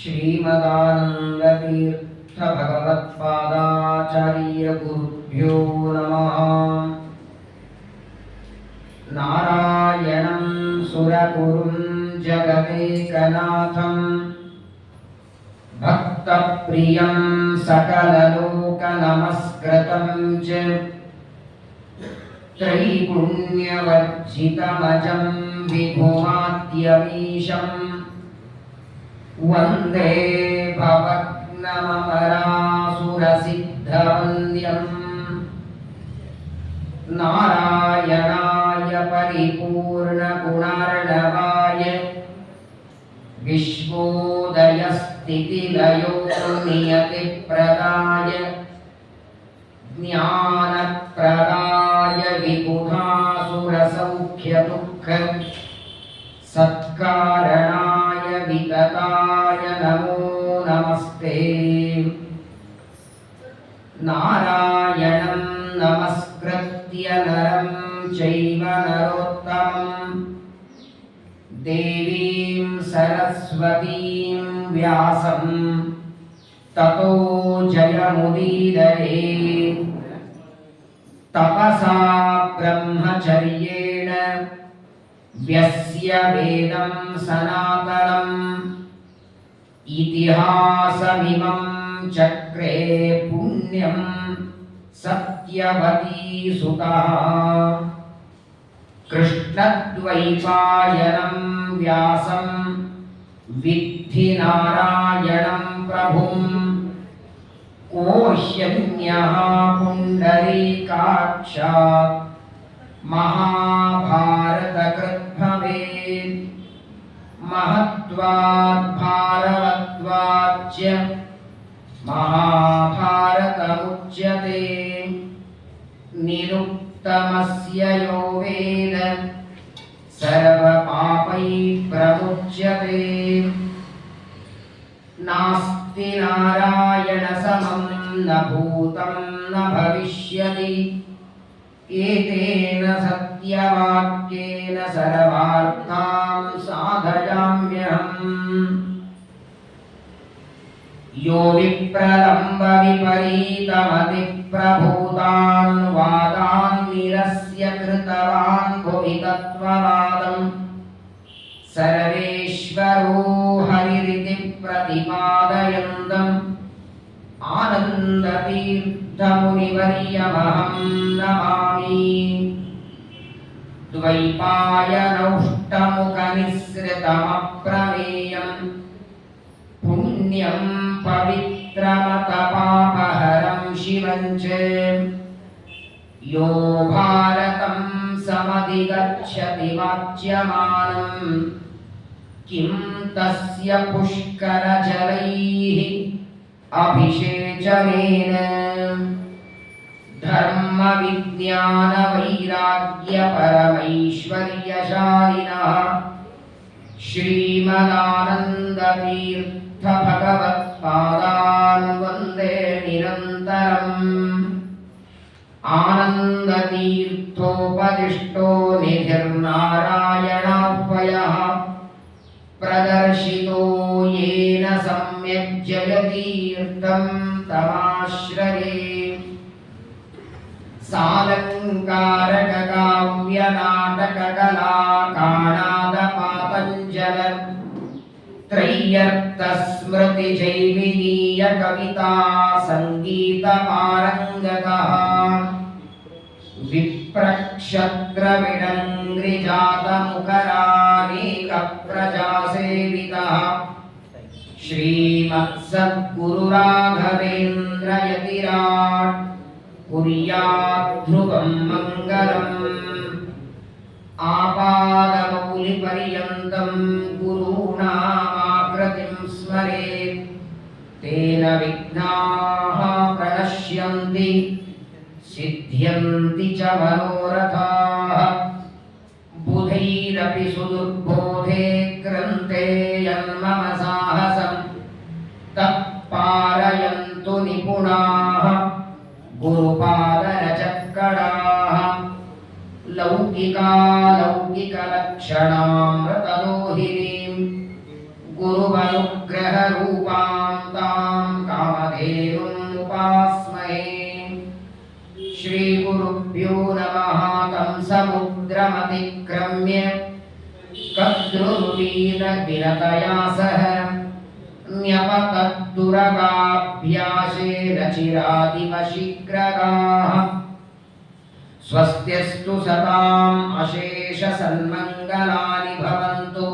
श्रीमदानन्दतीर्थ भगवत्पादाचार्य गुरुभ्यो नमः। नारायणं सुरगुरुं जगदेकनाथं भक्तप्रियं सकललोकनमस्कृतं च त्रैगुण्यवर्जितमजं विभुमाद्यमीशं वन्दे भवग्नममरासुरसिद्धवन्द्यम्। नारायणाय परिपूर्णगुणार्णवाय विश्वोदयस्थितिलयो नियतिप्रदाय ज्ञानप्रदाय विबुधासुरसौख्यदुःख सत्कारणाय वितताय नमो नमस्ते। नारायणं नमस्कृत्य नरं चैव नरोत्तमं देवीं सरस्वतीं व्यासं ततो जयमुदीरये। तपसा ब्रह्मचर्येण व्यस्य वेदं सनातनम् इतिहासमिमं चक्रे पुण्यं सत्यवती सुतः। कृष्णद्वैपायनं व्यासं विद्धि नारायणं प्रभुं को ह्यन्यः पुण्डरीकाक्षात् महाभारतकृत् भवेत्। महत्वात् भारवत्वाच्च महाभारतमुच्यते। निरुक्तमस्य यो वेद सर्वपापैः प्रमुच्यते। नास्ति नारायणसमं न भूतं न भविष्यति। एतेन सत्यवाक्येन सर्वार्थां साधयाम्यहम्। यो विप्रलम्ब विपरीतमतिप्रभूतान् वादान् निरस्य कृतवान् भुवि तत्त्ववादम् सर्वेश्वरो हरिरिति प्रतिपादयन्तम् आनन्दतीर्थमुनिवर्यमहं नमामि। द्वैपायनौष्टमुखनिःसृतमप्रमेयम् पुण्यं पवित्रमतपापहरं शिवं च यो भारतं समधिगच्छति वाच्यमानं किं तस्य पुष्करजलैः अभिषेचनेन। धर्मविज्ञानवैराग्यपरमैश्वर्यशालिनः श्रीमदानन्दतीर्थ भगवत्पादान् वन्दे निरन्तरम्। आनन्दतीर्थोपदिष्टो निधिर्नारायणाह्वयः प्रदर्शितो येन सम्यक् जयतीर्थं तमाश्रये। सालङ्कारककाव्यनाटककलाकाणादपातञ्जल त्रय्यर्थस्मृतिजैमिनीय कविता सङ्गीतपारङ्गतः विप्रक्षद्रविडङ्ग्रिजातमुखरानेकप्रजासेवितः श्रीमत्सद्गुरुराघवेन्द्रयतिराट् कुर्याद्ध्रुवं मङ्गलम्। आपादमौलिपर्यन्तं गुरूणामाकृतिं स्मरेत् तेन विघ्नाः प्रणश्यन्ति सिद्ध्यन्ति च मनोरथाः। बुधैरपि सुदुर्बोधे ग्रन्थे यन्मम साहसं तत्पारयन्तु निपुणाः गुरुपादरचक्कडाः। लौकिकालौकिकलक्षणामृतदोहिनीं गुरुवनुग्रहरूपां तां कामधेनुम् उपास्महे। श्रीगुरुभ्यो नमः। तं समुद्रमतिक्रम्य कद्रुर्वीरविरतया सह न्यपतद्दुरगाभ्यासेन चिरादिव शीघ्रगाः। स्वस्त्यस्तु सदाम् अशेषसन्मङ्गलानि भवन्तु।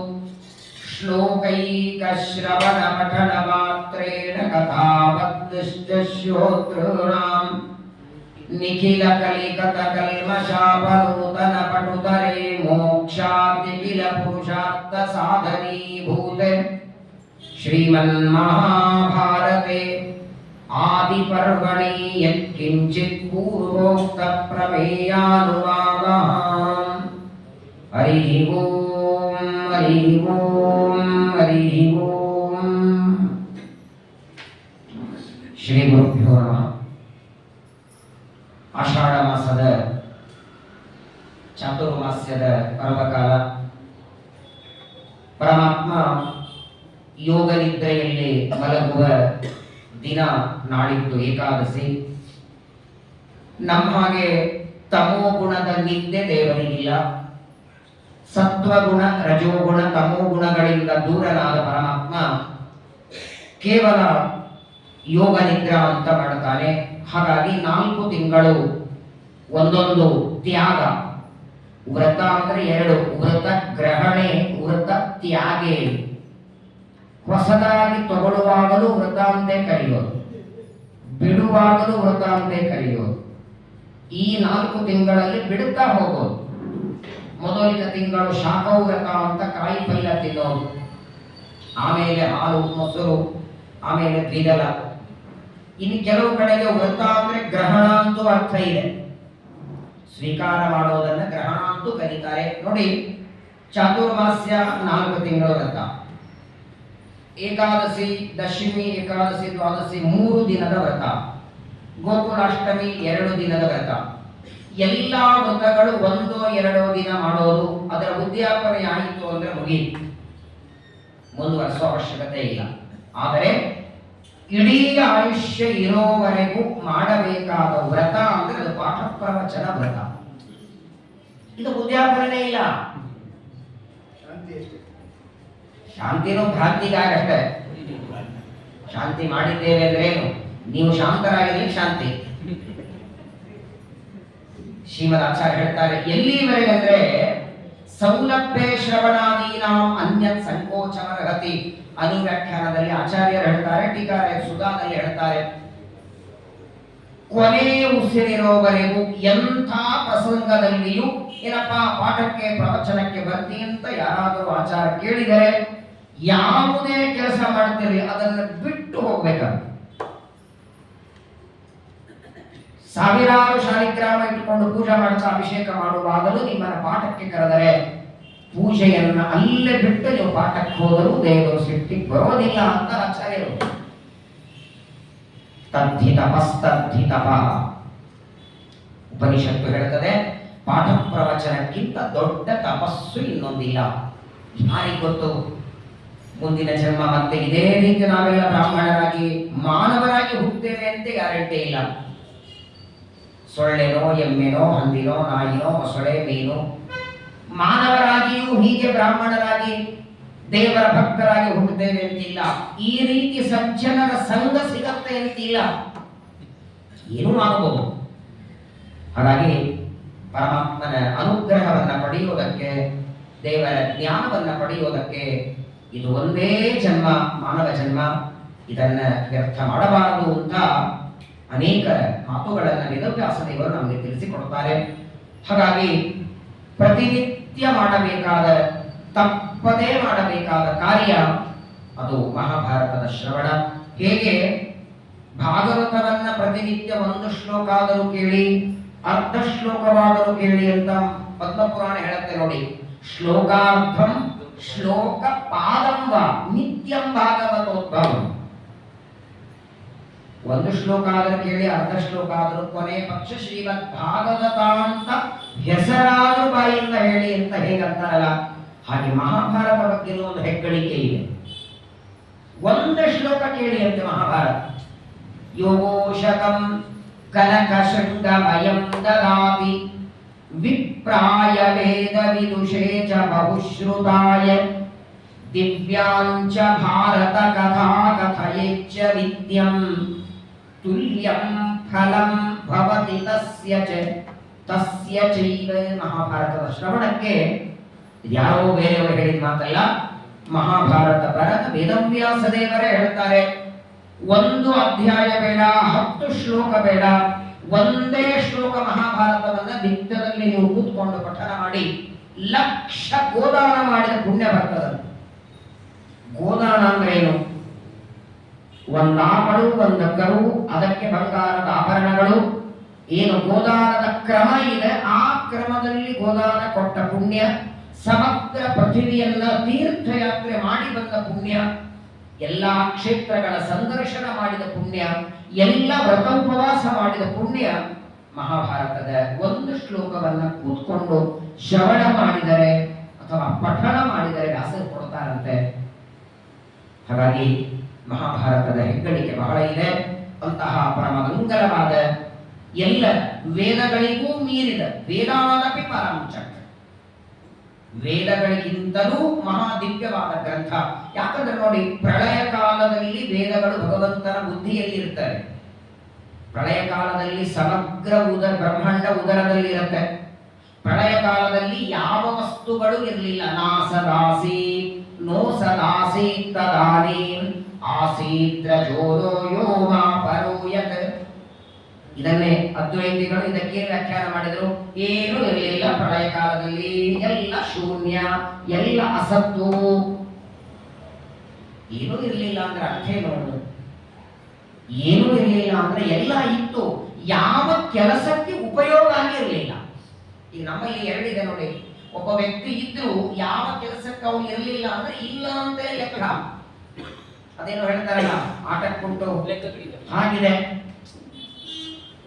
श्लोकैकश्रवणपठनमात्रेण कथावद्दुश्च श्रोतॄणाम् निखिलकलिकतकल्मषापनूतनपटुतरे मोक्षाद्यखिलपुरुषार्थसाधनीभूते श्रीमन्महाभारते आदिपर्वणि यत्किञ्चित् पूर्वोक्तप्रमेयानुवादः। हरिः ओम् हरिः ओम् हरिः ओम्। श्रीगुरुभ्यो नमः। ಆಷಾಢ ಮಾಸದ ಚಾತುರ್ಮಾಸ್ಯದ ಪರ್ವಕಾಲ. ಪರಮಾತ್ಮ ಯೋಗ ನಿದ್ರೆಯಲ್ಲಿ ಮಲಗುವ ದಿನ ನಾಡಿದ್ದು ಏಕಾದಶಿ. ನಮ್ಮ ಹಾಗೆ ತಮೋ ಗುಣದ ನಿದ್ದೆ ದೇವರಿಗಿಲ್ಲ. ಸತ್ವಗುಣ, ರಜೋಗುಣ, ತಮೋ ಗುಣಗಳಿಂದ ದೂರನಾದ ಪರಮಾತ್ಮ ಕೇವಲ ಯೋಗ ನಿದ್ರಾ ಅಂತ ಮಾಡ್ತಾನೆ. ಹಾಗಾಗಿ 4 ತಿಂಗಳು ಒಂದೊಂದು ತ್ಯಾಗ. ವ್ರತ ಅಂದ್ರೆ 2: ವ್ರತ ಗ್ರಹಣೆ, ವ್ರತ ತ್ಯಾಗೆ. ಹೊಸದಾಗಿ ತಗೊಳ್ಳುವಾಗಲೂ ವ್ರತ ಅಂತೆ ಕರೆಯೋದು, ಬಿಡುವಾಗಲೂ ವ್ರತ ಅಂತೆ ಕರೆಯೋದು. ಈ 4 ತಿಂಗಳಲ್ಲಿ ಬಿಡುತ್ತಾ ಹೋಗೋದು. ಮೊದಲಿನ ತಿಂಗಳು ಶಾಖೌ ವ್ರತ ಅಂತ ಕಾಯಿ ಪಲ್ಯ ತಿನ್ನೋದು, ಆಮೇಲೆ ಹಾಲು ಮೊಸರು, ಆಮೇಲೆ ದ್ವಿದಳ. ಇನ್ನು ಕೆಲವು ಕಡೆಗೆ ವ್ರತ ಅಂದ್ರೆ ಗ್ರಹಣ ಅಂತೂ ಅರ್ಥ ಇದೆ. ಸ್ವೀಕಾರ ಮಾಡೋದನ್ನ ಗ್ರಹಣ ಅಂತೂ ಕರೀತಾರೆ. ನೋಡಿ, ಚಾತುರ್ಮಾಸ್ಯ 4 ತಿಂಗಳು ವ್ರತ. ಏಕಾದಶಿ, ದಶಮಿ, ಏಕಾದಶಿ, ದ್ವಾದಶಿ 3 ದಿನದ ವ್ರತ. ಗೋಕುಲಾಷ್ಟಮಿ 2 ದಿನದ ವ್ರತ. ಎಲ್ಲ ವ್ರತಗಳು 1-2 ದಿನ ಮಾಡೋದು. ಅದರ ಉದ್ಯಾಪನೆ ಆಯಿತು ಅಂದ್ರೆ ಮುಗಿಯಿತು, ಮುಂದುವರಿಸೋ ಅವಶ್ಯಕತೆ ಇಲ್ಲ. ಆದರೆ ಇಡೀ ಆಯುಷ್ಯ ಇರೋವರೆಗೂ ಮಾಡಬೇಕಾದ ವ್ರತ ಅಂದ್ರೆ ಅದು ಪಾಠ ಪ್ರವಚನ ವ್ರತ. ಇದು ಉದ್ಯಾಪನೆ ಇಲ್ಲ. ಶಾಂತಿನೂ ಭ್ರಾಂತಿಗಾಗಷ್ಟೇ. ಶಾಂತಿ ಮಾಡಿದ್ದೇವೆ ಅಂದ್ರೆ ಏನು? ನೀವು ಶಾಂತರಾಗಿರ್ಲಿಕ್ಕೆ ಶಾಂತಿ. ಶ್ರೀಮದ್ ಆಚಾರ್ಯ ಹೇಳ್ತಾರೆ, ಎಲ್ಲಿವರೆಗೆ ಅಂದ್ರೆ ಸೌಲಭ್ಯ ಶ್ರವಣಾದೀನಾಂ ಅನ್ಯತ್ ಸಂಕೋಚಮರ್ಹತಿ. ಅನುವ್ಯಾಖ್ಯಾನದಲ್ಲಿ ಆಚಾರ್ಯರು ಹೇಳ್ತಾರೆ, ಟೀಕಾರಾಯ ಸುಧಾದಲ್ಲಿ ಹೇಳ್ತಾರೆ, ಕೊನೆ ಉಸಿರಿರೋವರೆಗೂ ಎಂಥ ಪ್ರಸಂಗದಲ್ಲಿಯೂ ಏನಪ್ಪ ಪಾಠಕ್ಕೆ ಪ್ರವಚನಕ್ಕೆ ಬರ್ತಿ ಅಂತ ಯಾರಾದರೂ ಆಚಾರ ಕೇಳಿದರೆ ಯಾವುದೇ ಕೆಲಸ ಮಾಡ್ತೀರಿ ಅದನ್ನು ಬಿಟ್ಟು ಹೋಗ್ಬೇಕಂತ. ಸಾವಿರಾರು ಶಾಲಿಗ್ರಾಮ ಇಟ್ಟುಕೊಂಡು ಪೂಜೆ ಮಾಡ್ತಾ ಅಭಿಷೇಕ ಮಾಡುವಾಗಲೂ ನಿಮ್ಮನ್ನ ಪಾಠಕ್ಕೆ ಕರೆದರೆ ಪೂಜೆಯನ್ನ ಅಲ್ಲೇ ಬಿಟ್ಟು ನೀವು ಪಾಠಕ್ಕೆ ಹೋದರೂ ದೇವರು ಸಿಟ್ಟಿಗೆ ಬರೋದಿಲ್ಲ ಅಂತ ಆಚಾರ್ಯರು. ತದ್ಧಿ ತಪಸ್ತದ್ಧಿ ತಪ. ಉಪನಿಷತ್ತು ಹೇಳ್ತದೆ, ಪಾಠ ಪ್ರವಚನಕ್ಕಿಂತ ದೊಡ್ಡ ತಪಸ್ಸು ಇನ್ನೊಂದಿಲ್ಲ. ಯಾರಿಗೆ ಗೊತ್ತು ಮುಂದಿನ ಜನ್ಮ ಮತ್ತೆ ಇದೇ ರೀತಿ ನಾವೆಲ್ಲ ಬ್ರಾಹ್ಮಣರಾಗಿ ಮಾನವರಾಗಿ ಹುಟ್ಟುತ್ತೇವೆ ಅಂತ ಗ್ಯಾರಂಟಿ ಇಲ್ಲ. ಸೊಳ್ಳೆನೋ, ಎಮ್ಮೆನೋ, ಹಂದಿನೋ, ನಾಯಿನೋ, ಮೊಸಳೆ, ಮೀನು ಮಾನವರಾಗಿಯೂ ಹೀಗೆ ಬ್ರಾಹ್ಮಣರಾಗಿ ದೇವರ ಭಕ್ತರಾಗಿ ಹುಟ್ಟುತ್ತೇವೆ ಅಂತಿಲ್ಲ. ಈ ರೀತಿ ಸಜ್ಜನರ ಸಂಘ ಸಿಗತ್ತೆ ಅಂತಿಲ್ಲ. ಏನೂ ಆಗಬಹುದು. ಹಾಗಾಗಿ ಪರಮಾತ್ಮನ ಅನುಗ್ರಹವನ್ನ ಪಡೆಯುವುದಕ್ಕೆ, ದೇವರ ಜ್ಞಾನವನ್ನ ಪಡೆಯುವುದಕ್ಕೆ ಇದು ಒಂದೇ ಜನ್ಮ, ಮಾನವ ಜನ್ಮ. ಇದನ್ನ ವ್ಯರ್ಥ ಮಾಡಬಾರದು ಅಂತ ಅನೇಕ ಮಾತುಗಳನ್ನು ವೇದವ್ಯಾಸ ದೇವರು ನಮಗೆ ತಿಳಿಸಿಕೊಡ್ತಾರೆ. ಹಾಗಾಗಿ ಪ್ರತಿನಿತ್ಯ ಮಾಡಬೇಕಾದ, ತಪ್ಪದೇ ಮಾಡಬೇಕಾದ ಕಾರ್ಯ ಅದು ಮಹಾಭಾರತದ ಶ್ರವಣ. ಹೇಗೆ ಭಾಗವತವನ್ನ ಪ್ರತಿನಿತ್ಯ 1 ಶ್ಲೋಕ ಆದರೂ ಕೇಳಿ, ಅರ್ಧ ಶ್ಲೋಕವಾದರೂ ಕೇಳಿ ಅಂತ ಪದ್ಮಪುರಾಣ ಹೇಳುತ್ತೆ ನೋಡಿ. ಶ್ಲೋಕಾರ್ಧಂ ಶ್ಲೋಕ ಪಾದಂವ ನಿತ್ಯಂ ಭಾಗವತೋದ್ಭವಂ. 1 ಶ್ಲೋಕ ಆದರೂ ಕೇಳಿ, ಅರ್ಧ ಶ್ಲೋಕ ಆದರೂ ಕೊನೆ ಪಕ್ಷ ಶ್ರೀಮದ್ ಭಾಗವತ ಅಂತ ಹೆಸರಾದರೂ ಬಾಯಿಂದ ಹೇಳಿ ಅಂತ ಹೇಗಂತಾರಲ್ಲ, ಹಾಗೆ ಮಹಾಭಾರತ ಬಗ್ಗೆ ಒಂದು ಹೆಗ್ಗಳಿಕೆ ಇದೆ. ಒಂದು ಶ್ಲೋಕ ಕೇಳಿ ಅಂತೆ ಮಹಾಭಾರತ. ಯೋಗೋಷಕಂ ಕನಕ ಶೃಂಗಮಯಂ ದದಾತಿ ವಿಪ್ರಾಯ ವೇದ ವಿದುಷೇ ಚ ಬಹುಶ್ರುತಾಯ ದಿವ್ಯಾಂಚ ಭಾರತ ಕಥಾ ಕಥಯೇಚ್ಚ ವಿದ್ಯಂ ತುಲ್ಯಂ ಫಲಂ ಭವತಿ ತಸ್ಯ ಚೈವ. ಮಹಾಭಾರತದ ಶ್ರವಣಕ್ಕೆ ಯಾರೋ ಬೇರೆಯವರು ಹೇಳಿದ ಮಾತಲ್ಲ, ಮಹಾಭಾರತ ಬರದ ವೇದವ್ಯಾಸ ದೇವರೇ ಹೇಳ್ತಾರೆ. ಒಂದು ಅಧ್ಯಾಯ ಬೇಡ, 10 ಶ್ಲೋಕ ಬೇಡ, ಒಂದೇ ಶ್ಲೋಕ ಮಹಾಭಾರತವನ್ನ ನಿತ್ಯದಲ್ಲಿ ನೀವು ಕೂತ್ಕೊಂಡು ಪಠನ ಮಾಡಿ 1,00,000 ಗೋದಾನ ಮಾಡಿದ ಪುಣ್ಯ ಬರ್ತದೆ. ಗೋದಾನ ಅಂದ್ರೆ ಏನು? ಒಂದು ಆಕಳು, ಒಂದು ಕರು, ಅದಕ್ಕೆ ಬಂಗಾರದ ಆಭರಣಗಳು, ಏನು ಗೋದಾನದ ಕ್ರಮ ಇದೆ, ಆ ಕ್ರಮದಲ್ಲಿ ಗೋದಾನ ಕೊಟ್ಟ ಪುಣ್ಯ, ಸಮಗ್ರ ಪೃಥಿವಿಯನ್ನ ತೀರ್ಥಯಾತ್ರೆ ಮಾಡಿ ಬಂದ ಪುಣ್ಯ, ಎಲ್ಲ ಕ್ಷೇತ್ರಗಳ ಸಂದರ್ಶನ ಮಾಡಿದ ಪುಣ್ಯ, ಎಲ್ಲ ವ್ರತೋಪವಾಸ ಮಾಡಿದ ಪುಣ್ಯ ಮಹಾಭಾರತದ ಒಂದು ಶ್ಲೋಕವನ್ನ ಕೂತ್ಕೊಂಡು ಶ್ರವಣ ಮಾಡಿದರೆ ಅಥವಾ ಪಠಣ ಮಾಡಿದರೆ ವ್ಯಾಸರು ಕೊಡ್ತಾರಂತೆ. ಹಾಗಾಗಿ ಮಹಾಭಾರತದ ಹೆಗ್ಗಳಿಕೆ ಬಹಳ ಇದೆ. ಅಂತಹ ಪರಮ ಮಂಗಲವಾದ, ಎಲ್ಲ ವೇದಗಳಿಗೂ ಮೀರಿದ, ವೇದಾನಪಿ ಪರಂಚ, ವೇದಗಳಿಗಿಂತಲೂ ಮಹಾದಿವ್ಯವಾದ ಗ್ರಂಥ. ಯಾಕಂದ್ರೆ ನೋಡಿ, ಪ್ರಳಯ ಕಾಲದಲ್ಲಿ ವೇದಗಳು ಭಗವಂತನ ಬುದ್ಧಿಯಲ್ಲಿ ಇರ್ತಾರೆ. ಪ್ರಳಯ ಕಾಲದಲ್ಲಿ ಸಮಗ್ರ ಬ್ರಹ್ಮಾಂಡ ಉದರದಲ್ಲಿರುತ್ತೆ. ಪ್ರಳಯ ಕಾಲದಲ್ಲಿ ಯಾವ ವಸ್ತುಗಳು ಇರಲಿಲ್ಲ. ನಾಸದಾಸಿ ನೋ ಸದಾಸಿ ತದಾನಿ ಆಸೀದ್ರ ಜೋರೋ ಯೋ ಮಾ ಪರೋಯತ್. ಇದನ್ನೇ ಅದ್ವೈತಿಗಳು ಇದಕ್ಕೆ ವ್ಯಾಖ್ಯಾನ ಮಾಡಿದರು. ಏನೂ ಇರಲಿಲ್ಲ ಪ್ರಳಯ ಕಾಲದಲ್ಲಿ, ಎಲ್ಲ ಶೂನ್ಯ, ಎಲ್ಲ ಅಸತ್ತು. ಏನೂ ಇರಲಿಲ್ಲ ಅಂದ್ರೆ ಅರ್ಥ ಏನು? ಏನೂ ಇರಲಿಲ್ಲ ಅಂದ್ರೆ ಎಲ್ಲ ಇತ್ತು, ಯಾವ ಕೆಲಸಕ್ಕೆ ಉಪಯೋಗ ಆಗಿರಲಿಲ್ಲ. ಈಗ ನಮ್ಮಲ್ಲಿ ಎರಡಿದೆ ನೋಡಿ, ಒಬ್ಬ ವ್ಯಕ್ತಿ ಇದ್ರು ಯಾವ ಕೆಲಸಕ್ಕೆ ಅವನು ಇರಲಿಲ್ಲ ಅಂದ್ರೆ ಇಲ್ಲ ಅಂತ ಲೆಕ್ಕ. ಅದೇನು ಹೇಳ್ತಾರಲ್ಲ, ಆಟಕ್ಕುಂಟು ಹಾಗಿದೆ.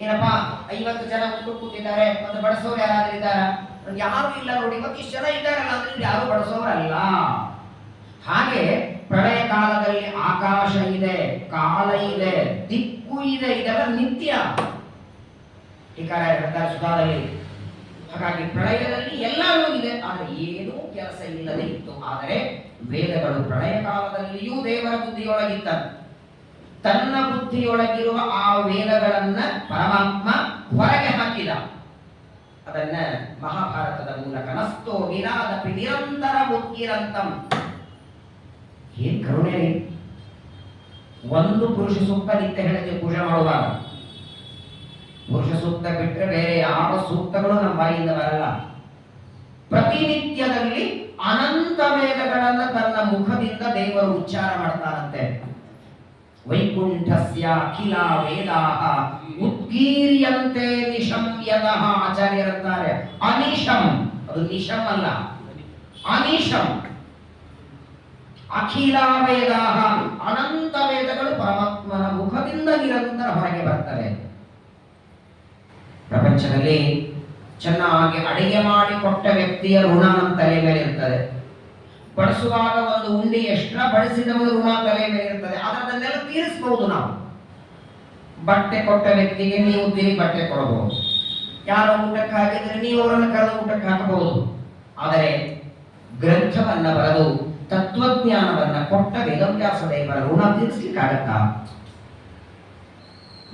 ಏನಪ್ಪಾ 50 ಜನ ಊಟ ಕೂತಿದ್ದಾರೆ, ಒಂದು ಬಡಿಸೋರು ಯಾರಾದ್ರೂ ಇದ್ದಾರ? ಯಾರು ಇಲ್ಲ ನೋಡಿ, ಮತ್ತೆ ಇಷ್ಟು ಜನ ಇದ್ದಾರಲ್ಲ ಅಂದ್ರೆ ಯಾರು ಬಡಿಸೋರಲ್ಲ. ಹಾಗೆ ಪ್ರಳಯ ಕಾಲದಲ್ಲಿ ಆಕಾಶ ಇದೆ, ಕಾಲ ಇದೆ, ದಿಕ್ಕು ಇದೆ, ಇದೆಲ್ಲ ನಿತ್ಯ. ಟೀಕಾರ ಹೇಳ್ತಾರೆ ಸುಧಾದಲ್ಲಿ. ಹಾಗಾಗಿ ಪ್ರಳಯದಲ್ಲಿ ಎಲ್ಲವೂ ಇದೆ, ಆದರೆ ಏನೂ ಕೆಲಸ ಇಲ್ಲದೆ ಇತ್ತು. ಆದರೆ ವೇದಗಳು ಪ್ರಳಯ ಕಾಲದಲ್ಲಿಯೂ ದೇವರ ಬುದ್ಧಿಯೊಳಗಿತ್ತ. ತನ್ನ ಬುದ್ಧಿಯೊಳಗಿರುವ ಆ ವೇದಗಳನ್ನ ಪರಮಾತ್ಮ ಹೊರಗೆ ಹಾಕಿದ. ಅದನ್ನ ಮಹಾಭಾರತದ ಮೂಲಕ ನಸ್ತೋ ವಿರಾದಪಿ ನಿರಂತರ ಮುಕ್ಕಿರಂತಂ. ಏನ್ ಕರುಣೆ! ಒಂದು ಪುರುಷ ಸೂಕ್ತ ನಿತ್ಯ ಹೇಳ್ತೀವಿ ಪೂಜೆ ಮಾಡುವಾಗ. ಪುರುಷ ಸೂಕ್ತ ಬಿಟ್ಟರೆ ಬೇರೆ ಯಾವ ಸೂಕ್ತಗಳು ನಮ್ಮ ಬಾಯಿಯಿಂದ ಬರಲ್ಲ. ಪ್ರತಿನಿತ್ಯದಲ್ಲಿ ಅನಂತ ವೇದಗಳನ್ನ ತನ್ನ ಮುಖದಿಂದ ದೇವರು ಉಚ್ಚಾರ ಮಾಡ್ತಾರಂತೆ. ವೈಕುಂಠಸ್ಯ ಅಖಿಲ ವೇದಾಃ ಉದ್ಗೀರ್ಯಂತೆ ನಿಶಂ ಯತಃ. ಆಚಾರ್ಯರಂತಾರೆ ಅನಿಶಂ, ಅದು ನಿಶಂ ಅಲ್ಲ, ಅನಿಶಂ. ಅಖಿಲ ವೇದಾಃ, ಅನಂತ ವೇದಗಳು ಪರಮಾತ್ಮನ ಮುಖದಿಂದ ನಿರಂತರ ಹೊರಗೆ ಬರ್ತವೆ. ಪ್ರಪಂಚದಲ್ಲಿ ಚೆನ್ನಾಗಿ ಅಡಿಗೆ ಮಾಡಿ ಕೊಟ್ಟ ವ್ಯಕ್ತಿಯ ಋಣ ನಮ್ಮ ತಲೆ ಮೇಲೆ ಇರ್ತದೆ. ಬಡಿಸುವಾಗ ಒಂದು ಉಂಡಿ ಎಕ್ಸ್ಟ್ರಾ ಬಡಿಸಿದವರ ಋಣ ತಲೆ ಮೇಲೆ ಇರ್ತದೆ. ಅದನ್ನೆಲ್ಲ ತೀರಿಸಬಹುದು ನಾವು. ಬಟ್ಟೆ ಕೊಟ್ಟ ವ್ಯಕ್ತಿಗೆ ನೀವು ತಿರುಗಿ ಬಟ್ಟೆ ಕೊಡಬಹುದು. ಯಾರೋ ಊಟಕ್ಕೆ ಹಾಕಿದ್ರೆ ನೀವು ಅವರನ್ನು ಕರೆದು ಊಟಕ್ಕೆ ಹಾಕಬಹುದು. ಆದರೆ ಗ್ರಂಥವನ್ನ ಬರೆದು ತತ್ವಜ್ಞಾನವನ್ನ ಕೊಟ್ಟ ವೇದವ್ಯಾಸ ದೇವರ ಋಣ ತೀರಿಸಲಿಕ್ಕಾಗತ್ತಾ?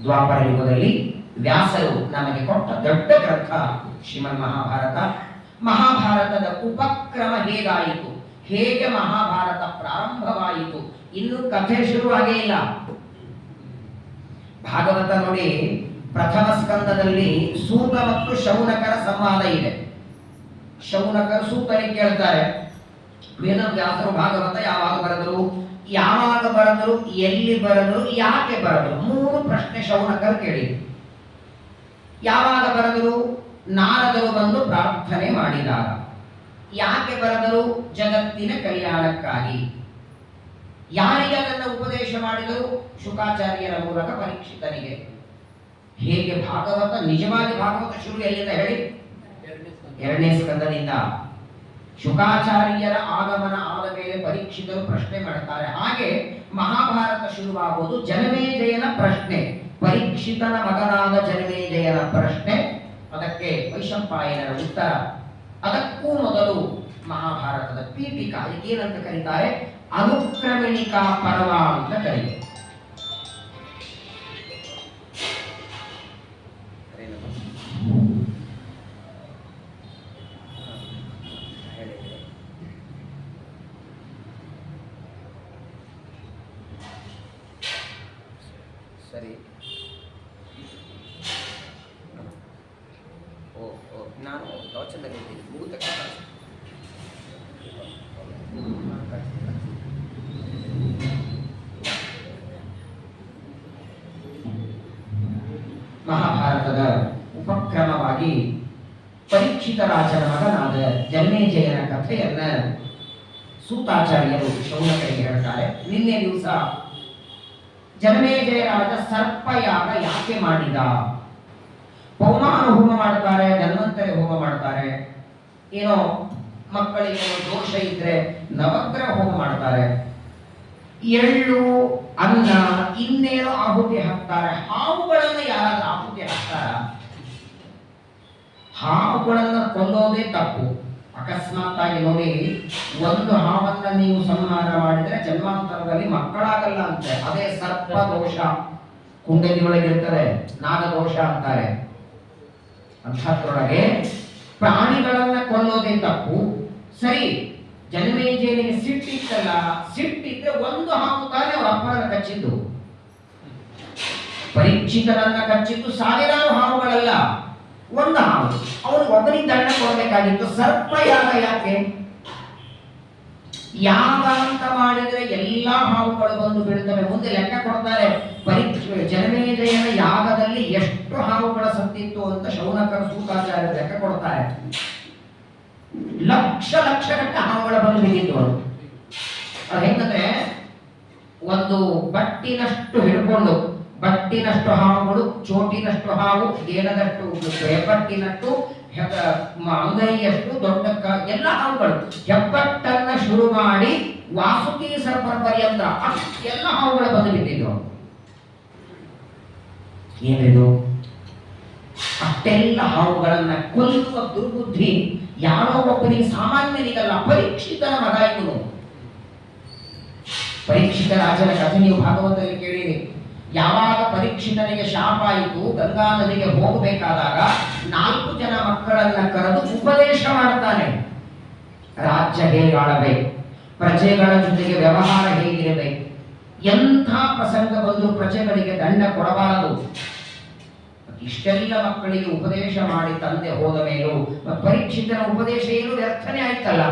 ದ್ವಾಪರ ಯುಗದಲ್ಲಿ ವ್ಯಾಸರು ನಮಗೆ ಕೊಟ್ಟ ದೊಡ್ಡ ಗ್ರಂಥ ಶ್ರೀಮನ್ ಮಹಾಭಾರತ. ಮಹಾಭಾರತದ ಉಪಕ್ರಮ ಹೇಗಾಯಿತು, ಹೇಗೆ ಮಹಾಭಾರತ ಪ್ರಾರಂಭವಾಯಿತು, ಇನ್ನು ಕಥೆ ಶುರುವಾಗೇ ಇಲ್ಲ. ಭಾಗವತ ನೋಡಿ, ಪ್ರಥಮ ಸ್ಕಂದದಲ್ಲಿ ಸೂತ ಮತ್ತು ಶೌನಕರ ಸಂವಾದ ಇದೆ. ಶೌನಕರು ಸೂತನಿಗೆ ಕೇಳ್ತಾರೆ, ವೇದವ್ಯಾಸರು ಭಾಗವತ ಯಾವಾಗ ಬರೆದರು, ಯಾವಾಗ ಬರೆದರು, ಎಲ್ಲಿ ಬರೆದರು, ಯಾಕೆ ಬರೆದರು? 3 ಪ್ರಶ್ನೆ ಶೌನಕರು ಕೇಳಿದರು. ಯಾವಾಗ ಬರೆದರು? ನಾರದರು ಬಂದು ಪ್ರಾರ್ಥನೆ ಮಾಡಿದಾಗ. ಯಾಕೆ ಬರೆದರು? ಜಗತ್ತಿನ ಕಲ್ಯಾಣಕ್ಕಾಗಿ. ಯಾರಿಗೆ ಅದನ್ನು ಉಪದೇಶ ಮಾಡಿದರು? ಶುಕಾಚಾರ್ಯರ ಮೂಲಕ ಪರೀಕ್ಷಿತನಿಗೆ. ಹೇಗೆ ಭಾಗವತ, ನಿಜವಾಗಿ ಭಾಗವತ ಶುರು ಎಲ್ಲಿಂದ ಹೇಳಿ? 2ನೇ ಸ್ಕಂದದಿಂದ. ಶುಕಾಚಾರ್ಯರ ಆಗಮನ ಆದ ಮೇಲೆ ಪರೀಕ್ಷಿತರು ಪ್ರಶ್ನೆ ಮಾಡ್ತಾರೆ. ಹಾಗೆ ಮಹಾಭಾರತ ಶುರುವಾಗುವುದು ಜನಮೇಜಯನ ಪ್ರಶ್ನೆ, ಪರೀಕ್ಷಿತನ ಮಗನಾದ ಜನಮೇಜಯನ ಪ್ರಶ್ನೆ, ಅದಕ್ಕೆ ವೈಶಂಪಾಯನರ ಉತ್ತರ. ಅದಕ್ಕೂ ಮೊದಲು ಮಹಾಭಾರತದ ಪೀಠಿಕಾ, ಏನಂತ ಕರೀತಾರೆ, ಅನುಕ್ರಮಣಿಕಾ ಪರ್ವ ಅಂತ ಕರೀತಾರೆ. ಸರಿ, ನಾನು ಪ್ರವಚನದಲ್ಲಿ ಇದ್ದೀನಿ, ಮುಗಿದ ಮಹಾಭಾರತದ ಉಪಕ್ರಮವಾಗಿ ಪರೀಕ್ಷಿತ ರಾಜನ ಮಗನಾದ ಜನಮೇಜಯನ ಕಥೆಯನ್ನ ಸೂತಾಚಾರ್ಯರು ಶೌನಕರಿಗೆ ಹೇಳ್ತಾರೆ. ನಿನ್ನೆ ದಿವಸ ಜನಮೇಜಯ ರಾಜ ಸರ್ಪಯಾಗ ಯಾಕೆ ಮಾಡಿದ? ಪೌಮಾನ ಹೋಮ ಮಾಡ್ತಾರೆ, ಧನ್ವಂತರಿ ಹೋಮ ಮಾಡ್ತಾರೆ, ಏನೋ ಮಕ್ಕಳಿಗೆ ದೋಷ ಇದ್ರೆ ನವಗ್ರಹ ಹೋಮ ಮಾಡ್ತಾರೆ, ಎಳ್ಳು ಅನ್ನ ಇನ್ನೇನೋ ಆಹುತಿ ಹಾಕ್ತಾರೆ. ಹಾವುಗಳನ್ನು ಯಾರಾದ್ರೂ ಆಹುತಿ ಹಾಕ್ತಾರ? ಹಾವುಗಳನ್ನ ಕೊಲ್ಲೋದೇ ತಪ್ಪು. ಅಕಸ್ಮಾತ್ ಆಗಿ ನೋಡಿ, ಒಂದು ಹಾವನ್ನ ನೀವು ಸಂಹಾರ ಮಾಡಿದ್ರೆ ಜನ್ಮಾಂತರದಲ್ಲಿ ಮಕ್ಕಳಾಗಲ್ಲ ಅಂತೆ. ಅದೇ ಸರ್ಪ ದೋಷ ಕುಂಡಲಿಯೊಳಗಿರ್ತದೆ, ನಾಗದೋಷ ಅಂತಾರೆ. ಅಂಥದ್ರೊಳಗೆ ಪ್ರಾಣಿಗಳನ್ನ ಕೊಲ್ಲೋದೇ ತಪ್ಪು. ಸರಿ, ಜನಮೇಜಯನಿಗೆ ಸಿಟ್ಟಿತ್ತಲ್ಲ, ಸಿಟ್ಟಿದ್ರೆ ಒಂದು ಹಾವು ತಾನೇ ಅವರ ಅಪ್ಪನ ಕಚ್ಚಿದ್ದು. ಪರೀಕ್ಷಿತರನ್ನ ಕಚ್ಚಿದ್ದು ಸಾವಿರಾರು ಹಾವುಗಳಲ್ಲ, ಒಂದು ಹಾವು. ಅವನು ಒಬ್ಬನಿಗೆ ದಂಡ ಕೊಡಬೇಕಾಗಿತ್ತು. ಸರ್ಪಯಾಗ ಯಾಕೆ? ಯಾಗ ಅಂತ ಮಾಡಿದ್ರೆ ಎಲ್ಲಾ ಹಾವುಗಳು ಬಂದು ಬೀಳ್ತವೆ. ಮುಂದೆ ಲೆಕ್ಕ ಕೊಡ್ತಾರೆ, ಜನಮೇಜಯನ ಯಾಗದಲ್ಲಿ ಎಷ್ಟು ಹಾವುಗಳ ಸತ್ತಿತ್ತು ಅಂತ ಶೌನಕರ ಸೂತಾಚಾರ್ಯರು ಲೆಕ್ಕ ಕೊಡ್ತಾರೆ. ಲಕ್ಷ ಗಟ್ಟಲೆ ಹಾವುಗಳ ಬಂದು ಬಿದ್ದಿತ್ತು. ಅದು ಹೆಂಗಂದ್ರೆ, ಒಂದು ಬಟ್ಟಿನಷ್ಟು ಹಿಡ್ಕೊಂಡು, ಬಟ್ಟಿನಷ್ಟು ಹಾವುಗಳು, ಚೋಟಿನಷ್ಟು ಹಾವು, ಗೇಣದಷ್ಟು, ಹೆಬ್ಬಟ್ಟಿನಷ್ಟು, ಅಂಗೈಯಷ್ಟು ದೊಡ್ಡ ಎಲ್ಲ ಹಾವುಗಳು, ಹೆಬ್ಬಟ್ಟನ್ನ ಶುರು ಮಾಡಿ ವಾಸುಕಿ ಸರ್ಪ ಪರ್ಯಂತ ಎಲ್ಲ ಹಾವುಗಳು ಬಂದು ಬಿದ್ದಿದ್ದು. ಏನಿದು? ಅಷ್ಟೆಲ್ಲ ಹಾವುಗಳನ್ನ ಕೊಲ್ಲುವ ದುರ್ಬುದ್ಧಿ ಯಾರೋ ಒಬ್ಬನಿಗೆ, ಸಾಮಾನ್ಯನಿಗಲ್ಲ, ಪರೀಕ್ಷಿತನ ಮಗ ಇವನು. ಪರೀಕ್ಷಿತ ರಾಜನ ಕಥೆ ನೀವು ಭಾಗವತದಲ್ಲಿ ಕೇಳಿರಿ. ಯಾವಾಗ ಪರೀಕ್ಷಿತನಿಗೆ ಶಾಪ ಆಯಿತು, ಗಂಗಾ ನದಿಗೆ ಹೋಗಬೇಕಾದಾಗ 4 ಜನ ಮಕ್ಕಳನ್ನ ಕರೆದು ಉಪದೇಶ ಮಾಡ್ತಾನೆ. ರಾಜ್ಯ ಹೇಗೆ ಆಳಬೇಕು, ಪ್ರಜೆಗಳ ಜೊತೆಗೆ ವ್ಯವಹಾರ ಹೇಗಿರಬೇಕು, ಎಂಥ ಪ್ರಸಂಗ ಬಂದು ಪ್ರಜೆಗಳಿಗೆ ದಂಡ ಕೊಡಬಾರದು. ಇಷ್ಟೆಲ್ಲ ಮಕ್ಕಳಿಗೆ ಉಪದೇಶ ಮಾಡಿ ತಂದೆ ಹೋದ ಮೇಲೂ ಪರೀಕ್ಷಿತನ ಉಪದೇಶ ಏನು ವ್ಯರ್ಥನೆ ಆಯ್ತಲ್ಲ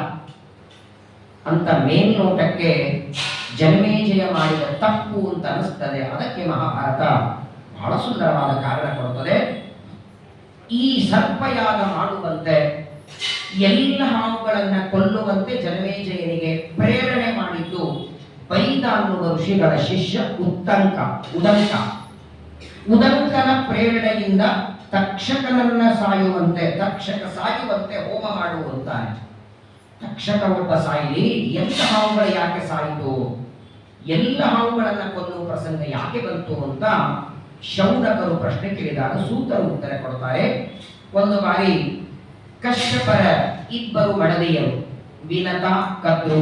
ಅಂತ ಮೇಲ್ನೋಟಕ್ಕೆ ಜನಮೇಜಯ ಮಾಡಿದ ತಪ್ಪು ಅಂತ ಅನಿಸ್ತದೆ. ಅದಕ್ಕೆ ಮಹಾಭಾರತ ಬಹಳ ಸುಂದರವಾದ ಕಾರಣ ಕೊಡುತ್ತದೆ. ಈ ಸರ್ಪಯಾಗ ಮಾಡುವಂತೆ, ಎಲ್ಲ ಹಾವುಗಳನ್ನ ಕೊಲ್ಲುವಂತೆ ಜನಮೇಜಯನಿಗೆ ಪ್ರೇರಣೆ ಮಾಡಿದ್ದು ವೈದ ಅನ್ನುವ ಋಷಿಗಳ ಶಿಷ್ಯ ಉದಂಕನ ಪ್ರೇರಣೆಯಿಂದ ತಕ್ಷಕನನ್ನ ಸಾಯುವಂತೆ ಹೋಮ ಮಾಡುವಂತಾನೆ. ತಕ್ಷಕ ಒಬ್ಬ ಸಾಯಿಲಿ, ಎಲ್ಲ ಹಾವುಗಳು ಯಾಕೆ ಸಾಯಿತು, ಎಲ್ಲ ಹಾವುಗಳನ್ನ ಕೊಲ್ಲುವ ಪ್ರಸಂಗ ಯಾಕೆ ಬಂತು ಅಂತ ಶೌನಕರು ಪ್ರಶ್ನೆ ಕೇಳಿದಾಗ ಸೂತರು ಉತ್ತರ ಕೊಡ್ತಾರೆ. ಒಂದು ಬಾರಿ ಕಶ್ಯಪರ 2 ಮಡದಿಯರು, ವಿನತ, ಕದ್ರು,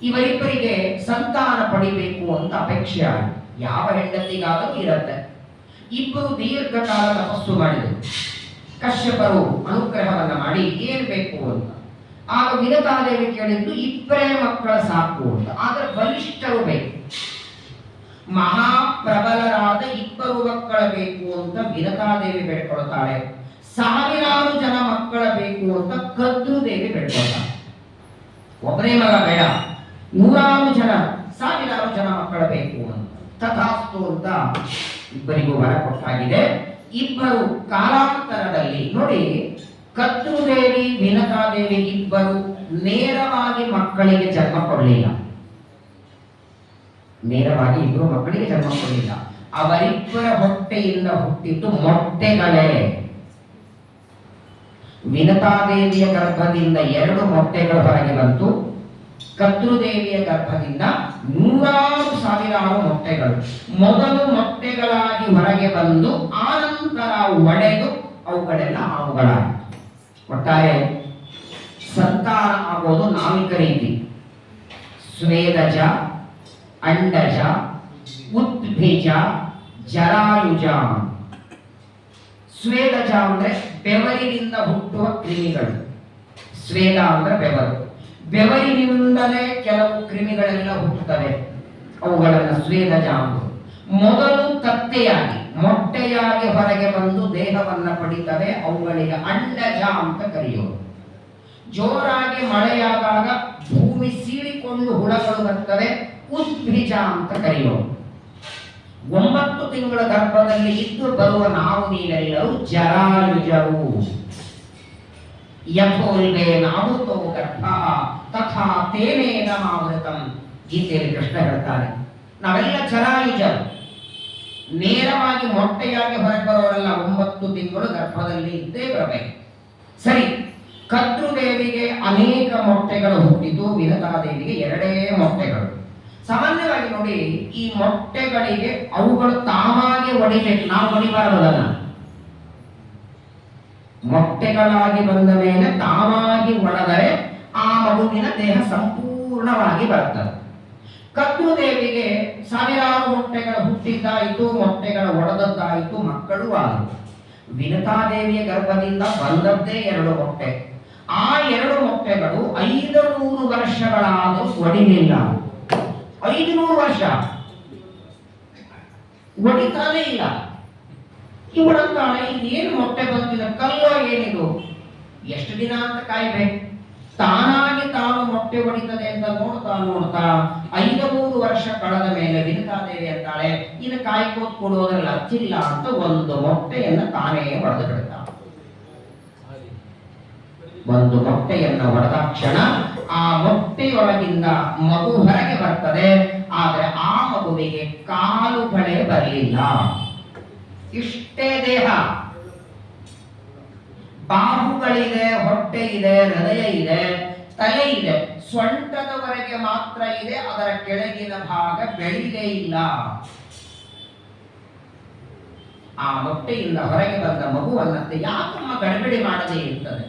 ಇವರಿಬ್ಬರಿಗೆ ಸಂತಾನ ಪಡಿಬೇಕು ಅಂತ ಅಪೇಕ್ಷೆ ಆಯಿತು. ಯಾವ ಹೆಂಡತಿಗಾದರೂ ಇರುತ್ತೆ. 2 ದೀರ್ಘಕಾಲ ತಪಸ್ಸು ಮಾಡಿದರು. ಕಶ್ಯಪರು ಅನುಗ್ರಹವನ್ನ ಮಾಡಿ ಏನ್ ಬೇಕು ಅಂತ. ಆಗ ವಿನತಾದೇವಿ ಕೇಳಿದ್ದು 2 ಮಕ್ಕಳ ಸಾಕು ಅಂತ. ಆದ್ರೆ ಬಲಿಷ್ಠರು ಬೇಕು, ಮಹಾಪ್ರಬಲರಾದ 2 ಮಕ್ಕಳ ಬೇಕು ಅಂತ ವಿನತಾದೇವಿ ಬೇಡ್ಕೊಳ್ತಾಳೆ. 1000 ಜನ ಮಕ್ಕಳ ಬೇಕು ಅಂತ ಕದ್ರುದೇವಿ ಬೇಡ್ಕೊಳ್ತಾಳೆ. ಒಬ್ಬನೇ ಮಗ ಬೇಡ, 100 ಜನ, 1000 ಜನ ಮಕ್ಕಳ ಬೇಕು ಅಂತ. ತಥಾಸ್ತು ಅಂತ ಇಬ್ಬರಿಗೂ ವರ ಕೊಟ್ಟಾಗಿದೆ. 2 ಕಾಲಾಂತರದಲ್ಲಿ ನೋಡಿ, ಕದ್ರುದೇವಿ, ವಿನತಾದೇವಿ 2 ನೇರವಾಗಿ ಮಕ್ಕಳಿಗೆ ಜನ್ಮ ಕೊಡಲಿಲ್ಲ. ನೇರವಾಗಿ 2 ಮಕ್ಕಳಿಗೆ ಜನ್ಮ ಕೊಡಲಿಲ್ಲ. ಅವರಿಬ್ಬರ ಹೊಟ್ಟೆಯಿಂದ ಹುಟ್ಟಿದ್ದು ಮೊಟ್ಟೆಗಳೇ. ವಿನತಾದೇವಿಯ ಗರ್ಭದಿಂದ 2 ಮೊಟ್ಟೆಗಳು ಹೊರಗೆ ಬಂತು. ಕರ್ತೃದೇವಿಯ ಗರ್ಭದಿಂದ 100,000 ಮೊಟ್ಟೆಗಳು ಮೊದಲು ಮೊಟ್ಟೆಗಳಾಗಿ ಹೊರಗೆ ಬಂದು ಆನಂತರ ಒಡೆದು ಅವುಗಳೆಲ್ಲ ಹಾವುಗಳಾಗಿ. ಒಟ್ಟಾರೆ ಸಂತಾನ ಆಗೋದು 4 ರೀತಿ: ಸ್ವೇದಜ, ಅಂಡಜ, ಉದ್ಭಿಜ, ಜರಾಯುಜ. ಸ್ವೇದಜ ಅಂದ್ರೆ ಬೆವರಿನಿಂದ ಹುಟ್ಟುವ ಕ್ರಿಮಿಗಳು. ಸ್ವೇದ ಅಂದ್ರೆ ಬೆವರು. ಬೆವರಿನಿಂದಲೇ ಕೆಲವು ಕ್ರಿಮಿಗಳೆಲ್ಲ ಹುಟ್ಟುತ್ತವೆ, ಅವುಗಳನ್ನು ಸ್ವೇದಜ ಅಂದರು. ಮೊದಲು ಕತ್ತೆಯಾಗಿ ಮೊಟ್ಟೆಯಾಗಿ ಹೊರಗೆ ಬಂದು ದೇಹವನ್ನ ಪಡಿತವೆ, ಅವುಗಳಿಗೆ ಅಂಡಜ ಅಂತ ಕರೆಯೋದು. ಜೋರಾಗಿ ಮಳೆಯಾದಾಗ ಭೂಮಿ ಸೀಳಿಕೊಂಡು ಹುಳಗಳು ಬರ್ತವೆ, ಉದ್ಭಿಜ ಅಂತ ಕರೆಯೋದು. 9 ತಿಂಗಳ ಗರ್ಭದಲ್ಲಿ ಇದ್ದು ಬರುವ ನಾವು ನೀವೆಲ್ಲರೂ ಜರಾಯುಜರು. ಯಥೋಲ್ವೇ ನಾಹುತೋ ಗರ್ಭ ತಥಾ ತೇನೇನ ಮಾವೃತಂ. ಗೀತೆಯಲ್ಲಿ ಕೃಷ್ಣ ಹೇಳ್ತಾರೆ, ನಾವೆಲ್ಲ ಜರಾಯುಜರು. ನೇರವಾಗಿ ಮೊಟ್ಟೆಯಾಗಿ ಹೊರಗೆ ಬರೋರೆಲ್ಲ 9 ತಿಂಗಳು ಗರ್ಭದಲ್ಲಿ ಇದ್ದೇ ಬರಬೇಕು. ಸರಿ, ಕರ್ತೃದೇವಿಗೆ ಅನೇಕ ಮೊಟ್ಟೆಗಳು ಹುಟ್ಟಿತು, ವಿನತಾದೇವಿಗೆ 2 ಮೊಟ್ಟೆಗಳು. ಸಾಮಾನ್ಯವಾಗಿ ನೋಡಿ, ಈ ಮೊಟ್ಟೆಗಳಿಗೆ ಅವುಗಳು ತಾವಾಗಿ ಒಡಿಬೇಕು, ನಾವು ಒಡಿಬಾರದಲ್ಲ. ಮೊಟ್ಟೆಗಳಾಗಿ ಬಂದ ಮೇಲೆ ತಾವಾಗಿ ಒಡೆದರೆ ಆ ಮಗುವಿನ ದೇಹ ಸಂಪೂರ್ಣವಾಗಿ ಬರುತ್ತದೆ. ಕರ್ತೃದೇವಿಗೆ 1000 ಮೊಟ್ಟೆಗಳು ಹುಟ್ಟಿದ್ದಾಯಿತು, ಮೊಟ್ಟೆಗಳ ಒಡೆದದ್ದಾಯಿತು, ಮಕ್ಕಳು ಆದರು. ವಿನತಾದೇವಿಯ ಗರ್ಭದಿಂದ ಬಂದದ್ದೇ 2 ಮೊಟ್ಟೆ. ಆ 2 ಮೊಟ್ಟೆಗಳು 500 ವರ್ಷಗಳಾದರೂ ಒಡಿಲಿಲ್ಲ. 500 ವರ್ಷ ಒಡಿತಾನೇ ಇಲ್ಲ. ಇವಳಂತಾಳೆ, ಇನ್ನೇನು ಮೊಟ್ಟೆ ಬಂದಿಲ್ಲ, ಕಲ್ಲೋ ಏನಿದು, ಎಷ್ಟು ದಿನ ಅಂತ ಕಾಯ್ಬೇಕು. ತಾನಾಗಿ ತಾನು ಮೊಟ್ಟೆ ಹೊಡಿತದೆ ಅಂತ ನೋಡ್ತಾ ನೋಡ್ತಾ 500 ವರ್ಷ ಕಳೆದ ಮೇಲೆ ವಿನತಾದೇವಿ ಅಂತಾಳೆ, ಇನ್ನು ಕಾಯ್ಕೋತ್ ಕೊಡೋದ್ರಲ್ಲಿ ಅರ್ಚಿಲ್ಲ ಅಂತ 1 ಮೊಟ್ಟೆಯನ್ನು ತಾನೇ ಹೊಡೆದು ಬಿಡ್ತಾಳೆ. 1 ಮೊಟ್ಟೆಯನ್ನು ಹೊಡೆದ ಕ್ಷಣ ಆ ಮೊಟ್ಟೆಯೊಳಗಿಂದ ಮಗು ಹೊರಗೆ ಬರ್ತದೆ. ಆದರೆ ಆ ಮಗುವಿಗೆ ಕಾಲುಗಳೇ ಬರಲಿಲ್ಲ. ಇಷ್ಟೇ ದೇಹ, ಬಾಹುಗಳಿದೆ, ಹೊಟ್ಟೆ ಇದೆ, ಹೃದಯ ಇದೆ, ತಲೆ ಇದೆ, ಸೊಂಟದವರೆಗೆ ಮಾತ್ರ ಇದೆ. ಅದರ ಕೆಳಗಿನ ಭಾಗ ಬೆಳಿಲೇ ಇಲ್ಲ. ಆ ಮೊಟ್ಟೆಯಿಂದ ಹೊರಗೆ ಬಂದ ಮಗುವನ್ನಂತೆ ಯಾಕಮ್ಮ ಗಡಬಿಡಿ ಮಾಡದೇ ಇರ್ತದೆ?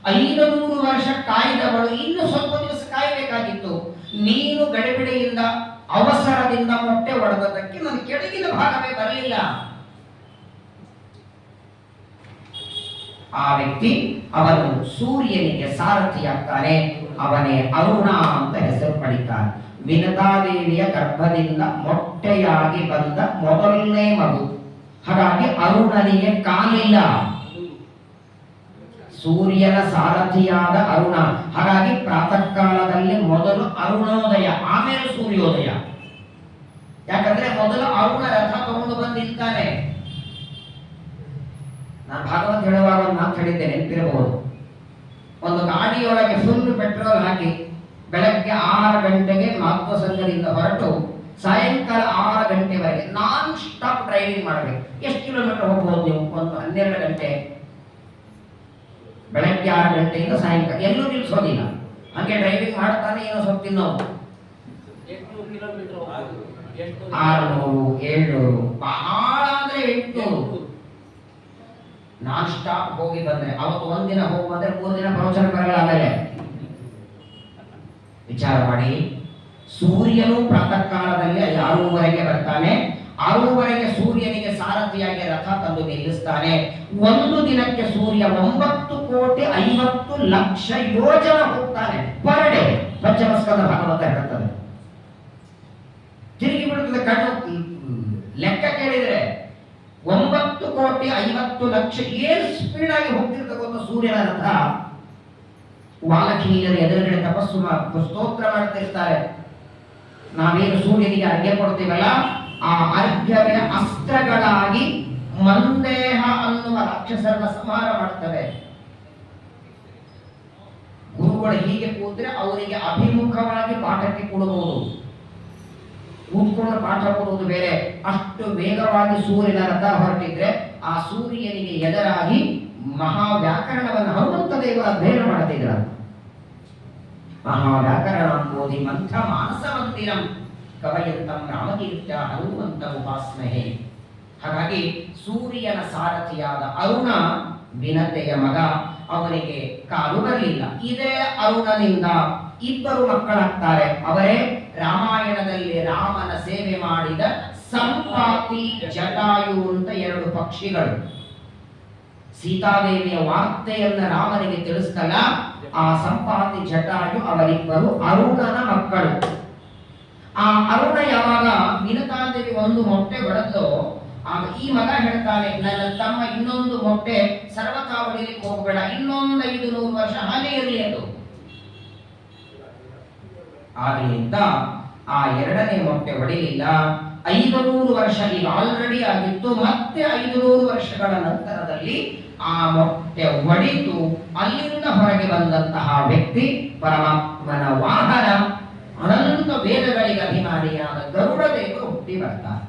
500 ವರ್ಷ ಕಾಯ್ದವಳು ಇನ್ನು ಸ್ವಲ್ಪ ದಿವಸ ಕಾಯಬೇಕಾಗಿತ್ತು. ನೀನು ಗಡಿಬಿಡಿಯಿಂದ ಅವಸರದಿಂದ ಮೊಟ್ಟೆ ಒಡೆದದಕ್ಕೆ ನನ್ನ ಕೆಳಗಿನ ಭಾಗವೇ ಬರಲಿಲ್ಲ. ಆ ವ್ಯಕ್ತಿ ಅವನು ಸೂರ್ಯನಿಗೆ ಸಾರಥಿಯಾಗ್ತಾನೆ. ಅವನೇ ಅರುಣ ಅಂತ ಹೆಸರು ಪಡಿತಾನೆ. ವಿನತಾದೇವಿಯ ಗರ್ಭದಿಂದ ಮೊಟ್ಟೆಯಾಗಿ ಬಂದ ಮೊದಲನೇ ಮಗು. ಹಾಗಾಗಿ ಅರುಣನಿಗೆ ಕಾಲಿಲ್ಲ. ಸೂರ್ಯನ ಸಾರಥಿಯಾದ ಅರುಣ. ಹಾಗಾಗಿ ಪ್ರಾತಃ ಕಾಲದಲ್ಲಿ ಮೊದಲು ಅರುಣೋದಯ, ಆಮೇಲೆ ಸೂರ್ಯೋದಯ. ಯಾಕಂದ್ರೆ ಮೊದಲು ಅರುಣ ರಥ ತಗೊಂಡು ಬಂದು ನಿಲ್ತಾನೆ. ನಾನು ಭಾಗವತ್ ಹೇಳುವಾಗ ಒಂದು ಮಾತು ಹೇಳಿದ್ದೆ, ನೆನಪಿರಬಹುದು. ಒಂದು ಗಾಡಿಯೊಳಗೆ ಫುಲ್ ಪೆಟ್ರೋಲ್ ಹಾಕಿ ಬೆಳಗ್ಗೆ 6 ಗಂಟೆಗೆ ಮಾಧ್ವಸಂಗದಿಂದ ಹೊರಟು ಸಾಯಂಕಾಲ 6 ಗಂಟೆವರೆಗೆ ನಾನ್ ಸ್ಟಾಪ್ ಡ್ರೈವಿಂಗ್ ಮಾಡಬೇಕು. ಎಷ್ಟು ಕಿಲೋಮೀಟರ್ ಹೋಗ್ಬೋದು ನೀವು? ಒಂದು 12 ಗಂಟೆ. ಬೆಳಗ್ಗೆ 6 ಗಂಟೆಯಿಂದ ಸಾಯಂಕಾಲ ಎಲ್ಲೂ ನಿಲ್ಸೋದಿಲ್ಲ. ಹಾಗೆ ಡ್ರೈವಿಂಗ್ ಮಾಡ್ತಾನೆ. ಏನೋ ಸ್ವಲ್ಪ ತಿನ್ನೋದು 600, 700, ಬಹಳ ಅಂದ್ರೆ 800 ನಾನ್ ಸ್ಟಾಪ್ ಹೋಗಿ ಬಂದ್ರೆ. ಅವತ್ತು ಒಂದಿನ ಹೋಗಿ ಬಂದ್ರೆ 3 ದಿನ ಪ್ರವಚನಗಳಾಗಲೇ. ವಿಚಾರ ಮಾಡಿ. ಸೂರ್ಯನು ಪ್ರಾತಃ ಕಾಲದಲ್ಲಿ 6:30ಗೆ ಬರ್ತಾನೆ. 6:30ಗೆ ಸೂರ್ಯನಿಗೆ ಸಾರಥಿಯಾಗಿ ರಥ ತಂದು ನಿಲ್ಲಿಸ್ತಾನೆ. ಒಂದು ದಿನಕ್ಕೆ ಸೂರ್ಯ 9,50,00,000 ಯೋಜನ ಹೋಗ್ತಾನೆ ಪರ್ ಡೇ. ಪಂಚಮಸ್ಕಂದ ಭಾಗವತ ಹೇಳ್ತದೆ. ತಿರುಗಿ ಬಿಡುತ್ತದೆ ಕಣ್ಣು. ಲೆಕ್ಕ ಕೇಳಿದ್ರೆ 9,50,00,000 ಏನು ಸ್ಪೀಡ್ ಆಗಿ ಹೋಗ್ತಿರ್ತಕ್ಕಂಥ ಸೂರ್ಯನ ರಥ. ವಾಲಕೀಯರು ಎದುರುಗಡೆ ತಪಸ್ಸು ಸ್ತೋತ್ರ ಮಾಡ್ತಿರ್ತಾರೆ. ನಾವೇನು ಸೂರ್ಯನಿಗೆ ಅರ್ಘ್ಯ ಕೊಡ್ತೀವಲ್ಲ, ಆ ಅರ್ಘ್ಯವೇ ಅಸ್ತ್ರಗಳಾಗಿ ಮಂದೇಹ ಅನ್ನುವ ರಾಕ್ಷಸರನ್ನ ಸಂಹಾರ ಮಾಡ್ತವೆ. ಗುರುಗಳು ಹೀಗೆ ಕೂತ್ರೆ ಅವರಿಗೆ ಅಭಿಮುಖವಾಗಿ ಪಾಠಕ್ಕೆ ಕೊಡಬಹುದು. ಕೂತ್ಕೊಂಡು ಪಾಠ ಕೊಡುವುದು ಬೇರೆ. ಅಷ್ಟು ವೇಗವಾಗಿ ಸೂರ್ಯನ ರಥ ಹೊರಟಿದ್ರೆ ಆ ಸೂರ್ಯನಿಗೆ ಎದುರಾಗಿ ಮಹಾವ್ಯಾಕರಣವನ್ನು ಹನುಮಂತ ದೇವರು ಅಧ್ಯಯನ ಮಾಡ್ತಿದ್ರ. ಮಹಾವ್ಯಾಕರಣಂಬೋಧಿ ಮಂಥ ಮಾನಸ ಮಂದಿರಂ ಕವಯಂತಂ ರಾಮಕೀರ್ತ್ಯ ಹನುಮಂತ ಉಪಾಸ್ಮಹೇ. ಹಾಗಾಗಿ ಸೂರ್ಯನ ಸಾರಥಿಯಾದ ಅರುಣ ವಿನತೆಯ ಮಗ, ಅವನಿಗೆ ಕಾಲು ಬರಲಿಲ್ಲ. ಇದೇ ಅರುಣನಿಂದ ಇಬ್ಬರು ಮಕ್ಕಳಾಗ್ತಾರೆ. ಅವರೇ ರಾಮಾಯಣದಲ್ಲಿ ರಾಮನ ಸೇವೆ ಮಾಡಿದ ಸಂಪಾತಿ ಜಟಾಯು ಅಂತ ಎರಡು ಪಕ್ಷಿಗಳು. ಸೀತಾದೇವಿಯ ವಾರ್ತೆಯನ್ನ ರಾಮನಿಗೆ ತಿಳಿಸ್ತಲ್ಲ, ಆ ಸಂಪಾತಿ ಜಟಾಯು ಅವರಿಬ್ಬರು ಅರುಣನ ಮಕ್ಕಳು. ಆ ಅರುಣ ಯಾವಾಗ ವಿನತಾದೇವಿ ಒಂದು ಮೊಟ್ಟೆ ಹೊಡೆದೋ, ಆಗ ಈ ಮಗ ಹೇಳ್ತಾನೆ, ನನ್ನ ತಮ್ಮ ಇನ್ನೊಂದು ಮೊಟ್ಟೆ ಸರ್ವತಾ ಹೊಡಿಲಿಕ್ಕೆ ಹೋಗಬೇಡ, ಇನ್ನೊಂದು 500 ವರ್ಷ ಹಾಗೆ ಇರಲಿ ಅದು. ಆಗಲಿಂದ ಆ ಎರಡನೇ ಮೊಟ್ಟೆ ಹೊಡಿಲಿಲ್ಲ. 500 ವರ್ಷ ಈಗ ಆಲ್ರೆಡಿ ಆಗಿತ್ತು. ಮತ್ತೆ 500 ವರ್ಷಗಳ ನಂತರದಲ್ಲಿ ಆ ಮೊಟ್ಟೆ ಒಡೆದು ಅಲ್ಲಿಂದ ಹೊರಗೆ ಬಂದಂತಹ ವ್ಯಕ್ತಿ ಪರಮಾತ್ಮನ ವಾಹನ, ಅನಂತ ವೇದಗಳಿಗೆ ಅಭಿಮಾನಿಯಾದ ಗರುಡ ದೇವರು ಹುಟ್ಟಿ ಬರ್ತಾರೆ.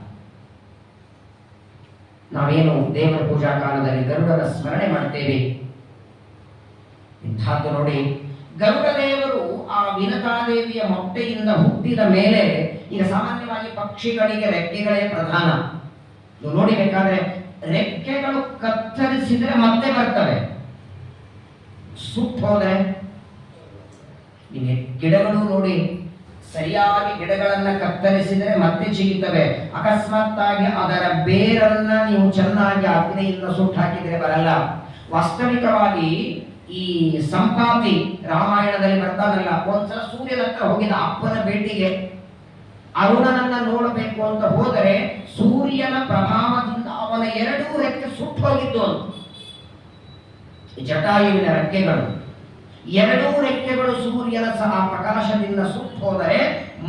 ನಾವೇನು ದೇವರ ಪೂಜಾ ಕಾಲದಲ್ಲಿ ಗರುಡನ ಸ್ಮರಣೆ ಮಾಡ್ತೇವೆ. ಇಂಥದ್ದು ನೋಡಿ, ಗರುಡ ದೇವರು ಆ ವಿನತಾದೇವಿಯ ಮೊಟ್ಟೆಯಿಂದ ಹುಟ್ಟಿದ ಮೇಲೆ, ಈಗ ಸಾಮಾನ್ಯವಾಗಿ ಪಕ್ಷಿಗಳಿಗೆ ರೆಕ್ಕೆಗಳೇ ಪ್ರಧಾನ. ನೀವು ನೋಡಿ, ಬೇಕಾದ್ರೆ ರೆಕ್ಕೆಗಳು ಕತ್ತರಿಸಿದ್ರೆ ಮತ್ತೆ ಬರ್ತವೆ, ಸುಟ್ಟು ಹೋದ್ರೆ. ನಿಮಗೆ ಗಿಡಗಳು ನೋಡಿ, ಸರಿಯಾಗಿ ಗಿಡಗಳನ್ನ ಕತ್ತರಿಸಿದರೆ ಮತ್ತೆ ಚಿಗಿತವೆ. ಅಕಸ್ಮಾತ್ ಆಗಿ ಅದರ ಬೇರನ್ನ ನೀವು ಚೆನ್ನಾಗಿ ಅಗ್ನಿಯಿಂದ ಸುಟ್ಟು ಹಾಕಿದರೆ ಬರಲ್ಲ. ವಾಸ್ತವಿಕವಾಗಿ ಈ ಸಂಪಾತಿ ರಾಮಾಯಣದಲ್ಲಿ ಬರ್ತಾನಲ್ಲ, ಒಂದ್ಸಲ ಸೂರ್ಯನ ಹತ್ರ ಹೋಗಿದ ಅಪ್ಪನ ಭೇಟಿಗೆ. ಅರುಣನನ್ನ ನೋಡಬೇಕು ಅಂತ ಹೋದರೆ ಸೂರ್ಯನ ಪ್ರಭಾವದಿಂದ ಅವನ 2 ರೆಕ್ಕೆ ಸುಟ್ಟು ಹೋಗಿದ್ದು ಅಂತ. ಜಟಾಯುವಿನ ರೆಕ್ಕೆಗಳು 2 ರೆಕ್ಕೆಗಳು ಸೂರ್ಯನ ಸಹ ಪ್ರಕಾಶದಿಂದ ಸುಟ್ಟು ಹೋದರೆ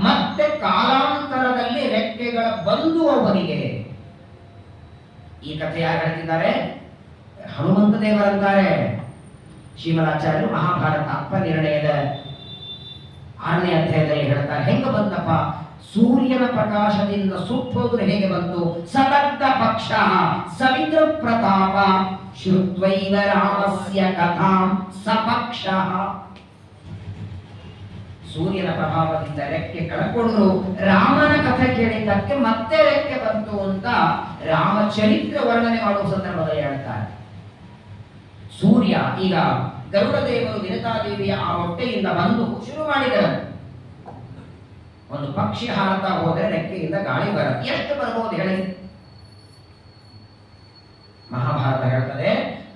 ಮತ್ತೆ ಕಾಲಾಂತರದಲ್ಲಿ ರೆಕ್ಕೆಗಳ ಬಂದು ಅವನಿಗೆ. ಈ ಕಥೆ ಯಾರು ಹೇಳ್ತಿದ್ದಾರೆ? ಹನುಮಂತ ದೇವರಂತಾರೆ. ಶ್ರೀಮದಾಚಾರ್ಯರು ಮಹಾಭಾರತ ಅಪ್ಪ ನಿರ್ಣಯದ 6ನೇ ಅಧ್ಯಾಯದಲ್ಲಿ ಹೇಳ್ತಾರೆ, ಹೆಂಗ ಬಂತಪ್ಪ? ಸೂರ್ಯನ ಪ್ರಕಾಶದಿಂದ ಸುಟ್ಟೋದ್ರೆ ಹೇಗೆ ಬಂತು? ಸದಗ್ಧ ಪಕ್ಷ ಸವಿತ್ರ ಪ್ರತಾಪ ಶ್ರುತ್ವೈವ ರಾಮಸ್ಯ ಕಥಾಂ ಸಪಕ್ಷ. ಸೂರ್ಯನ ಪ್ರಭಾವದಿಂದ ರೆಕ್ಕೆ ಕಳ್ಕೊಂಡು ರಾಮನ ಕಥೆ ಕೇಳಿದ್ದಕ್ಕೆ ಮತ್ತೆ ರೆಕ್ಕೆ ಬಂತು ಅಂತ ರಾಮಚರಿತ್ರೆ ವರ್ಣನೆ ಮಾಡುವ ಸಂದರ್ಭದಲ್ಲಿ ಹೇಳ್ತಾರೆ. ಸೂರ್ಯ ಈಗ ಗರುಡ ದೇವರು ವಿನತಾದೇವಿಯ ಆ ಹೊಟ್ಟೆಯಿಂದ ಬಂದು ಶುರು ಮಾಡಿದರು. ಒಂದು ಪಕ್ಷಿ ಹಾರತಾ ಹೋದರೆ ರೆಕ್ಕೆಯಿಂದ ಗಾಳಿ ಬರುತ್ತೆ. ಎಷ್ಟು ಬರ್ಬೋದು ಹೇಳಿ? ಮಹಾಭಾರತ ಹೇಳ್ತದೆ,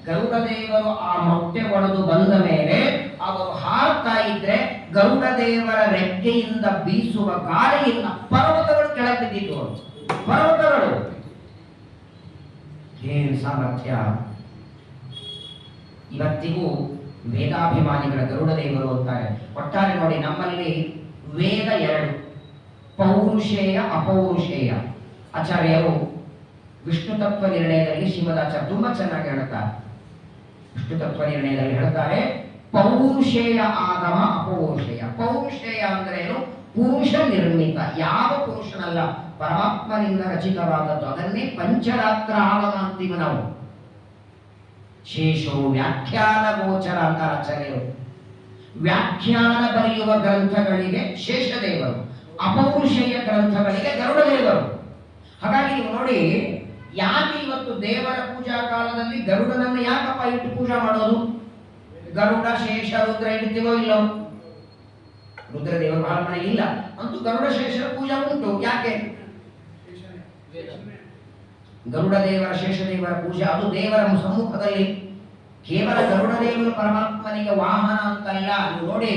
ಗರುಡ ದೇವರು ಆ ಮೊಟ್ಟೆ ಒಡೆದು ಬಂದ ಮೇಲೆ ಅವರು ಹಾರತಾ ಇದ್ರೆ ಗರುಡ ದೇವರ ರೆಕ್ಕೆಯಿಂದ ಬೀಸುವ ಗಾಳಿಯಿಂದ ಪರ್ವತಗಳು ಕೆಳಗೆ ಬಿದ್ದಿತ್ತು. ಪರ್ವತಗಳು ಏನು ಸಾಮರ್ಥ್ಯ! ಇವತ್ತಿಗೂ ವೇದಾಭಿಮಾನಿಗಳ ಗರುಡ ದೇವರು ಅಂತಾರೆ. ಒಟ್ಟಾರೆ ನೋಡಿ, ನಮ್ಮಲ್ಲಿ ವೇದ 2, ಪೌರುಷೇಯ ಅಪೌರುಷೇಯ. ಆಚಾರ್ಯರು ವಿಷ್ಣು ತತ್ವ ನಿರ್ಣಯದಲ್ಲಿ ಶ್ರೀಮದಾಚಾರ್ಯ ತುಂಬಾ ಚೆನ್ನಾಗಿ ಹೇಳ್ತಾರೆ. ವಿಷ್ಣು ತತ್ವ ನಿರ್ಣಯದಲ್ಲಿ ಹೇಳ್ತಾರೆ, ಪೌರುಷೇಯ ಆಗಮ ಅಪೌರುಷೇಯ. ಪೌರುಷೇಯ ಅಂದ್ರೆ ಏನು? ಪುರುಷ ನಿರ್ಮಿತ, ಯಾವ ಪುರುಷನಲ್ಲ, ಪರಮಾತ್ಮನಿಂದ ರಚಿತವಾದದ್ದು. ಅದನ್ನೇ ಪಂಚರಾತ್ರ ಆಗಮ ಅಂತೀವಿ ನಾವು. ಶೇಷೋ ವ್ಯಾಖ್ಯಾನ ಗೋಚರ ಅಂತ ಆಚಾರ್ಯರು. ವ್ಯಾಖ್ಯಾನ ಬರೆಯುವ ಗ್ರಂಥಗಳಿಗೆ ಶೇಷದೇವರು, ಅಪೌರುಷೇಯ ಗ್ರಂಥಗಳಿಗೆ ಗರುಡ ದೇವರು. ಹಾಗಾಗಿ ನೀವು ನೋಡಿ, ಯಾಕೆ ಇವತ್ತು ದೇವರ ಪೂಜಾ ಕಾಲದಲ್ಲಿ ಗರುಡನನ್ನು ಯಾಕಪ್ಪ ಇಟ್ಟು ಪೂಜಾ ಮಾಡೋದು? ಗರುಡ, ಶೇಷ, ರುದ್ರ ಇಡ್ತೀವೋ ಇಲ್ಲೋ? ರುದ್ರ ದೇವರ ಬಹಳ ಮನೆ ಇಲ್ಲ, ಅಂತೂ ಗರುಡ ಶೇಷರ ಪೂಜಾ ಉಂಟು. ಯಾಕೆ? ಗರುಡ ದೇವರ ಶೇಷ ದೇವರ ಪೂಜೆ ಅದು ದೇವರ ಸಮ್ಮುಖದಲ್ಲಿ. ಕೇವಲ ಗರುಡ ದೇವರು ಪರಮಾತ್ಮನಿಗೆ ವಾಹನ ಅಂತಲ್ಲ. ನೀವು ನೋಡಿ,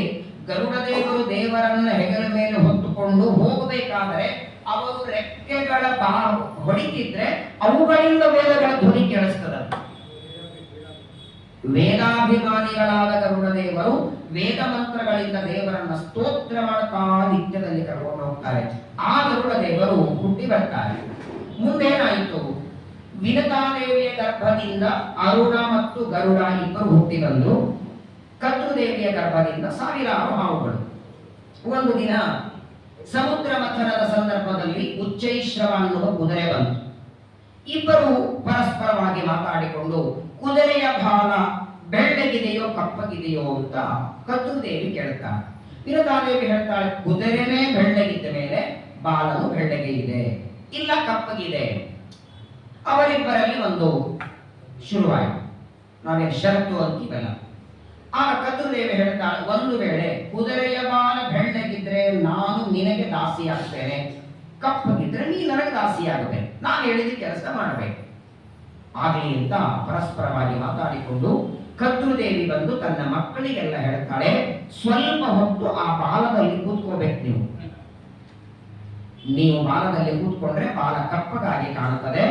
ಗರುಡ ದೇವರು ದೇವರನ್ನ ಹೆಗಲ ಮೇಲೆ ಹೊತ್ತುಕೊಂಡು ಹೋಗಬೇಕಾದರೆ ಅವರು ರೆಕ್ಕೆಗಳ ಹೊಡಿತಿದ್ರೆ ಅವುಗಳಿಂದ ವೇದಗಳ ಧ್ವನಿ ಕೇಳಿಸ್ತದ. ವೇದಾಭಿಮಾನಿಗಳಾದ ಗರುಡ ದೇವರು ವೇದ ಮಂತ್ರಗಳಿಂದ ದೇವರನ್ನ ಸ್ತೋತ್ರ ಮಾಡ್ತಾ ನಿತ್ಯದಲ್ಲಿ ಕರ್ಕೊಂಡು ಹೋಗ್ತಾರೆ. ಆ ಗರುಡ ದೇವರು ಹುಟ್ಟಿ ಬರ್ತಾರೆ. ಮುಂದೇನಾಯಿತು? ವಿನತಾದೇವಿಯ ಗರ್ಭದಿಂದ ಅರುಣ ಮತ್ತು ಗರುಡ ಇಬ್ಬರು ಹುಟ್ಟಿ ಬಂದು, ಕರ್ತೃದೇವಿಯ ಗರ್ಭದಿಂದ ಸಾವಿರಾರು ಹಾವುಗಳು. ಒಂದು ದಿನ ಸಮುದ್ರ ಮಥನದ ಸಂದರ್ಭದಲ್ಲಿ ಉಚ್ಚೈಶ್ರವ ಅನ್ನುವ ಕುದುರೆ ಬಂತು. ಇಬ್ಬರು ಪರಸ್ಪರವಾಗಿ ಮಾತಾಡಿಕೊಂಡು ಕುದುರೆಯ ಬಾಲ ಬೆಳ್ಳಗಿದೆಯೋ ಕಪ್ಪಗಿದೆಯೋ ಅಂತ ಕದ್ರುದೇವಿ ಕೇಳ್ತಾಳೆ. ವಿನುತಾದೇವಿ ಹೇಳ್ತಾಳೆ, ಕುದುರೆನೇ ಬೆಳ್ಳಗಿದ್ದ ಮೇಲೆ ಬಾಲನು ಬೆಳ್ಳಗೆ ಇದೆ, ಇಲ್ಲ ಕಪ್ಪಗಿದೆ. ಅವರಿಬ್ಬರಲ್ಲಿ ಒಂದು ಶುರುವಾಯಿತು. ನಾವೇನು ಷರತ್ತು ಅಂತೀವಲ್ಲ. ಆಗ ಕದ್ರುದೇವಿ ಹೇಳ್ತಾಳೆ, ಒಂದು ವೇಳೆ ಕುದುರೆಯ ಬಾಲ ಬೆಳ್ಳಗಿದ್ರೆ ನಾನು ನಿನಗೆ ದಾಸಿಯಾಗ್ತೇನೆ, ಕಪ್ಪಗಿದ್ರೆ ನೀ ನನಗೆ ದಾಸಿಯಾಗಬೇಕು, ನಾನು ಹೇಳಿದ ಕೆಲಸ ಮಾಡಬೇಕು. ಆಗಲಿ ಅಂತ ಪರಸ್ಪರವಾಗಿ ಮಾತಾಡಿಕೊಂಡು ಕದ್ರುದೇವಿ ಬಂದು ತನ್ನ ಮಕ್ಕಳಿಗೆಲ್ಲ ಹೇಳ್ತಾಳೆ, ಸ್ವಲ್ಪ ಹೊತ್ತು ಆ ಬಾಲದಲ್ಲಿ ಕೂತ್ಕೋಬೇಕು. ನೀವು ಬಾಲದಲ್ಲಿ ಕೂತ್ಕೊಂಡ್ರೆ ಬಾಲ ಕಪ್ಪಗಾಗಿ ಕಾಣುತ್ತದೆ.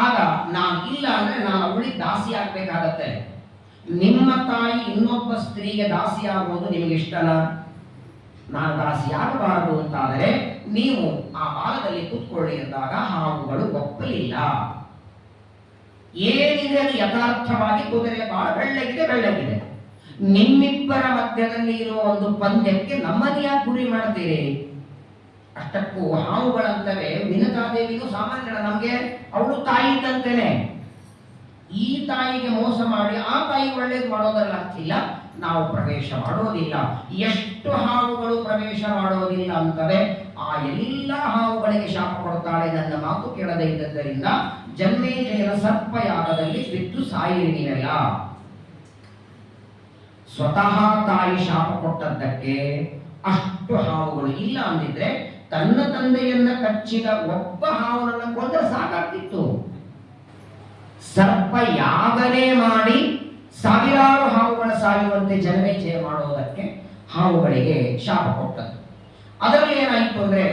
ಆಗ ನಾನು ಇಲ್ಲ ಅಂದ್ರೆ ನಾನು ಅವಳಿಗೆ ದಾಸಿ ಆಗ್ಬೇಕಾಗತ್ತೆ. ನಿಮ್ಮ ತಾಯಿ ಇನ್ನೊಬ್ಬ ಸ್ತ್ರೀಗೆ ದಾಸಿ ಆಗುವುದು ನಿಮಗೆ ಇಷ್ಟನಾ? ನಾನು ದಾಸಿ ಆಗಬಾರದು ಅಂತಾದರೆ ನೀವು ಆ ಬಾಲದಲ್ಲಿ ಕೂತ್ಕೊಳ್ಳಿ ಎಂದಾಗ ಹಾವುಗಳು ಒಪ್ಪಲಿಲ್ಲ. ಏನಿದೆ ಅದು ಯಥಾರ್ಥವಾಗಿ ಕುದುರೆ ಬಾಳ ಬೆಳ್ಳಗಿದೆ. ನಿಮ್ಮಿಬ್ಬರ ಮಧ್ಯದಲ್ಲಿ ಇರುವ ಒಂದು ಪಂದ್ಯಕ್ಕೆ ನಮ್ಮನ್ನ ಯಾಕೆ ಗುರಿ ಮಾಡ್ತೀರಿ? ಅಷ್ಟಕ್ಕೂ ಹಾವುಗಳಂತವೆ. ವಿನುತಾದೇವಿಗೂ ಸಾಮಾನ್ಯ, ನಮ್ಗೆ ಅವಳು ತಾಯಿ ಇದ್ದಂತೆನೆ. ಈ ತಾಯಿಗೆ ಮೋಸ ಮಾಡಿ ಆ ತಾಯಿ ಒಳ್ಳೇದು ಮಾಡೋದಲ್ಲ ಅಂತಿಲ್ಲ, ನಾವು ಪ್ರವೇಶ ಮಾಡೋದಿಲ್ಲ. ಎಷ್ಟು ಹಾವುಗಳು ಪ್ರವೇಶ ಮಾಡೋದಿಲ್ಲ ಅಂತವೆ, ಆ ಎಲ್ಲ ಹಾವುಗಳಿಗೆ ಶಾಪ ಕೊಡ್ತಾಳೆ. ನನ್ನ ಮಾತು ಕೇಳದೆ ಇದ್ದದ್ದರಿಂದ ಜನ್ಮೇಜಯನ ಸರ್ಪಯಾಗದಲ್ಲಿ ಬಿದ್ದು ಸಾಯಿರಿ ನೀವೆಲ್ಲ. ಸ್ವತಃ ತಾಯಿ ಶಾಪ ಕೊಟ್ಟದ್ದಕ್ಕೆ ಅಷ್ಟು ಹಾವುಗಳು. ಇಲ್ಲ ಅಂದಿದ್ರೆ ತನ್ನ ತಂದೆಯನ್ನ ಕಚ್ಚಿದ ಒಬ್ಬ ಹಾವನನ್ನ ಕೊಂದರೆ ಸಾಕಾಗ್ತಿತ್ತು. ಸರ್ಪ ಯಾಗನೇ ಮಾಡಿ ಸಾವಿರಾರು ಹಾವುಗಳ ಸಾಯುವಂತೆ ಜನ್ಮೇಜಯ ಮಾಡೋದಕ್ಕೆ ಹಾವುಗಳಿಗೆ ಶಾಪ ಕೊಟ್ಟದ್ದು. ಅದರಲ್ಲಿ ಏನಾಯಿತು ಅಂದ್ರೆ,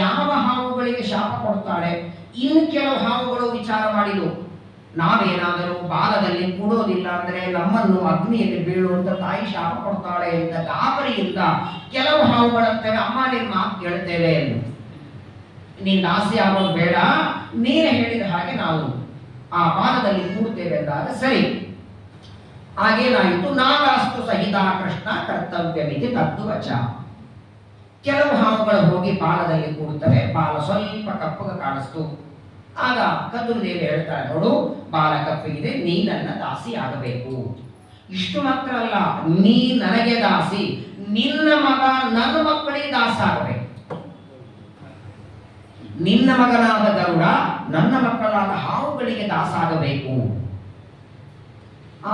ಯಾವ ಹಾವುಗಳಿಗೆ ಶಾಪ ಕೊಡ್ತಾಳೆ, ಇನ್ನು ಕೆಲವು ಹಾವುಗಳು ವಿಚಾರ ಮಾಡಿದು, ನಾವೇನಾದರೂ ಬಾಲದಲ್ಲಿ ಕೂಡೋದಿಲ್ಲ ಅಂದ್ರೆ ನಮ್ಮನ್ನು ಅಗ್ನಿಯಲ್ಲಿ ಬೀಳುವಂತ ತಾಯಿ ಶಾಪ ಕೊಡ್ತಾಳೆ ಅಂತ ಗಾಬರಿಯಿಂದ ಕೆಲವು ಹಾವುಗಳಂತವೆ, ಅಮ್ಮ ನಿನ್ ಮಾತು ಕೇಳ್ತೇವೆ, ನೀನ್ ದಾಸಿ ಆಗೋದು ಬೇಡ, ನೀನೇ ಹೇಳಿದ ಹಾಗೆ ನಾವು ಆ ಬಾಲದಲ್ಲಿ ಕೂಡ್ತೇವೆ ಎಂದಾಗ ಸರಿ. ಹಾಗೇನಾಯಿತು, ನಾಗಾಸ್ತು ಸಹಿತ ಕೃಷ್ಣ ಕರ್ತವ್ಯವಿದೆ ತದ್ವಚ. ಕೆಲವು ಹಾವುಗಳು ಹೋಗಿ ಬಾಲದಲ್ಲಿ ಕೂಡ್ತವೆ, ಬಾಲ ಸ್ವಲ್ಪ ಕಪ್ಪಗ ಕಾಣಿಸ್ತು. ಆಗ ಕದ್ರುದೇವಿ ಹೇಳ್ತಾಳೆ, ನೋಡು ಬಾಲ ಕಪ್ಪಿಗಿದೆ, ನೀ ನನ್ನ ದಾಸಿ ಆಗಬೇಕು. ಇಷ್ಟು ಮಾತ್ರ ಅಲ್ಲ, ನೀ ನನಗೆ ದಾಸಿ, ನಿನ್ನ ಮಗ ನನ್ನ ಮಕ್ಕಳಿಗೆ ದಾಸ ಆಗಬೇಕು. ನಿನ್ನ ಮಗನಾದ ಗರುಡ ನನ್ನ ಮಕ್ಕಳಾದ ಹಾವುಗಳಿಗೆ ದಾಸ ಆಗಬೇಕು.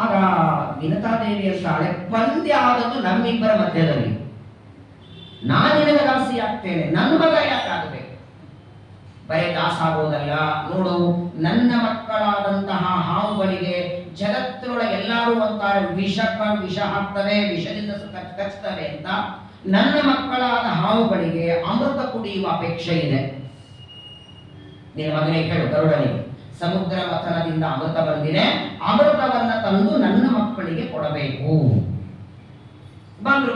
ಆಗ ವಿನುತಾದೇವಿ ಅಂತಾಳೆ, ಪಂದ್ಯ ಆದದ್ದು ನಮ್ಮಿಬ್ಬರ ಮಧ್ಯದಲ್ಲಿ, ನಾನು ನಿನಗೆ ದಾಸಿ ಆಗ್ತೇನೆ, ನನ್ನ ಮಗ ಯಾಕಾಗಬೇಕು? ಬರೇ ದಾಸ ಆಗೋದಲ್ಲ, ನೋಡು ನನ್ನ ಮಕ್ಕಳಾದಂತಹ ಹಾವುಗಳಿಗೆ ಜಗತ್ತಿನೊಳಗೆ ಎಲ್ಲರೂ ಅಂತಾರೆ ವಿಷ ಹಾಕ್ತವೆ, ವಿಷದಿಂದ ಕಚ್ತವೆ ಅಂತ. ನನ್ನ ಮಕ್ಕಳಾದ ಹಾವುಗಳಿಗೆ ಅಮೃತ ಕುಡಿಯುವ ಅಪೇಕ್ಷೆ ಇದೆ. ನೀನು ಮಗನೇ ಕೇಳು ಗರುಡನಿಗೆ, ಸಮುದ್ರ ಮಥನದಿಂದ ಅಮೃತ ಬಂದಿದೆ, ಅಮೃತವನ್ನ ತಂದು ನನ್ನ ಮಕ್ಕಳಿಗೆ ಕೊಡಬೇಕು. ಬಂದ್ರು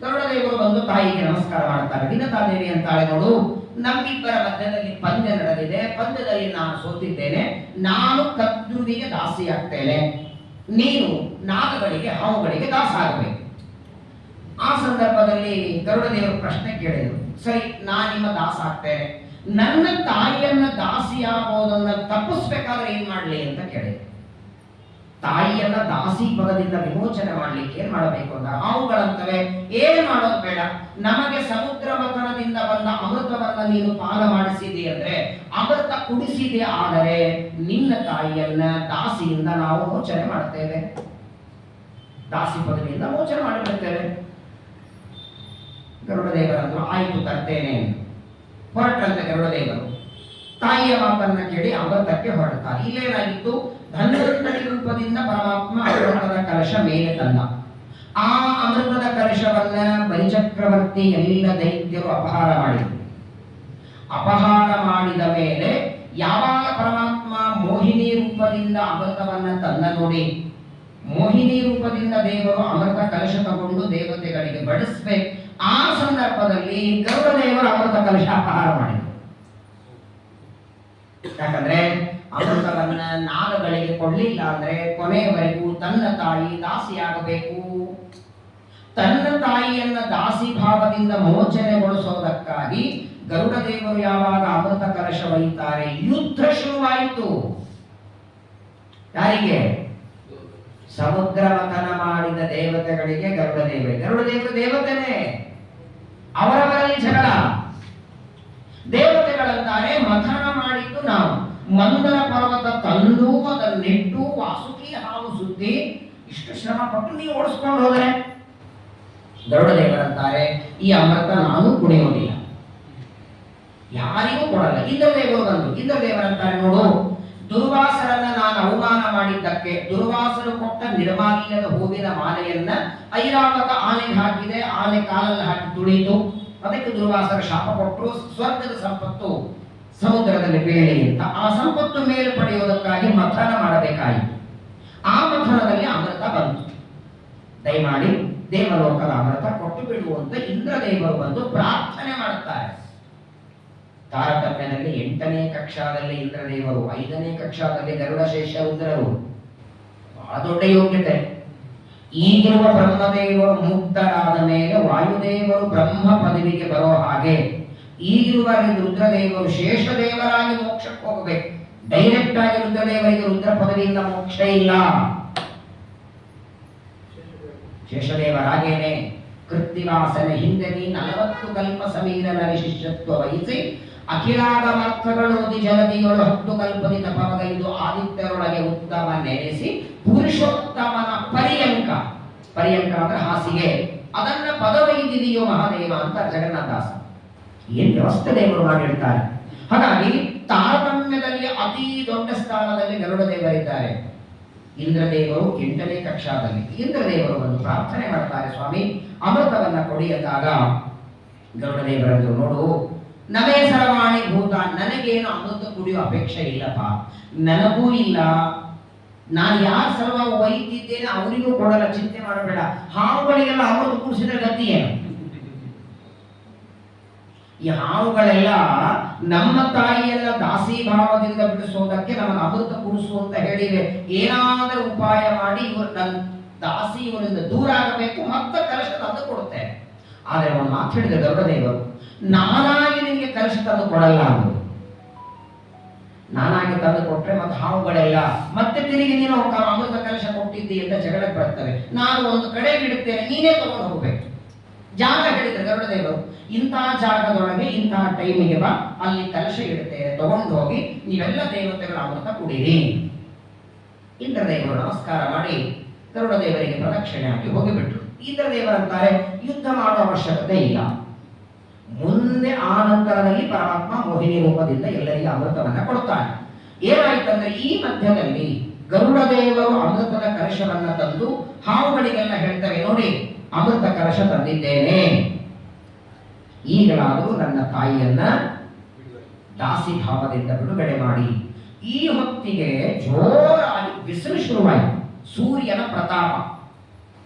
ಗರುಡದೇವರು ಬಂದು ತಾಯಿಗೆ ನಮಸ್ಕಾರ ಮಾಡ್ತಾರೆ. ವಿನುತಾದೇವಿ ಅಂತಾಳೆ, ನೋಡು ನಮ್ಮಿಬ್ಬರ ಮಧ್ಯದಲ್ಲಿ ಪಂದ್ಯ ನಡೆದಿದೆ, ಪಂದ್ಯದಲ್ಲಿ ನಾನು ಸೋತಿದ್ದೇನೆ, ನಾನು ಕದ್ರುವಿಗೆ ದಾಸಿ ಆಗ್ತೇನೆ, ನೀನು ನಾಗಗಳಿಗೆ ಹಾವುಗಳಿಗೆ ದಾಸ ಆಗಬೇಕು. ಆ ಸಂದರ್ಭದಲ್ಲಿ ಗರುಡದೇವರು ಪ್ರಶ್ನೆ ಕೇಳಿದರು, ಸರಿ ನಾನು ನಿಮ್ಮ ದಾಸ ಆಗ್ತೇನೆ, ನನ್ನ ತಾಯಿಯನ್ನ ದಾಸಿಯಾಗೋದನ್ನ ತಪ್ಪಿಸ್ಬೇಕಾದ್ರೆ ಏನ್ ಮಾಡ್ಲಿ ಅಂತ ಕೇಳಿದೆ. ತಾಯಿಯನ್ನ ದಾಸಿ ಪದದಿಂದ ವಿಮೋಚನೆ ಮಾಡ್ಲಿಕ್ಕೆ ಏನ್ ಮಾಡಬೇಕು ಅಂತ ಹಾವುಗಳಂತವೆ, ಏನ್ ಮಾಡೋದು ಬೇಡ, ನಮಗೆ ಸಮುದ್ರ ಮಥನದಿಂದ ಬಂದ ಅಮೃತವನ್ನ ನೀನು ಪಾನ ಮಾಡಿಸಿದಿ ಅಂದ್ರೆ ಅಮೃತ ಕುಡಿಸಿದೆ, ಆದರೆ ನಿನ್ನ ತಾಯಿಯನ್ನ ದಾಸಿಯಿಂದ ನಾವು ಮೋಚನೆ ಮಾಡ್ತೇವೆ, ದಾಸಿ ಪದವಿಯಿಂದ ಮೋಚನೆ ಮಾಡಿಬಿಡ್ತೇವೆ. ಗರುಡದೇವರಂದ್ರು ಆಯ್ತು ತರ್ತೇನೆ. ಹೊರಟಂತೆ ಗರುಡದೇವರು ತಾಯಿಯ ಮಾತನ್ನ ಕೇಳಿ ಅಮೃತಕ್ಕೆ ಹೊರಡ್ತಾರೆ. ಇಲ್ಲೇನಾಗಿತ್ತು, ಧನ್ವಂತರಿ ರೂಪದಿಂದ ಪರಮಾತ್ಮ ಅಮೃತದ ಕಲಶ ಮೇಲೆ ತಂದ. ಆ ಅಮೃತದ ಕಲಶವನ್ನ ಬಲಿಚಕ್ರವರ್ತಿ ಎಲ್ಲ ದೈತ್ಯರು ಅಪಹಾರ ಮಾಡಿದ ಮೇಲೆ ಯಾವಾಗ ಪರಮಾತ್ಮ ಮೋಹಿನಿ ರೂಪದಿಂದ ಅಮೃತವನ್ನ ತಂದ ನೋಡಿ, ಮೋಹಿನಿ ರೂಪದಿಂದ ದೇವರು ಅಮೃತ ಕಲಶ ತಗೊಂಡು ದೇವತೆಗಳಿಗೆ ಬಡಿಸ್ಬೇಕು. ಆ ಸಂದರ್ಭದಲ್ಲಿ ಗರುಡದೇವರು ಅಮೃತ ಕಲಶ ಅಪಹಾರ ಮಾಡಿದರು. ಯಾಕಂದ್ರೆ ಅಮೃತವನ್ನ ನಾಗಗಳಿಗೆ ಕೊಡ್ಲಿಲ್ಲ ಅಂದ್ರೆ ಕೊನೆಯವರೆಗೂ ತನ್ನ ತಾಯಿ ದಾಸಿಯಾಗಬೇಕು. ತನ್ನ ತಾಯಿಯನ್ನ ದಾಸಿ ಭಾವದಿಂದ ಮೋಚನೆಗೊಳಿಸೋದಕ್ಕಾಗಿ ಗರುಡದೇವರು ಯಾವಾಗ ಅಮೃತ ಕಲಶ ಒಯ್ತಾರೆ, ಯುದ್ಧ ಶುರುವಾಯಿತು. ಯಾರಿಗೆ? ಸಮುದ್ರ ಮಥನ ಮಾಡಿದ ದೇವತೆಗಳಿಗೆ ಗರುಡ ದೇವರು ದೇವತೆನೇ. ಅವರವರಲ್ಲಿ ಜಗಳ. ದೇವತೆಗಳಂತಾರೆ ಮಥನ ಮಾಡಿದ್ದು ನಾವು. ಮಂದರ ಪರ್ವತ ತಂದು ಅದನ್ನಿಟ್ಟು ವಾಸುಕಿ ಹಾವು ಸುದ್ದಿ ಇಷ್ಟು ಶ್ರಮ ಪಟ್ಟು ನೀವು ಓಡಿಸ್ಕೊಂಡು ಹೋದರೆ, ಗರುಡ ದೇವರಂತಾರೆ ಈ ಅಮೃತ ನಾನು ಕುಡಿಯೋದಿಲ್ಲ, ಯಾರಿಗೂ ಕೊಡಲ್ಲ. ಇಂದ್ರದೇವರು ಬಂದು ಇಂದ್ರದೇವರಂತಾರೆ ನೋಡು, ದುರ್ವಾಸರನ್ನ ನಾನು ಅವಮಾನ ಮಾಡಿದ್ದಕ್ಕೆ ದುರ್ವಾಸರು ಕೊಟ್ಟ ನಿರ್ಮಾಲ್ಯದ ಹೂವಿನ ಮಾಲೆಯನ್ನ ಐರಾವತ ಆನೆಗೆ ಹಾಕಿದೆ, ಆನೆ ಕಾಲಲ್ಲಿ ಹಾಕಿ ತುಳಿತು, ಅದಕ್ಕೆ ದುರ್ವಾಸರ ಶಾಪ ಕೊಟ್ಟರು, ಸ್ವರ್ಗದ ಸಂಪತ್ತು ಸಮುದ್ರದಲ್ಲಿ ಬೇಳೆ ಅಂತ. ಆ ಸಂಪತ್ತು ಮೇಲೆ ಪಡೆಯುವುದಕ್ಕಾಗಿ ಮಥನ ಮಾಡಬೇಕಾಯಿತು. ಆ ಮಥನದಲ್ಲಿ ಅಮೃತ ಬಂತು. ದಯಮಾಡಿ ದೇವಲೋಕದ ಅಮೃತ ಕೊಟ್ಟು ಬಿಡುವಂತ ಇಂದ್ರದೇವರು ಬಂದು ಪ್ರಾರ್ಥನೆ ಮಾಡುತ್ತಾರೆ. ತಾರತಮ್ಯದಲ್ಲಿ 8ನೇ ಕಕ್ಷಾದಲ್ಲಿ ಇಂದ್ರದೇವರು, 5ನೇ ಕಕ್ಷಾದಲ್ಲಿ ಗರುಡಶೇಷ ರುದ್ರರು. ಬಹಳ ದೊಡ್ಡ ಯೋಗ್ಯತೆ. ಈಗಿರುವ ಬ್ರಹ್ಮದೇವರು ಮುಕ್ತರಾದ ಮೇಲೆ ವಾಯುದೇವರು ಬ್ರಹ್ಮ ಪದವಿಗೆ ಬರೋ ಹಾಗೆ ಈಗಿರುವ ರುದ್ರದೇವರು ಶೇಷದೇವರಾಗಿ ಮೋಕ್ಷಕ್ಕೆ ಹೋಗಬೇಕು. ಡೈರೆಕ್ಟ್ ಆಗಿ ರುದ್ರದೇವರಿಗೆ ರುದ್ರ ಪದವಿಯಿಂದ ಮೋಕ್ಷ ಇಲ್ಲ. ಶೇಷದೇವರಾಗೇನೆ ಕೃತ್ತಿವಾಸನ ಹಿಂದೆ 40 ಕಲ್ಪ ಸಮೀರನ ವಿಶಿಷ್ಟತ್ವ ವಹಿಸಿ ಅಖಿಲಾಗಮರ್ಥಗಳು ಜಲದಿಗಳು 10 ಕಲ್ಪದಿ ತಪವಗೈದು ಆದಿತ್ಯರೊಳಗೆ ಉತ್ತಮ ನೆನೆಸಿ ಪುರುಷೋತ್ತಮನ ಪರ್ಯಂಕ ಅಂದ್ರೆ ಹಾಸಿಗೆ, ಅದನ್ನ ಪದವೈದಿದೆಯೋ ಮಹಾದೇವ ಅಂತ ಜಗನ್ನಾಥದಾಸ ಏನ್ ವ್ಯವಸ್ಥೆ ದೇವರು ಮಾಡಿರ್ತಾರೆ. ಹಾಗಾಗಿ ತಾರತಮ್ಯದಲ್ಲಿ ಅತಿ ದೊಡ್ಡ ಸ್ಥಾನದಲ್ಲಿ ಗರುಡ ದೇವರಿದ್ದಾರೆ. ಇಂದ್ರದೇವರು 8ನೇ ಕಕ್ಷಾದಲ್ಲಿ ಇಂದ್ರದೇವರು ಬಂದು ಪ್ರಾರ್ಥನೆ ಮಾಡ್ತಾರೆ, ಸ್ವಾಮಿ ಅಮೃತವನ್ನ ಕೊಡಿ ಅಂದಾಗ ಗರುಡ ದೇವರಂದ್ರು, ನೋಡು ನವೇ ಸರ್ವಾಣಿ ಭೂತ, ನನಗೇನು ಅಮೃತ ಕುಡಿಯೋ ಅಪೇಕ್ಷೆ ಇಲ್ಲಪ್ಪ, ನನಗೂ ಇಲ್ಲ. ನಾನು ಯಾರು ಸರ್ವ ಒಯ್ತಿದ್ದೇನೆ ಅವರಿಗೂ ಕೊಡಲ್ಲ, ಚಿಂತೆ ಮಾಡಬೇಡ. ಹಾವುಗಳಿಗೆಲ್ಲ ಅಮೃತ ಕುಡಿಸಿದ್ರೆ ಗತಿ ಏನು? ಈ ಹಾವುಗಳೆಲ್ಲ ನಮ್ಮ ತಾಯಿಯನ್ನ ದಾಸೀಭಾವದಿಂದ ಬಿಡಿಸೋದಕ್ಕೆ ನಮಗೆ ಅಮೃತ ಕುಡಿಸು ಅಂತ ಹೇಳಿವೆ. ಏನಾದರೂ ಉಪಾಯ ಮಾಡಿ ಇವರು ನನ್ನ ದಾಸಿ ಇವರಿಂದ ದೂರ ಆಗಬೇಕು, ಮತ್ತೆ ಕಲಶ ತಂದು ಕೊಡುತ್ತೆ. ಆದರೆ ಒಂದು ಮಾತು ಹೇಳಿದ ಗರುಡದೇವರು, ನಾನಾಗಿ ನಿನಗೆ ಕಲಶ ತಂದು ಕೊಡಲ್ಲ ಅಂದರು. ನಾನಾಗಿ ತಂದು ಕೊಟ್ರೆ ಮತ್ತೆ ಹಾವುಗಳೆಲ್ಲ ಮತ್ತೆ ತಿರುಗಿ ನೀನು ಅಮೃತ ಕಲಶ ಕೊಟ್ಟಿದ್ದಿ ಅಂತ ಜಗಳಕ್ಕೆ ಬರ್ತವೆ. ನಾನು ಒಂದು ಕಡೆಗೆ ಇಡುತ್ತೇನೆ, ನೀನೇ ತಗೊಂಡು ಹೋಗ್ಬೇಕು. ಜಾಗ ಹೇಳಿದ್ರೆ ಗರುಡದೇವರು, ಇಂತಹ ಜಾಗದೊಳಗೆ ಇಂತಹ ಟೈಮಿಗೆ ಬಾ, ಅಲ್ಲಿ ಕಲಶ ಇಡುತ್ತೇನೆ, ತಗೊಂಡು ಹೋಗಿ ನೀವೆಲ್ಲ ದೇವತೆಗಳ ಅಮೃತ ಕುಡೀರಿ. ಇಂದ್ರದೇವರು ನಮಸ್ಕಾರ ಮಾಡಿ ಗರುಡದೇವರಿಗೆ ಪ್ರದಕ್ಷಿಣೆ ಹಾಕಿ ಹೋಗಿಬಿಟ್ರು. ಇಂದ್ರದೇವರಂತಾರೆ ಯುದ್ಧ ಮಾಡುವ ಅವಶ್ಯಕತೆ ಇಲ್ಲ, ಮುಂದೆ ಆ ನಂತರದಲ್ಲಿ ಪರಮಾತ್ಮ ಮೋಹಿನಿ ರೂಪದಿಂದ ಎಲ್ಲರಿಗೆ ಅಮೃತವನ್ನ ಕೊಡ್ತಾನೆ. ಏನಾಯ್ತಂದ್ರೆ ಈ ಮಧ್ಯದಲ್ಲಿ ಗರುಡದೇವರು ಅಮೃತದ ಕಲಶವನ್ನ ತಂದು ಹಾವುಗಳಿಗೆಲ್ಲ ಹೇಳ್ತಾರೆ, ನೋಡಿ ಅಮೃತ ಕಲಶ ತಂದಿದ್ದೇನೆ, ಈಗಲಾದರೂ ನನ್ನ ತಾಯಿಯನ್ನ ದಾಸಿ ಭಾವದಿಂದ ಬಿಡುಗಡೆ ಮಾಡಿ. ಈ ಹೊತ್ತಿಗೆ ಜೋರಾಗಿ ಬಿಸಿಲು ಶುರುವಾಯಿತು, ಸೂರ್ಯನ ಪ್ರತಾಪ.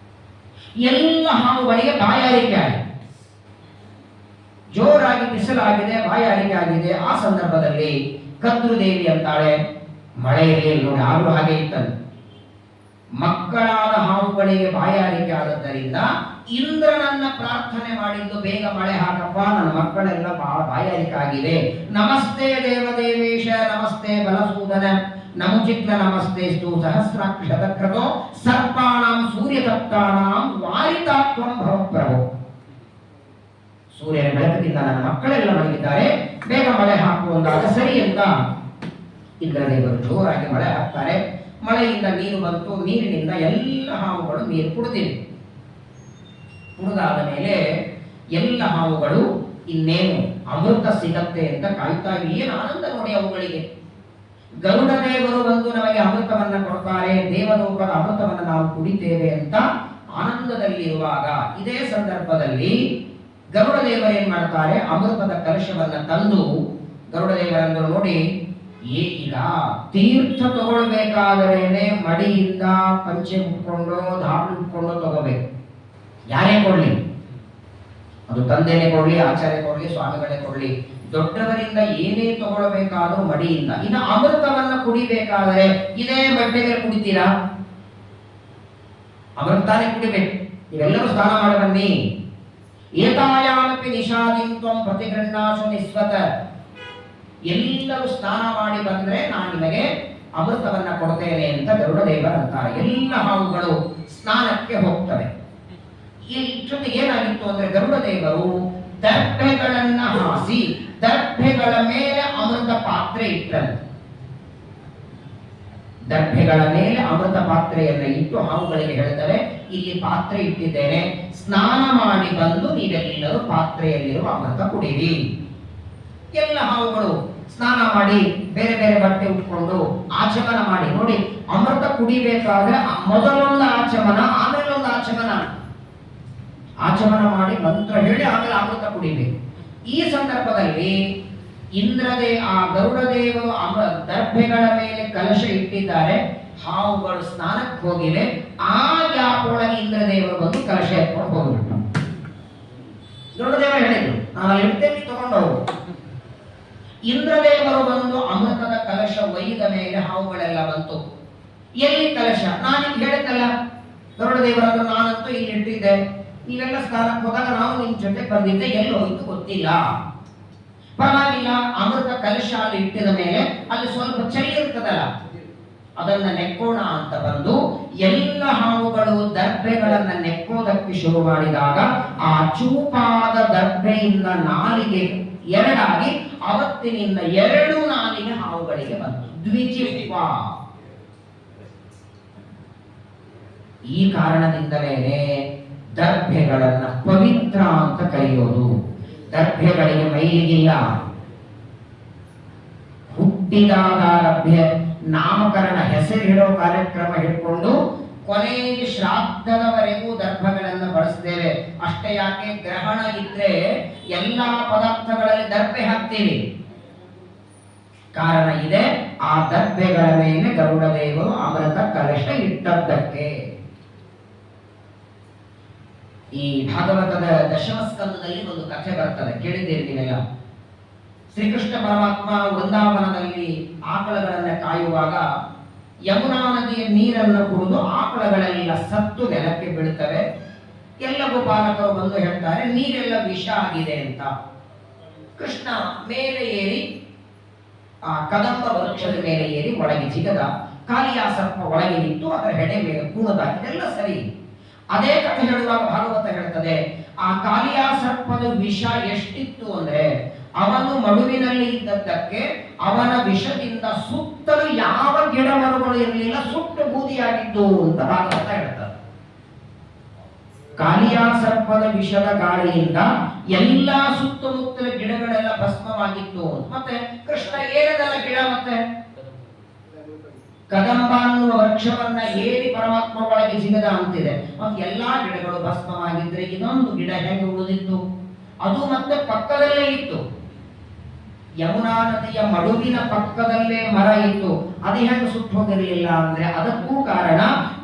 ಎಲ್ಲ ಹಾವುಗಳಿಗೆ ಬಾಯಾರಿಕೆ ಆಯಿತು, ಜೋರಾಗಿ ಬಿಸಿಲಾಗಿದೆ, ಬಾಯಾರಿಕೆ ಆಗಿದೆ. ಆ ಸಂದರ್ಭದಲ್ಲಿ ಕದ್ರುದೇವಿ ಅಂತಾಳೆ, ಮಳೆ ಇರಲಿಲ್ಲ ನೋಡಿ, ಆಗಲೂ ಹಾಗೆ ಇತ್ತಂತೆ. ಮಕ್ಕಳಾದ ಹಾವುಗಳಿಗೆ ಬಾಯಾರಿಕೆ ಆದದ್ದರಿಂದ ಇಂದ್ರನನ್ನ ಪ್ರಾರ್ಥನೆ ಮಾಡಿದ್ದು, ಬೇಗ ಮಳೆ ಹಾಕಪ್ಪ, ನನ್ನ ಮಕ್ಕಳೆಲ್ಲ ಬಾಯಾರಿಕೆ ಆಗಿದೆ. ನಮಸ್ತೆ ದೇವದೇವೇಶ, ನಮಸ್ತೆ ಬಲಸೂದನ, ನಮುಚಿಕ್ಲ ನಮಸ್ತೆ ಸ್ತೂ ಸಹಸ್ರಾಕ್ಷತಕ್ರತೋ ಸರ್ಪಾಣಾಂ ಸೂರ್ಯತಪ್ತಾನಾಂ ವಾರಿತಾತ್ವಂ ಭವಪ್ರಭೋ. ಸೂರ್ಯನ ಬೆಳಕಿನಿಂದ ನನ್ನ ಮಕ್ಕಳೆಲ್ಲ ಮಲಗಿದ್ದಾರೆ, ಬೇಗ ಮಳೆ ಹಾಕುವಂದಾಗ ಸರಿ ಅಂತ ಇಂದ್ರದೇವರು ಜೋರಾಗಿ ಮಳೆ ಹಾಕ್ತಾರೆ. ಮಳೆಯಿಂದ ನೀರು ಬಂತು, ನೀರಿನಿಂದ ಎಲ್ಲ ಹಾವುಗಳು ನೀರು ಕುಡಿದಿವೆ. ಕುಡಿದಾದ ಮೇಲೆ ಎಲ್ಲ ಹಾವುಗಳು ಇನ್ನೇನು ಅಮೃತ ಸಿಗತ್ತೆ ಅಂತ ಕಾಯ್ತಾ, ಏನು ಆನಂದ ನೋಡಿ ಅವುಗಳಿಗೆ. ಗರುಡದೇವರು ಬಂದು ನಮಗೆ ಅಮೃತವನ್ನ ಕೊಡ್ತಾರೆ, ದೇವಲೋಕದ ಅಮೃತವನ್ನು ನಾವು ಕುಡಿತೇವೆ ಅಂತ ಆನಂದದಲ್ಲಿರುವಾಗ ಇದೇ ಸಂದರ್ಭದಲ್ಲಿ ಗರುಡದೇವರು ಏನ್ ಮಾಡ್ತಾರೆ, ಅಮೃತದ ಕಲಶವನ್ನ ತಂದು ಗರುಡದೇವರಂದ್ರು, ನೋಡಿ ಈಗ ತೀರ್ಥ ತಗೊಳ್ಬೇಕಾದರೇನೆ ಮಡಿಯಿಂದ ಪಂಚೆ ಉಟ್ಕೊಂಡು ಧಾಬಿ ಉಟ್ಕೊಂಡು ತಗೋಬೇಕು. ಯಾರೇ ಕೊಡ್ಲಿ, ಅದು ತಂದೆನೇ ಕೊಡ್ಲಿ, ಆಚಾರ್ಯ ಕೊಡ್ಲಿ, ಸ್ವಾಮಿಗಳೇ ಕೊಡ್ಲಿ, ದೊಡ್ಡವರಿಂದ ಏನೇ ತಗೊಳ್ಬೇಕಾದ್ರೂ ಮಡಿಯಿಂದ. ಇನ್ನು ಅಮೃತವನ್ನ ಕುಡಿಬೇಕಾದರೆ ಇದೇ ಬಟ್ಟೆಗೆ ಕುಡಿತೀರಾ? ಅಮೃತಾನೇ ಕುಡಿಬೇಕು. ನೀವೆಲ್ಲರೂ ಸ್ನಾನ ಮಾಡಿ ಬನ್ನಿ. ಏತಾಯಾಮಪಿ ನಿಷಾದಿಂ ತ್ವಂ ಪ್ರತಿಗೃಹ್ಣಾಸು ನಿಸ್ವತ. ಎಲ್ಲರೂ ಸ್ನಾನ ಮಾಡಿ ಬಂದ್ರೆ ನಾನು ನಿಮಗೆ ಅಮೃತವನ್ನ ಕೊಡ್ತೇನೆ ಅಂತ ಗರುಡ ದೇವರಂತಾರೆ. ಎಲ್ಲ ಹಾವುಗಳು ಸ್ನಾನಕ್ಕೆ ಹೋಗ್ತವೆ. ಈ ಜೊತೆಗೆ ಏನಾಗಿತ್ತು ಅಂದ್ರೆ ಗರುಡ ದೇವರು ದರ್ಭೆಗಳನ್ನ ಹಾಸಿ ದರ್ಭೆಗಳ ಮೇಲೆ ಅಮೃತ ಪಾತ್ರೆ ಇಟ್ಟರು. ದರ್ಭೆಗಳ ಮೇಲೆ ಅಮೃತ ಪಾತ್ರೆಯನ್ನ ಇಟ್ಟು ಹಾವುಗಳಿಗೆ ಹೇಳ್ತಾರೆ, ಇಲ್ಲಿ ಪಾತ್ರೆ ಇಟ್ಟಿದ್ದೇನೆ, ಸ್ನಾನ ಮಾಡಿ ಬಂದು ನೀವೆಲ್ಲರೂ ಪಾತ್ರೆಯಲ್ಲಿರುವ ಅಮೃತ ಕುಡಿರಿ. ಎಲ್ಲ ಹಾವುಗಳು ಸ್ನಾನ ಮಾಡಿ ಬೇರೆ ಬೇರೆ ಬಟ್ಟೆ ಉಟ್ಕೊಂಡು ಆಚಮನ ಮಾಡಿ, ನೋಡಿ ಅಮೃತ ಕುಡಿಬೇಕಾದ್ರೆ ಮೊದಲೊಂದು ಆಚಮನ ಆಮೇಲೆ ಒಂದು ಆಚಮನ, ಆಚಮನ ಮಾಡಿ ಮಂತ್ರ ಹೇಳಿ ಆಮೇಲೆ ಅಮೃತ ಕುಡಿಬೇಕು. ಈ ಸಂದರ್ಭದಲ್ಲಿ ಆ ಗರುಡ ದೇವರು ದರ್ಭೆಗಳ ಮೇಲೆ ಕಲಶ ಇಟ್ಟಿದ್ದಾರೆ, ಹಾವುಗಳು ಸ್ನಾನಕ್ಕೆ ಹೋಗಿವೆ. ಆ ಗ್ಯಾಪ್ ಒಳಗೆ ಇಂದ್ರದೇವರು ಬಂದು ಕಲಶ ಎತ್ಕೊಂಡು ಹೋಗ್ಬಿಟ್ಟು ಗರುಡದೇವರು ಹೇಳಿದ್ರು, ನಾನು ಇಡ್ತೇನೆ ತಗೊಂಡು ಹೋಗು. ಇಂದ್ರದೇವರು ಬಂದು ಅಮೃತದ ಕಲಶ ಒಯ್ದ ಮೇಲೆ ಹಾವುಗಳೆಲ್ಲ ಬಂತು. ಎಲ್ಲಿ ಕಲಶ? ನಾನಿಗೆ ಹೇಳಿದ್ದಲ್ಲ ಗರುಡದೇವರನ್ನು, ನಾನಂತೂ ಇಲ್ಲಿ ಇಟ್ಟಿದ್ದೆ, ನೀವೆಲ್ಲ ಸ್ನಾನಕ್ಕೆ ಹೋದಾಗ ನಾವು ನಿಮ್ ಜೊತೆ ಬಂದಿದ್ದೆ, ಎಲ್ಲಿ ಹೋಯ್ತು ಗೊತ್ತಿಲ್ಲ. ಪರವಾಗಿಲ್ಲ, ಅಮೃತ ಕಲಶ ಅಲ್ಲಿ ಇಟ್ಟಿದ ಮೇಲೆ ಅಲ್ಲಿ ಸ್ವಲ್ಪ ಚಳಿ ಇರ್ತದಲ್ಲ, ಅದನ್ನ ನೆಕ್ಕೋಣ ಅಂತ ಬಂದು ಎಲ್ಲ ಹಾವುಗಳು ದರ್ಭೆಗಳನ್ನ ನೆಕ್ಕೋದಕ್ಕೆ ಶುರು ಮಾಡಿದಾಗ ಆ ಚೂಪಾದ ದರ್ಭೆಯಿಂದ ನಾಲಿಗೆ ಎರಡಾಗಿ ಅವತ್ತಿನಿಂದ 2 ನಾಲಿಗೆ ಹಾವುಗಳಿಗೆ ಬಂತು, ದ್ವಿಜಿಹ್ವ. ಈ ಕಾರಣದಿಂದಲೇ ದರ್ಭೆಗಳನ್ನ ಪವಿತ್ರ ಅಂತ ಕರೆಯೋದು. ದರ್ಭೆಗಳಿಗೆ ಮೈಲಿಗಿಲ್ಲ. ಹುಟ್ಟಿದಾದಾರಭ್ಯ ನಾಮಕರಣ ಹೆಸರಿಡೋ ಕಾರ್ಯಕ್ರಮ ಹಿಡ್ಕೊಂಡು ಕೊನೆಗೆ ಶ್ರಾದ್ದದವರೆಗೂ ದರ್ಭಗಳನ್ನು ಬಳಸ್ತೇವೆ. ಅಷ್ಟೇ ಯಾಕೆ, ಗ್ರಹಣ ಇದ್ರೆ ಎಲ್ಲಾ ಪದಾರ್ಥಗಳಲ್ಲಿ ದರ್ಭೆ ಹಾಕ್ತೀವಿ. ಕಾರಣ ಇದೆ, ಆ ದರ್ಭೆಗಳ ಮೇಲೆ ಗರುಡ ದೇವರು ಅಮೃತ ಕಲಶ ಇಟ್ಟದ್ದಕ್ಕೆ. ಈ ಭಾಗವತದ ದಶಮ ಸ್ಕಂದದಲ್ಲಿ ಒಂದು ಕಥೆ ಬರ್ತದೆ, ಕೇಳಿದ್ದೀರಿ ನೀವೆಲ್ಲ. ಶ್ರೀಕೃಷ್ಣ ಪರಮಾತ್ಮ ವೃಂದಾವನದಲ್ಲಿ ಆಕಳಗಳನ್ನ ಕಾಯುವಾಗ ಯಮುನಾ ನದಿಯ ನೀರನ್ನು ಕುಡಿದು ಆಕಳಗಳೆಲ್ಲ ಸತ್ತು ನೆಲಕ್ಕೆ ಬೀಳ್ತವೆ. ಎಲ್ಲ ಗೋಪಾಲಕರು ಬಂದು ಹೇಳ್ತಾರೆ, ನೀರೆಲ್ಲ ವಿಷ ಆಗಿದೆ ಅಂತ. ಕೃಷ್ಣ ಮೇಲೆ ಏರಿ ಆ ಕದಂಬ ವೃಕ್ಷದ ಮೇಲೆ ಏರಿ ಒಳಗೆ ಜಿಗದ, ಕಾಲಿಯ ಸರ್ಪ ಒಳಗೆ ನಿಂತು ಅದರ ಹೆಡೆ ಮೇಲೆ ಕೂಣದ. ಇದೆಲ್ಲ ಸರಿ. ಅದೇ ಕಥೆ ಹೇಳುವಾಗ ಭಾಗವತ ಹೇಳ್ತದೆ, ಆ ಕಾಲಿಯ ಸರ್ಪದ ವಿಷ ಎಷ್ಟಿತ್ತು ಅಂದ್ರೆ ಅವನು ಮಡುವಿನಲ್ಲಿ ಇದ್ದದ್ದಕ್ಕೆ ಅವನ ವಿಷದಿಂದ ಸುತ್ತಲೂ ಯಾವ ಗಿಡ ಮರಗಳು ಇರಲಿಲ್ಲ, ಸುಟ್ಟು ಬೂದಿಯಾಗಿದ್ದು ಅಂತ ಭಾಗವತ ಹೇಳ್ತಾರೆ. ಕಾಲಿಯ ಸರ್ಪದ ವಿಷದ ಗಾಳಿಯಿಂದ ಎಲ್ಲಾ ಸುತ್ತಮುತ್ತಲ ಗಿಡಗಳೆಲ್ಲ ಭಸ್ಮವಾಗಿತ್ತು. ಮತ್ತೆ ಕೃಷ್ಣ ಏರದಲ್ಲ ಗಿಡ, ಮತ್ತೆ ಕದಂಬ ಅನ್ನುವ ವೃಕ್ಷವನ್ನ ಏರಿ ಪರಮಾತ್ಮ ಒಳಗೆ ಜಿಗದ ಅಂತಿದೆ. ಮತ್ತೆ ಎಲ್ಲಾ ಗಿಡಗಳು ಭಸ್ಮವಾಗಿದ್ರೆ ಇನ್ನೊಂದು ಗಿಡ ಹೇಗೆ ಉಳಿದಿತ್ತು? ಅದು ಮತ್ತೆ ಪಕ್ಕದಲ್ಲೇ ಇತ್ತು. ಯಮುನಾ ನದಿಯ ಮಡುವಿನ ಪಕ್ಕದಲ್ಲೇ ಮರ ಇತ್ತು, ಅದು ಹೇಗೆ ಸುಟ್ಟು ಹೋಗಿರಲಿಲ್ಲ ಅಂದ್ರೆ ಅದಕ್ಕೂ ಕಾರಣ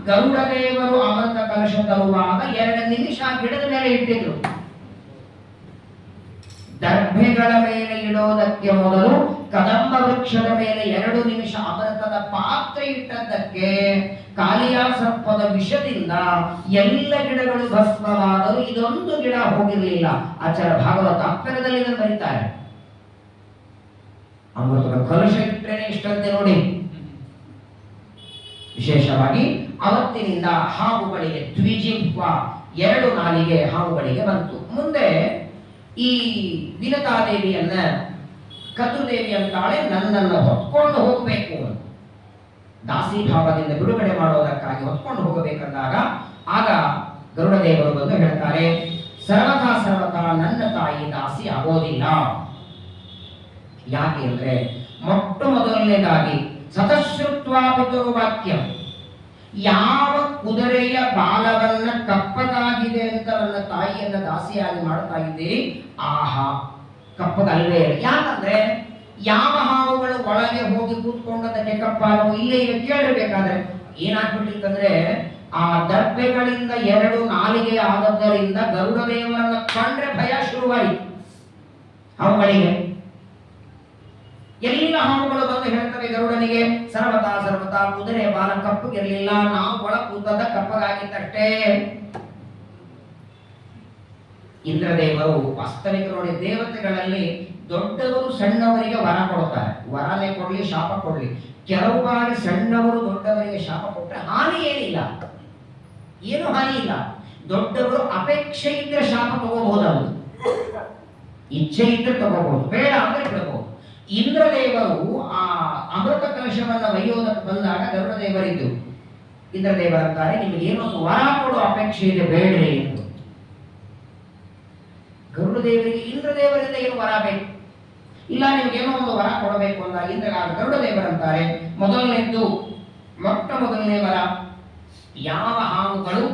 ಗರುಡ ದೇವರು ಅಮೃತ ಕಲಶ ತರುವಾಗ 2 ನಿಮಿಷ ಗಿಡದ ಮೇಲೆ ಇಟ್ಟಿದ್ರು. ದರ್ಭೆಗಳ ಮೇಲೆ ಇಡೋದಕ್ಕೆ ಮೊದಲು ಕದಂಬ ವೃಕ್ಷದ ಮೇಲೆ 2 ನಿಮಿಷ ಅಮೃತದ ಪಾತ್ರೆ ಇಟ್ಟದ್ದಕ್ಕೆ ಕಾಲಿಯ ಸರ್ಪದ ವಿಷದಿಂದ ಎಲ್ಲ ಗಿಡಗಳು ಭಸ್ಮವಾದರೂ ಇದೊಂದು ಗಿಡ ಹೋಗಿರಲಿಲ್ಲ. ಆಚಾರ್ಯ ಭಾಗವತ ತಾತ್ಪರ್ಯದಲ್ಲಿ ಇದನ್ನು ಬರೀತಾರೆ. ಅಮೃತದ ಕಲಶ ಇಟ್ಟರೆ ಇಷ್ಟಂತೆ ನೋಡಿ. ವಿಶೇಷವಾಗಿ ಅವತ್ತಿನಿಂದ ಹಾವುಗಳಿಗೆ ದ್ವಿಜಿಹ್ವ, 2 ನಾಲಿಗೆ ಹಾವುಗಳಿಗೆ ಬಂತು. ಮುಂದೆ ಈ ವಿನತಾದೇವಿಯನ್ನ ಕದ್ರುದೇವಿ ಅಂತಾಳೆ, ನನ್ನನ್ನು ಹೊತ್ಕೊಂಡು ಹೋಗಬೇಕು, ದಾಸಿಭಾವದಿಂದ ಬಿಡುಗಡೆ ಮಾಡೋದಕ್ಕಾಗಿ ಹೊತ್ಕೊಂಡು ಹೋಗಬೇಕಂದಾಗ ಆಗ ಗರುಡದೇವರು ಬಂದು ಹೇಳ್ತಾರೆ, ಸರ್ವಥಾ ನನ್ನ ತಾಯಿ ದಾಸಿ ಆಗೋದಿಲ್ಲ. ಯಾಕೆ ಅಂದ್ರೆ ಮೊಟ್ಟ ಮೊದಲನೇದಾಗಿ ಸತಶ್ರುತ್ವಾ ಪಿತೃ ವಾಕ್ಯ, ಯಾವ ಕುದುರೆಯ ಬಾಲವನ್ನ ಕಪ್ಪಗಾಗಿದೆ ಅಂತ ನನ್ನ ತಾಯಿಯನ್ನ ದಾಸಿಯಾಗಿ ಮಾಡ್ತಾ ಇದ್ದೀರಿ, ಆಹಾ ಕಪ್ಪಗಲ್ವೇ. ಯಾಕಂದ್ರೆ ಯಾವ ಹಾವುಗಳು ಒಳಗೆ ಹೋಗಿ ಕೂತ್ಕೊಂಡದಕ್ಕೆ ಕಪ್ಪಾಗವು ಇಲ್ಲೇ ಈಗ ಕೇಳಿರ್ಬೇಕಾದ್ರೆ ಏನಾಗ್ಬಿಟ್ಟಿತ್ತಂದ್ರೆ ಆ ದರ್ಭೆಗಳಿಂದ 2 ನಾಲಿಗೆ ಆದದ್ದರಿಂದ ಗರುಡ ದೇವರನ್ನ ಕಂಡ್ರೆ ಭಯ ಶುರುವಾಯಿತು ಹಾವುಗಳಿಗೆ. ಎಲ್ಲ ಹಾವುಗಳು ಬಂದು ಹೇಳ್ತವೆ ಗರುಡನಿಗೆ, ಸರ್ವತಾ ಕುದುರೆ ಬಾಲ ಕಪ್ಪಗಿರ್ಲಿಲ್ಲ, ನಾವು ಒಳ ಕೂತದ ಕಪ್ಪಗಾಗಿತ್ತಷ್ಟೇ. ಇಂದ್ರದೇವರು ವಾಸ್ತವಿಕ ನೋಡಿ, ದೇವತೆಗಳಲ್ಲಿ ದೊಡ್ಡವರು ಸಣ್ಣವರಿಗೆ ವರ ಕೊಡ್ತಾರೆ. ವರನೇ ಕೊಡ್ಲಿ ಶಾಪ ಕೊಡ್ಲಿ, ಕೆಲವು ಬಾರಿ ಸಣ್ಣವರು ದೊಡ್ಡವರಿಗೆ ಶಾಪ ಕೊಟ್ಟರೆ ಹಾನಿ ಏನಿಲ್ಲ, ಏನು ಹಾನಿ ಇಲ್ಲ. ದೊಡ್ಡವರು ಅಪೇಕ್ಷೆ ಇದ್ರೆ ಶಾಪ ತಗೋಬಹುದಲ್ಲ, ಇಚ್ಛೆ ಇದ್ರೆ ತಗೋಬಹುದು, ಬೇಡ ಅಂದ್ರೆ ಬಿಡಬಹುದು. ಇಂದ್ರದೇವರು ಆ ಅಮೃತ ಕಲಶವನ್ನ ಒಯ್ಯೋದಕ್ಕೆ ಬಂದಾಗ ಗರುಡದೇವರಿದ್ದು ಇಂದ್ರದೇವರಂತಾರೆ, ನಿಮಗೆ ಏನೊಂದು ವರ ಕೊಡೋ ಅಪೇಕ್ಷೆ ಇದೆ ಬೇಡ್ರಿ ಎಂದು. ಗರುಡದೇವರಿಗೆ ಇಂದ್ರದೇವರಿಂದ ಏನು ವರ ಬೇಕು? ಇಲ್ಲ, ನಿಮ್ಗೇನೋ ಒಂದು ವರ ಕೊಡಬೇಕು ಅಂದಾಗ ಗರುಡದೇವರಂತಾರೆ, ಮೊಟ್ಟ ಮೊದಲನೇ ವರ, ಯಾವ ಹಾವುಗಳು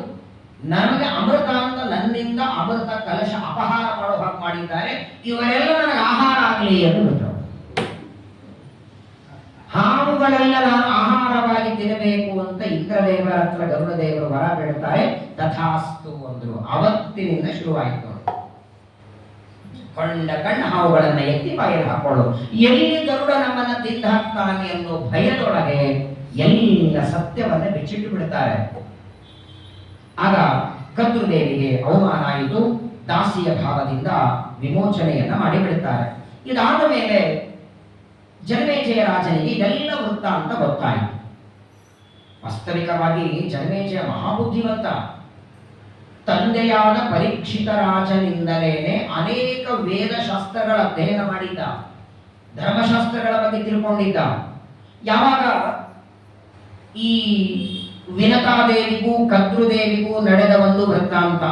ನನಗೆ ಅಮೃತ ಅಂತ ನನ್ನಿಂದ ಅಮೃತ ಕಲಶ ಅಪಹಾರ ಮಾಡೋ ಹಾಗೆ ಮಾಡಿದ್ದಾರೆ, ಇವರೆಲ್ಲ ನನಗೆ ಆಹಾರ ಆಗಲಿ ಎಂದು ಬಿಟ್ಟರು. ಹಾವುಗಳೆಲ್ಲ ನಾನು ಆಹಾರವಾಗಿ ತಿನ್ನಬೇಕು ಅಂತ ಇಂದ್ರದೇವರ ಹತ್ರ ಗರುಡದೇವರು ವರ ಬೇಡುತ್ತಾರೆ. ತಥಾಸ್ತು ಅಂದ್ರು. ಅವತ್ತಿನಿಂದ ಶುರುವಾಯಿತು. ಕಣ್ಣ ಹಾವುಗಳನ್ನ ಎತ್ತಿ ಬಾಯಲ್ಲಿ ಹಾಕೊಳ್ಳು. ಎಲ್ಲಿ ಗರುಡ ನಮ್ಮನ್ನ ತಿಂದು ಹಾಕ್ತಾನೆ ಅನ್ನೋ ಭಯದೊಳಗೆ ಎಲ್ಲ ಸತ್ಯವನ್ನ ಬಿಚ್ಚಿಟ್ಟು ಬಿಡುತ್ತಾರೆ. ಆಗ ಕದ್ರುದೇವಿಗೆ ಅವಮಾನ ಆಯಿತು. ದಾಸಿಯ ಭಾವದಿಂದ ವಿಮೋಚನೆಯನ್ನ ಮಾಡಿಬಿಡುತ್ತಾರೆ. ಇದಾದ ಮೇಲೆ ಜನಮೇಜಯ ರಾಜನಿಗೆ ಇದೆಲ್ಲ ವೃತ್ತಾಂತ ಗೊತ್ತಾಯಿತು. ವಾಸ್ತವಿಕವಾಗಿ ಜನಮೇಜಯ ಮಹಾಬುದ್ಧಿವಂತ. ತಂದೆಯಾದ ಪರೀಕ್ಷಿತ ರಾಜನಿಂದಲೇನೆ ಅನೇಕ ವೇದಶಾಸ್ತ್ರಗಳ ಅಧ್ಯಯನ ಮಾಡಿದ್ದ, ಧರ್ಮಶಾಸ್ತ್ರಗಳ ಬಗ್ಗೆ ತಿಳ್ಕೊಂಡಿದ್ದ. ಯಾವಾಗ ಈ ವಿನತಾದೇವಿಗೂ ಕದ್ರುದೇವಿಗೂ ನಡೆದ ಒಂದು ವೃತ್ತಾಂತ,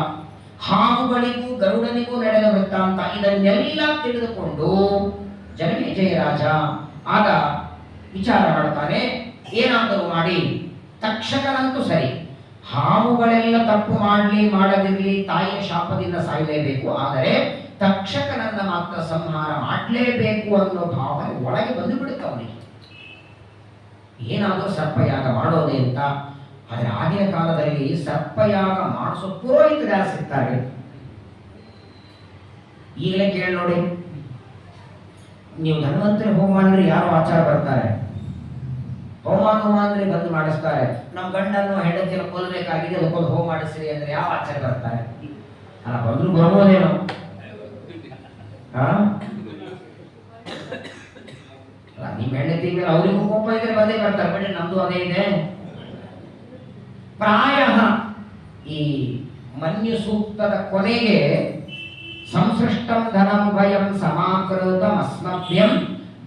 ಹಾವುಗಳಿಗೂ ಗರುಡನಿಗೂ ನಡೆದ ವೃತ್ತಾಂತ, ಇದನ್ನೆಲ್ಲ ತಿಳಿದುಕೊಂಡು ಜನಮೇಜಯ ರಾಜ ಆಗ ವಿಚಾರ ಮಾಡ್ತಾನೆ, ಏನಾದರೂ ಮಾಡಿ ತಕ್ಷಕನಂತೂ ಸರಿ, ಹಾವುಗಳೆಲ್ಲ ತಪ್ಪು ಮಾಡದಿರಲಿ, ತಾಯಿಯ ಶಾಪದಿಂದ ಸಾಯಲೇಬೇಕು, ಆದರೆ ತಕ್ಷಕನನ್ನ ಮಾತ್ರ ಸಂಹಾರ ಮಾಡಲೇಬೇಕು ಅನ್ನೋ ಭಾವನೆ ಒಳಗೆ ಬಂದು ಬಿಡುತ್ತೆ ಅವನಿಗೆ. ಏನಾದರೂ ಸರ್ಪಯಾಗ ಮಾಡೋದೇ ಅಂತ. ಆದರೆ ಆಗಿನ ಕಾಲದಲ್ಲಿ ಸರ್ಪಯಾಗ ಮಾಡಿಸೋ ಪುರೋಹಿತರು ಯಾರು ಸಿಗ್ತಾರೆ? ಈಗಲೇ ಕೇಳಿ ನೋಡಿ, ನೀವು ಧನ್ವಂತರಿ ಹೋಮ ಅಂದ್ರೆ ಯಾರು ಆಚಾರ ಬರ್ತಾರೆ, ಹೋಮ ಅಂದ್ರೆ ಬಂದು ಮಾಡಿಸ್ತಾರೆ. ನಮ್ಮ ಗಂಡನ್ನು ಹೆಂಡತಿಯನ್ನು ಕೊಲ್ಲಬೇಕಾಗಿದೆ, ಅದಕ್ಕೊಂದು ಹೋಮ ಮಾಡಿಸ್ರಿ ಅಂದ್ರೆ ಯಾವ ಆಚಾರ ಬರ್ತಾರೆ? ಅಲ್ಲ, ಬಂದ್ರು ಬರ್ಬೋದೇನೋ. ನಿಮ್ಮ ಹೆಂಡತಿ ಮೇಲೆ ಅವರಿಗೂ ಕೋಪ ಇದ್ರೆ ಬಂದೇ ಬರ್ತಾರೆ, ಬಟ್ ನಮ್ದು ಅದೇ ಇದೆ. ಪ್ರಾಯ ಈ ಮನ್ಯು ಸೂಕ್ತದ ಕೊನೆಗೆ ಸಂಸೃಷ್ಟಂ ಧನಂ ಭಯಂ ಸಮಾಕೃತಂ ಅಸ್ಮಭ್ಯಂ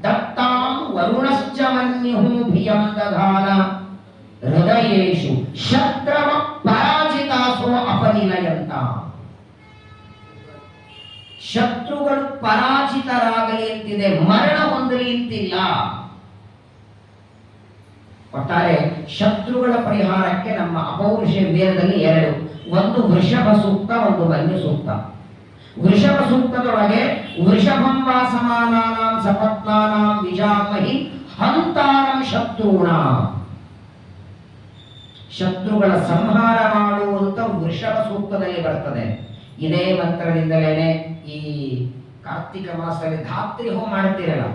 ದತ್ತಾಂ ವರುಣಶ್ಚ ಮನ್ಯುಃ ಭಿಯಂ ದಧಾನ ಹೃದಯೇಷು ಶತ್ರವ ಪರಾಜಿತಾಸೋ ಅಪನಿಲಯಂತ. ಶತ್ರುಗಳು ಪರಾಜಿತರಾಗಲಿ ಅಂತಿದೆ, ಮರಣ ಹೊಂದಲಿ ಅಂತಿಲ್ಲ. ಒಟ್ಟಾರೆ ಶತ್ರುಗಳ ಪರಿಹಾರಕ್ಕೆ ನಮ್ಮ ಅಪೌರುಷ ವೇದದಲ್ಲಿ ಎರಡು, ಒಂದು ವೃಷಭ ಸೂಕ್ತ, ಒಂದು ಮನ್ಯು ಸೂಕ್ತ. ವೃಷಭ ಸೂಕ್ತದೊಳಗೆ ವೃಷಭಂ ವಾ ಸಮಾನಾನಾಂ ಸಪತ್ನಾನಾಂ ವಿಜಾಮಹಿ ಹಂತಾರಂ ಶತ್ರುಣಾಂ, ಶತ್ರುಗಳ ಸಂಹಾರ ಮಾಡುವಂತ ವೃಷಭ ಸೂಕ್ತದಲ್ಲಿ ಬರ್ತದೆ. ಇದೇ ಮಂತ್ರದಿಂದಲೇನೆ ಈ ಕಾರ್ತಿಕ ಮಾಸದಲ್ಲಿ ಧಾತ್ರಿ ಹೋಮ ಮಾಡುತ್ತೀರಲ್ಲ,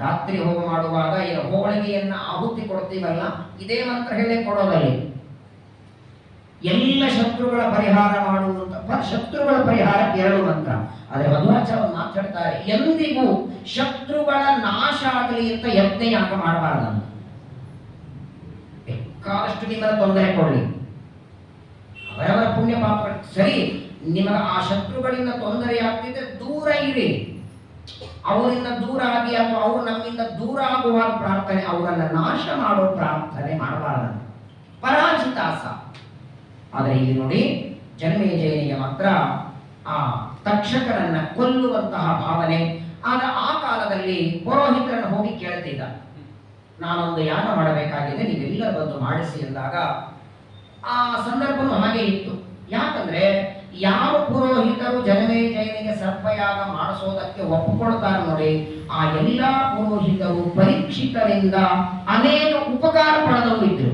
ಧಾತ್ರಿ ಹೋಮ ಮಾಡುವಾಗ ಏನು ಹೋಳಿಗೆಯನ್ನ ಆಹುತಿ ಕೊಡ್ತೀವಲ್ಲ, ಇದೇ ಮಂತ್ರ ಹೇಳಿ ಕೊಡೋದಲ್ಲಿ ಎಲ್ಲ ಶತ್ರುಗಳ ಪರಿಹಾರ ಮಾಡುವಂತ. ಶತ್ರುಗಳ ಪರಿಹಾರಕ್ಕೆ ಎರಡು ಮಂತ್ರ. ಆದರೆ ಮಧ್ವಾಚಾರ್ಯ ಮಾತಾಡ್ತಾರೆ, ಎಂದಿಗೂ ಶತ್ರುಗಳ ನಾಶ ಆಗಲಿ ಅಂತ ಯಜ್ಞ ಯಾಕ ಮಾಡಬಾರ್ದಂತ. ಬೇಕಾದಷ್ಟು ನಿಮ್ಮನ್ನ ತೊಂದರೆ ಕೊಡಲಿ, ಅವರವರ ಪುಣ್ಯ ಪಾಪ ಸರಿ, ನಿಮಗೆ ಆ ಶತ್ರುಗಳಿಂದ ತೊಂದರೆ ಆಗ್ತಿದ್ರೆ ದೂರ ಇರಿ. ಅವರಿಂದ ದೂರ ಆಗಿ ಅಥವಾ ಅವರು ನಮ್ಮಿಂದ ದೂರ ಆಗುವ ಪ್ರಾರ್ಥನೆ, ಅವರನ್ನ ನಾಶ ಮಾಡೋ ಪ್ರಾರ್ಥನೆ ಮಾಡಬಾರದಂತ. ಪರಾಜಿತಾಸ. ಆದರೆ ಇಲ್ಲಿ ನೋಡಿ, ಜನಮೇಜಯನಿಗೆ ಮಾತ್ರ ಆ ತಕ್ಷಕನನ್ನ ಕೊಲ್ಲುವಂತಹ ಭಾವನೆ. ಆಗ ಆ ಕಾಲದಲ್ಲಿ ಪುರೋಹಿತರನ್ನು ಹೋಗಿ ಕೇಳ್ತಿದ್ದ, ನಾನೊಂದು ಯಾಗ ಮಾಡಬೇಕಾಗಿದೆ, ನೀವೆಲ್ಲರೂ ಬಂದು ಮಾಡಿಸಿ ಎಂದಾಗ ಆ ಸಂದರ್ಭನೂ ಹಾಗೆ ಇತ್ತು. ಯಾಕಂದ್ರೆ ಯಾವ ಪುರೋಹಿತರು ಜನಮೇಜಯನಿಗೆ ಸರ್ಪಯಾಗ ಮಾಡಿಸೋದಕ್ಕೆ ಒಪ್ಪಿಕೊಳ್ತಾರೆ ನೋಡಿ, ಆ ಎಲ್ಲಾ ಪುರೋಹಿತರು ಪರೀಕ್ಷಿತರಿಂದ ಅನೇಕ ಉಪಕಾರ ಪಡೆದವರು ಇದ್ರು.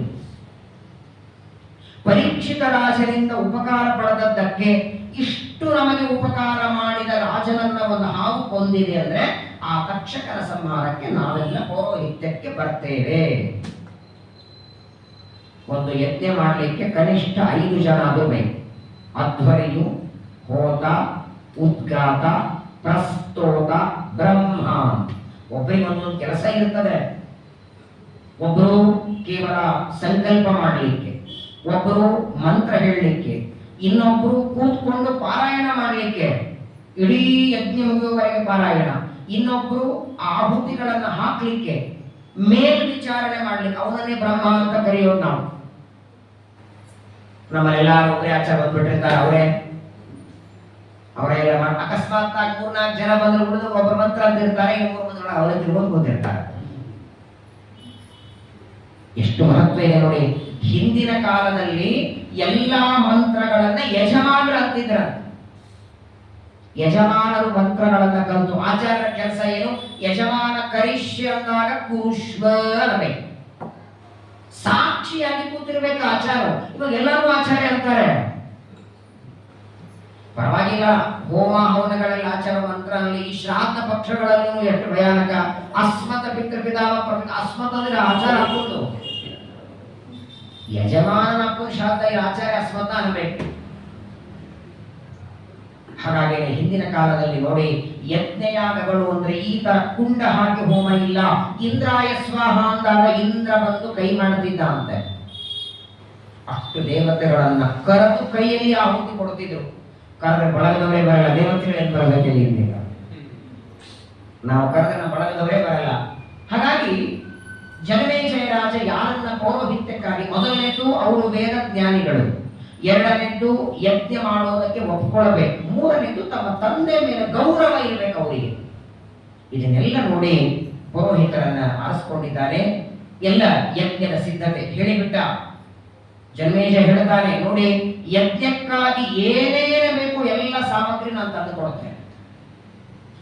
ಪರೀಕ್ಷಿತ ರಾಜನಿಂದ ಉಪಕಾರ ಪಡೆದದ್ದಕ್ಕೆ ಇಷ್ಟು ನಮಗೆ ಉಪಕಾರ ಮಾಡಿದ ರಾಜನನ್ನ ಒಂದು ಹಾವು ಕೊಂದಿದೆ ಅಂದ್ರೆ ಆ ತಕ್ಷಕನ ಸಂಹಾರಕ್ಕೆ ನಾವೆಲ್ಲ ಪೌರೋಹಿತ್ಯಕ್ಕೆ ಬರ್ತೇವೆ. ಒಂದು ಯಜ್ಞ ಮಾಡಲಿಕ್ಕೆ ಕನಿಷ್ಠ 5 ಜನ ಅದು ಬೇಕು. ಅಧ್ವರಿಯು, ಹೋತ, ಉದ್ಗಾತ, ಪ್ರಸ್ತೋತ, ಬ್ರಹ್ಮ. ಒಬ್ಬರಿಗೆ ಒಂದೊಂದು ಕೆಲಸ ಇರ್ತದೆ. ಒಬ್ಬರು ಕೇವಲ ಸಂಕಲ್ಪ ಮಾಡಲಿಕ್ಕೆ, ಒಬ್ಬರು ಮಂತ್ರ ಹೇಳಲಿಕ್ಕೆ, ಇನ್ನೊಬ್ಬರು ಕೂತ್ಕೊಂಡು ಪಾರಾಯಣ ಮಾಡಲಿಕ್ಕೆ, ಇಡೀ ಯಜ್ಞ ಮುಗಿಯುವವರೆಗೆ ಪಾರಾಯಣ, ಇನ್ನೊಬ್ಬರು ಆಹುತಿಗಳನ್ನ ಹಾಕ್ಲಿಕ್ಕೆ, ಮೇಲ್ವಿಚಾರಣೆ ಮಾಡ್ಲಿಕ್ಕೆ, ಅವನನ್ನೇ ಬ್ರಹ್ಮ ಅಂತ ಕರೆಯೋದು ನಾವು. ನಮ್ಮಲ್ಲೆಲ್ಲಾರು ಒಬ್ಬರೇ ಆಚಾರ ಬಂದ್ಬಿಟ್ಟಿರ್ತಾರೆ, ಅವರೆಲ್ಲ ಅಕಸ್ಮಾತ್ 3-4 ಜನ ಬಂದ್ರು ಬಿಡುದು ಒಬ್ಬರು ಮಂತ್ರ ಅಂತ ಇರ್ತಾರೆ, ಇನ್ನೊಬ್ಬರು ಬಂದ್ರೆ ಅವರೇ ತಿರುಗೋದು ಕೂತಿರ್ತಾರೆ. ಎಷ್ಟು ಮಹತ್ವ ಇದೆ ನೋಡಿ. ಹಿಂದಿನ ಕಾಲದಲ್ಲಿ ಎಲ್ಲಾ ಮಂತ್ರಗಳನ್ನ ಯಜಮಾನರು ಅಂತಿದ್ರ. ಯಜಮಾನರು ಮಂತ್ರಗಳನ್ನ ಕಲಿತು ಆಚಾರ್ಯರ ಕೆಲಸ ಏನು? ಯಜಮಾನ ಕರಿಷ್ಯ ಅಂದಾಗ ಕುರುಷ್ವ ಅನ್ನಬೇಕು, ಸಾಕ್ಷಿಯಾಗಿ ಕೂತಿರ್ಬೇಕು ಆಚಾರ. ಇವಾಗ ಎಲ್ಲರೂ ಆಚಾರ್ಯ ಅಂತಾರೆ, ಪರವಾಗಿಲ್ಲ. ಹೋಮ ಹವನಗಳಲ್ಲಿ ಆಚಾರ ಮಂತ್ರ ಅಲ್ಲಿ, ಈ ಶ್ರಾದ್ದ ಪಕ್ಷಗಳಲ್ಲೂ ಎಷ್ಟು ಭಯಾನಕ. ಅಸ್ಮತ ಪಿತೃಪಿತಾಮ ಅಸ್ಮತ್ ಅಂದ್ರೆ ಆಚಾರ ಹಾಕುದು, ಯಜಮಾನನ ಹಾಕುದು ಶ್ರಾದ್ದ, ಆಚಾರ್ಯ ಅಸ್ಮತ ಅನ್ಬೇಕು. ಹಾಗಾಗಿ ಹಿಂದಿನ ಕಾಲದಲ್ಲಿ ನೋಡಿ, ಯಜ್ಞಯಾಗಗಳು ಅಂದ್ರೆ ಈ ತರ ಕುಂಡ ಹಾಕಿ ಹೋಮ ಇಲ್ಲ. ಇಂದ್ರಾಯ ಸ್ವಾಹ ಅಂದಾಗ ಇಂದ್ರ ಬಂದು ಕೈ ಮಾಡುತ್ತಿದ್ದ ಅಂತೆ. ಅಷ್ಟು ದೇವತೆಗಳನ್ನ ಕರೆದು ಕೈಯಲ್ಲಿ ಆಹುತಿ ಕೊಡ್ತಿದ್ರು. ಕರೆದ್ರೆ ಬಳಗದವರೇ ಬರಲ್ಲ, ದೇವತೆಗಳೇನು ಬರಬೇಕಿಲ್ಲ. ನಾವು ಕರೆದ್ರೆ ನಮ್ಮ ಬಳಗದವರೇ ಬರಲ್ಲ. ಹಾಗಾಗಿ ಜನಮೇಜಯ ರಾಜ ಯಾರನ್ನ ಪೌರೋಹಿತ್ಯಕ್ಕಾಗಿ, ಮೊದಲನೇದು ಅವರು ವೇದ ಜ್ಞಾನಿಗಳು, ಎರಡನೇದ್ದು ಯಜ್ಞ ಮಾಡೋದಕ್ಕೆ ಒಪ್ಕೊಳ್ಬೇಕು, ಮೂರನೇದ್ದು ತಮ್ಮ ತಂದೆ ಮೇಲೆ ಗೌರವ ಇರಬೇಕು ಅವರಿಗೆ. ಇದನ್ನೆಲ್ಲ ನೋಡಿ ಪೌರೋಹಿತರನ್ನ ಆರಿಸ್ಕೊಂಡಿದ್ದಾರೆ. ಎಲ್ಲ ಯಜ್ಞದ ಸಿದ್ಧತೆ ಹೇಳಿಬಿಟ್ಟ. ಜನಮೇಜಯ ಹೇಳ್ತಾನೆ, ನೋಡಿ ಯಜ್ಞಕ್ಕಾಗಿ ಏನೇನು ಬೇಕು ಎಲ್ಲ ಸಾಮಗ್ರಿ ನಾನು ತಂದು ಕೊಡ್ತೇನೆ.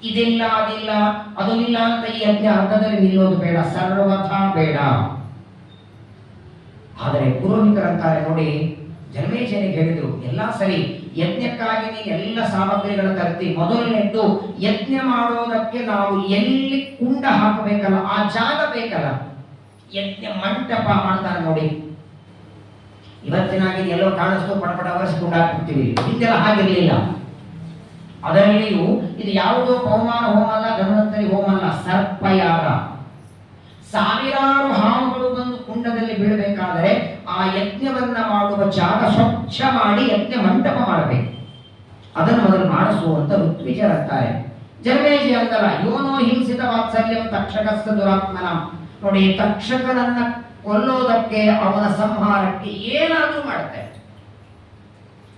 ಇದಿಲ್ಲ ಅದಿಲ್ಲ ಅದು ಇಲ್ಲ ಅಂತ ಈ ಯಜ್ಞ ಅರ್ಧದಲ್ಲಿ ನಿಲ್ಲೋದು ಬೇಡ, ಸರ್ವಥಾ ಬೇಡ. ಆದರೆ ಪುರೋಹಿತರಂತಾರೆ ನೋಡಿ, ಜನಮೇಜಯನಿಗೆ ಹೇಳಿದ್ರು, ಎಲ್ಲ ಸರಿ, ಯಜ್ಞಕ್ಕಾಗಿ ನೀನು ಎಲ್ಲ ಸಾಮಗ್ರಿಗಳನ್ನು ತರ್ತಿ. ಮೊದಲನೇದ್ದು ಯಜ್ಞ ಮಾಡೋದಕ್ಕೆ ನಾವು ಎಲ್ಲಿ ಕುಂಡ ಹಾಕಬೇಕಲ್ಲ, ಆ ಜಾಗ ಬೇಕಲ್ಲ. ಯಜ್ಞ ಮಂಟಪ ಮಾಡ್ತಾರೆ ನೋಡಿ. ಇವತ್ತಿನಾಗಿ ಎಲ್ಲೋ ಕಾಣಿಸ್ತು ಪಡಪಡ ವರ್ಷ ಹಾಕ್ಬಿಡ್ತೀವಿ. ಹಿಂದೆಲ್ಲ ಹಾಗಿರ್ಲಿಲ್ಲ. ಅದರಲ್ಲಿಯೂ ಇದು ಯಾವುದೋ ಪವಮಾನ ಹೋಮ ಅಲ್ಲ, ಧನ್ವಂತರಿ ಹೋಮ ಅಲ್ಲ, ಸರ್ಪಯಾಗ. ಸಾವಿರಾರು ಹಾವುಗಳು ಬಂದು ಕುಂಡದಲ್ಲಿ ಬೀಳಬೇಕಾದರೆ ಆ ಯಜ್ಞವನ್ನ ಮಾಡುವ ಜಾಗ ಸ್ವಚ್ಛ ಮಾಡಿ ಯಜ್ಞ ಮಂಟಪ ಮಾಡಬೇಕು. ಅದನ್ನು ಮೊದಲು ಮಾಡಿಸುವಂತ ಋತ್ವಿಜರಂತಾರೆ. ಜನಮೇಜಯ ಅಂತಲ್ಲ, ಯೋನೋ ಹಿಂಸಿತ ವಾತ್ಸಲ್ಯಂ ತಕ್ಷಕಸ್ಥ ದುರಾತ್ಮನ. ನೋಡಿ, ತಕ್ಷಕನನ್ನ ಕೊಲ್ಲೋದಕ್ಕೆ, ಅವನ ಸಂಹಾರಕ್ಕೆ ಏನಾದರೂ ಮಾಡುತ್ತೆ.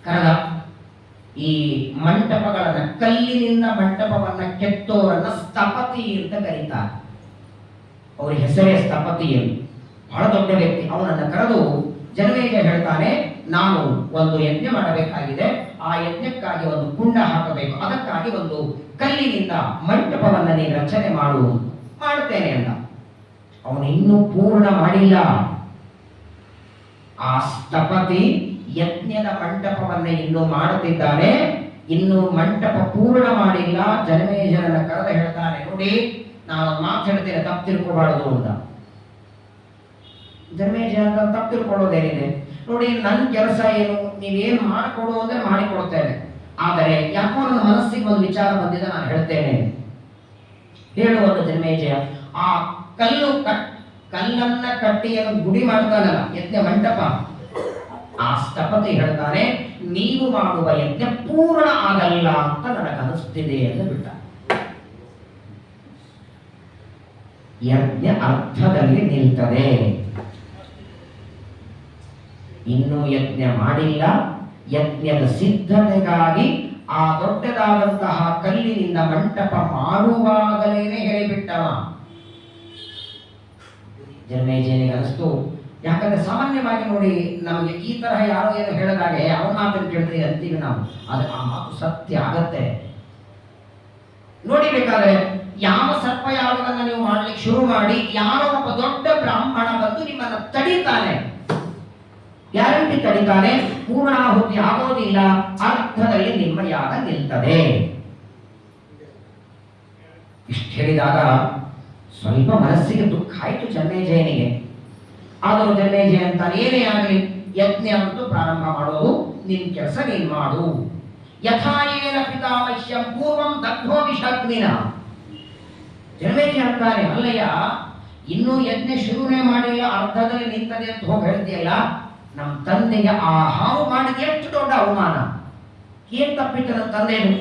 ಕರಗ ಈ ಮಂಟಪಗಳನ್ನ, ಕಲ್ಲಿನಿಂದ ಮಂಟಪವನ್ನ ಕೆತ್ತೋರನ್ನ ಸ್ಥಪತಿ ಅಂತ ಕರೀತಾರೆ. ಅವ್ರ ಹೆಸರೇ ಸ್ಥಪತಿ ಎಂದು. ಬಹಳ ದೊಡ್ಡ ವ್ಯಕ್ತಿ. ಅವನನ್ನ ಕರೆದು ಜನಮೇಜಯ ಹೇಳ್ತಾನೆ, ನಾನು ಒಂದು ಯಜ್ಞ ಮಾಡಬೇಕಾಗಿದೆ, ಆ ಯಜ್ಞಕ್ಕಾಗಿ ಒಂದು ಕುಂಡ ಹಾಕಬೇಕು, ಅದಕ್ಕಾಗಿ ಒಂದು ಕಲ್ಲಿನಿಂದ ಮಂಟಪವನ್ನ ನೀನು ರಚನೆ ಮಾಡುತ್ತೇನೆ ಅಂತ. ಅವನು ಇನ್ನೂ ಪೂರ್ಣ ಮಾಡಿಲ್ಲ. ಆ ಸ್ಥಪತಿ ಯಜ್ಞದ ಮಂಟಪವನ್ನ ಇನ್ನೂ ಮಾಡುತ್ತಿದ್ದಾನೆ, ಇನ್ನು ಮಂಟಪ ಪೂರ್ಣ ಮಾಡಿಲ್ಲ. ಜನಮೇಜಯನನ್ನ ಕರೆದು ಹೇಳ್ತಾನೆ, ನೋಡಿ ನಾನು ಮಾತು ಹೇಳ್ತೇನೆ, ತಪ್ಪು ತಿಳ್ಕೋಬಾರದು ಅಂತ. ಜನಮೇಜಯ ಅಂತ ತಪ್ಪು ತಿಳ್ಕೊಳ್ಳೋದೇನಿದೆ ನೋಡಿ, ನನ್ನ ಕೆಲಸ ಏನು, ನೀವೇನು ಮಾಡಿಕೊಡು ಅಂದ್ರೆ ಮಾಡಿಕೊಡ್ತೇನೆ. ಆದರೆ ಯಾಕೋ ನನ್ನ ಮನಸ್ಸಿಗೆ ಒಂದು ವಿಚಾರ ಬಂದಿದೆ, ನಾನು ಹೇಳ್ತೇನೆ ಹೇಳುವುದು. ಜನಮೇಜಯ ಆ ಕಲ್ಲನ್ನ ಕಟ್ಟಿಯನ್ನು ಗುಡಿ ಮಾಡ್ತಾನಲ್ಲ, ಯಜ್ಞ ಮಂಟಪ, ಆ ಸ್ಥಪತಿ ಹೇಳ್ತಾನೆ, ನೀವು ಮಾಡುವ ಯಜ್ಞ ಪೂರ್ಣ ಆಗಲ್ಲ ಅಂತ ನನಗನಿಸ್ತಿದೆ ಎಂದು ಬಿಟ್ಟ. ಯಜ್ಞ ಅರ್ಥದಲ್ಲಿ ನಿಲ್ತದೆ, ಇನ್ನೂ ಯಜ್ಞ ಮಾಡಿಲ್ಲ. ಯಜ್ಞದ ಸಿದ್ಧತೆಗಾಗಿ ಆ ದೊಡ್ಡದಾದಂತಹ ಕಲ್ಲಿನಿಂದ ಮಂಟಪ ಮಾಡುವಾಗಲೇನೆ ಹೇಳಿಬಿಟ್ಟವ. ಜನಮೇಜಯನಿಗೆ ಅನಿಸ್ತು. ಯಾಕಂದ್ರೆ ಸಾಮಾನ್ಯವಾಗಿ ನೋಡಿ, ನಮಗೆ ಈ ತರಹ ಯಾರೋ ಏನೋ ಹೇಳಿದಾಗೆ ಅವನ ಮಾತನ್ನು ಕೇಳ್ತೀವಿ ಅಂತೀವಿ ನಾವು, ಆದ್ರೆ ಆ ಮಾತು ಸತ್ಯ ಆಗತ್ತೆ. ನೋಡಿಬೇಕಾದ್ರೆ ಯಾವ ಸರ್ಪಯಾಗವನ್ನ ನೀವು ಮಾಡ್ಲಿಕ್ಕೆ ಶುರು ಮಾಡಿ, ಯಾರೋ ಒಬ್ಬ ದೊಡ್ಡ ಬ್ರಾಹ್ಮಣ ಬಂದು ನಿಮ್ಮನ್ನ ತಡಿತಾನೆ, ಗ್ಯಾರಂಟಿ ತಡಿತಾನೆ, ಪೂರ್ಣಾಹುತಿ ಆಗೋದಿಲ್ಲ, ಅರ್ಥದಲ್ಲಿ ನಿಮ್ಮ ಯಾಗ ನಿಲ್ತದೆ. ಇಷ್ಟು ಹೇಳಿದಾಗ ಸ್ವಲ್ಪ ಮನಸ್ಸಿಗೆ ದುಃಖ ಆಯ್ತು ಜನಮೇಜಯನಿಗೆ. ಆದರೂ ಜನಮೇಜಯ ಅಂತಾನೆ, ಏನೇ ಆಗಲಿ ಯಜ್ಞ ಅಂತೂ ಪ್ರಾರಂಭ ಮಾಡೋದು, ನಿನ್ ಕೆಲಸ ನೀನ್ ಮಾಡು. ಯಥಾಯೇನ ಪಿತಾಮಹ್ಯಂ ಪೂರ್ವಂ ದಗ್ಧೋ ವಿಷಾಗ್ನಿನ. ಜನಮೇಜಯ ಅಂತಾನೆ, ಅಲ್ಲಯ್ಯ ಇನ್ನೂ ಯಜ್ಞ ಶುರುನೇ ಮಾಡಿಲ್ಲ, ಅರ್ಧದಲ್ಲಿ ನಿಂತದೆ ಅಂತ ಹೋಗಿ ಹೇಳ್ತೀಯಲ್ಲ, ನಮ್ಮ ತಂದೆಗೆ ಆ ಹಾವು ಮಾಡಿದ ಎಷ್ಟು ದೊಡ್ಡ ಅವಮಾನ. ಏನ್ ತಪ್ಪಿತ್ತು ನನ್ನ ತಂದೆಯದು?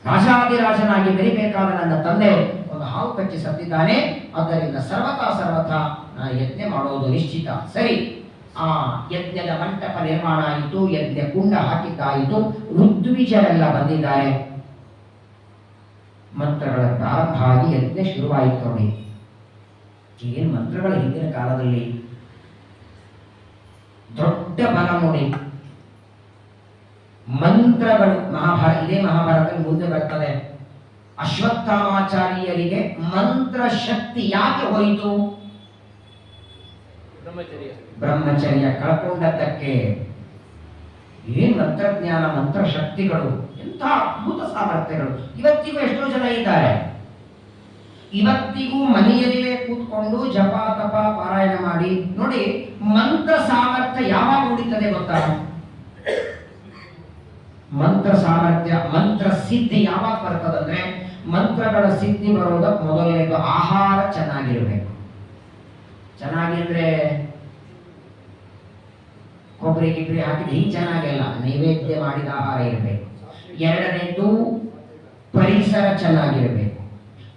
ರಾಜಾದಿರಾಜನಾಗಿ ಬೆರಿಬೇಕಾದ ನನ್ನ ತಂದೆ ಒಂದು ಹಾವು ಕಚ್ಚಿ ಸತ್ತಿದ್ದಾನೆ, ಆದ್ದರಿಂದ ಸರ್ವಥಾ ನಾನು ಯಜ್ಞ ಮಾಡೋದು ನಿಶ್ಚಿತ. ಸರಿ, ಆ ಯಜ್ಞದ ಮಂಟಪ ನಿರ್ಮಾಣ ಆಯಿತು, ಯಜ್ಞ ಕುಂಡ ಹಾಕಿದ್ದಾಯಿತು, ಋದ್ವಿಜರೆಲ್ಲ ಬಂದಿದ್ದಾರೆ, ಮಂತ್ರಗಳ ಪ್ರಾರಂಭ ಆಗಿ ಯಜ್ಞ ಶುರುವಾಯಿತು. ನೋಡಿ ಏನ್ ಮಂತ್ರಗಳ ಹಿಂದಿನ ಕಾಲದಲ್ಲಿ ದೊಡ್ಡ ಬಲ ನೋಡಿ. ಮಂತ್ರಗಳು ಇದೇ ಮಹಾಭಾರತದಲ್ಲಿ ಮುಂದೆ ಬರ್ತದೆ. ಅಶ್ವತ್ಥಾಮಾಚಾರ್ಯರಿಗೆ ಮಂತ್ರ ಶಕ್ತಿ ಯಾಕೆ ಹೋಯಿತು? ಬ್ರಹ್ಮಚರ್ಯ ಕಳ್ಕೊಂಡದ್ದಕ್ಕೆ. ಏನ್ ಮಂತ್ರಜ್ಞಾನ, ಮಂತ್ರ ಶಕ್ತಿಗಳು, ಎಂಥ ಅದ್ಭುತ ಸಾಮರ್ಥ್ಯಗಳು. ಇವತ್ತಿಗೂ ಎಷ್ಟೋ ಜನ ಇದ್ದಾರೆ, ಇವತ್ತಿಗೂ ಮನೆಯಲ್ಲೇ ಕೂತ್ಕೊಂಡು ಜಪ ತಪ ಪಾರಾಯಣ ಮಾಡಿ ನೋಡಿ. ಮಂತ್ರ ಸಾಮರ್ಥ್ಯ ಯಾವಾಗ ಉಳಿತದೆ ಗೊತ್ತಾ? ಮಂತ್ರ ಸಾಮರ್ಥ್ಯ, ಮಂತ್ರ ಸಿದ್ಧಿ ಯಾವಾಗ ಬರ್ತದಂದ್ರೆ, ಮಂತ್ರಗಳ ಸಿದ್ಧಿ ಬರೋದಕ್ಕೆ ಮೊದಲನೇದು ಆಹಾರ ಚೆನ್ನಾಗಿರ್ಬೇಕು. ಚೆನ್ನಾಗಿದ್ರೆ ಕೊಬ್ಬರಿ ಗಿಬ್ಬರಿ ಹಾಕಿದ್ರೆ ಹಿಂಗೆ ಚೆನ್ನಾಗಿಲ್ಲ, ನೈವೇದ್ಯ ಮಾಡಿದ ಆಹಾರ ಇರಬೇಕು. ಎರಡನೇದು ಪರಿಸರ ಚೆನ್ನಾಗಿರಬೇಕು.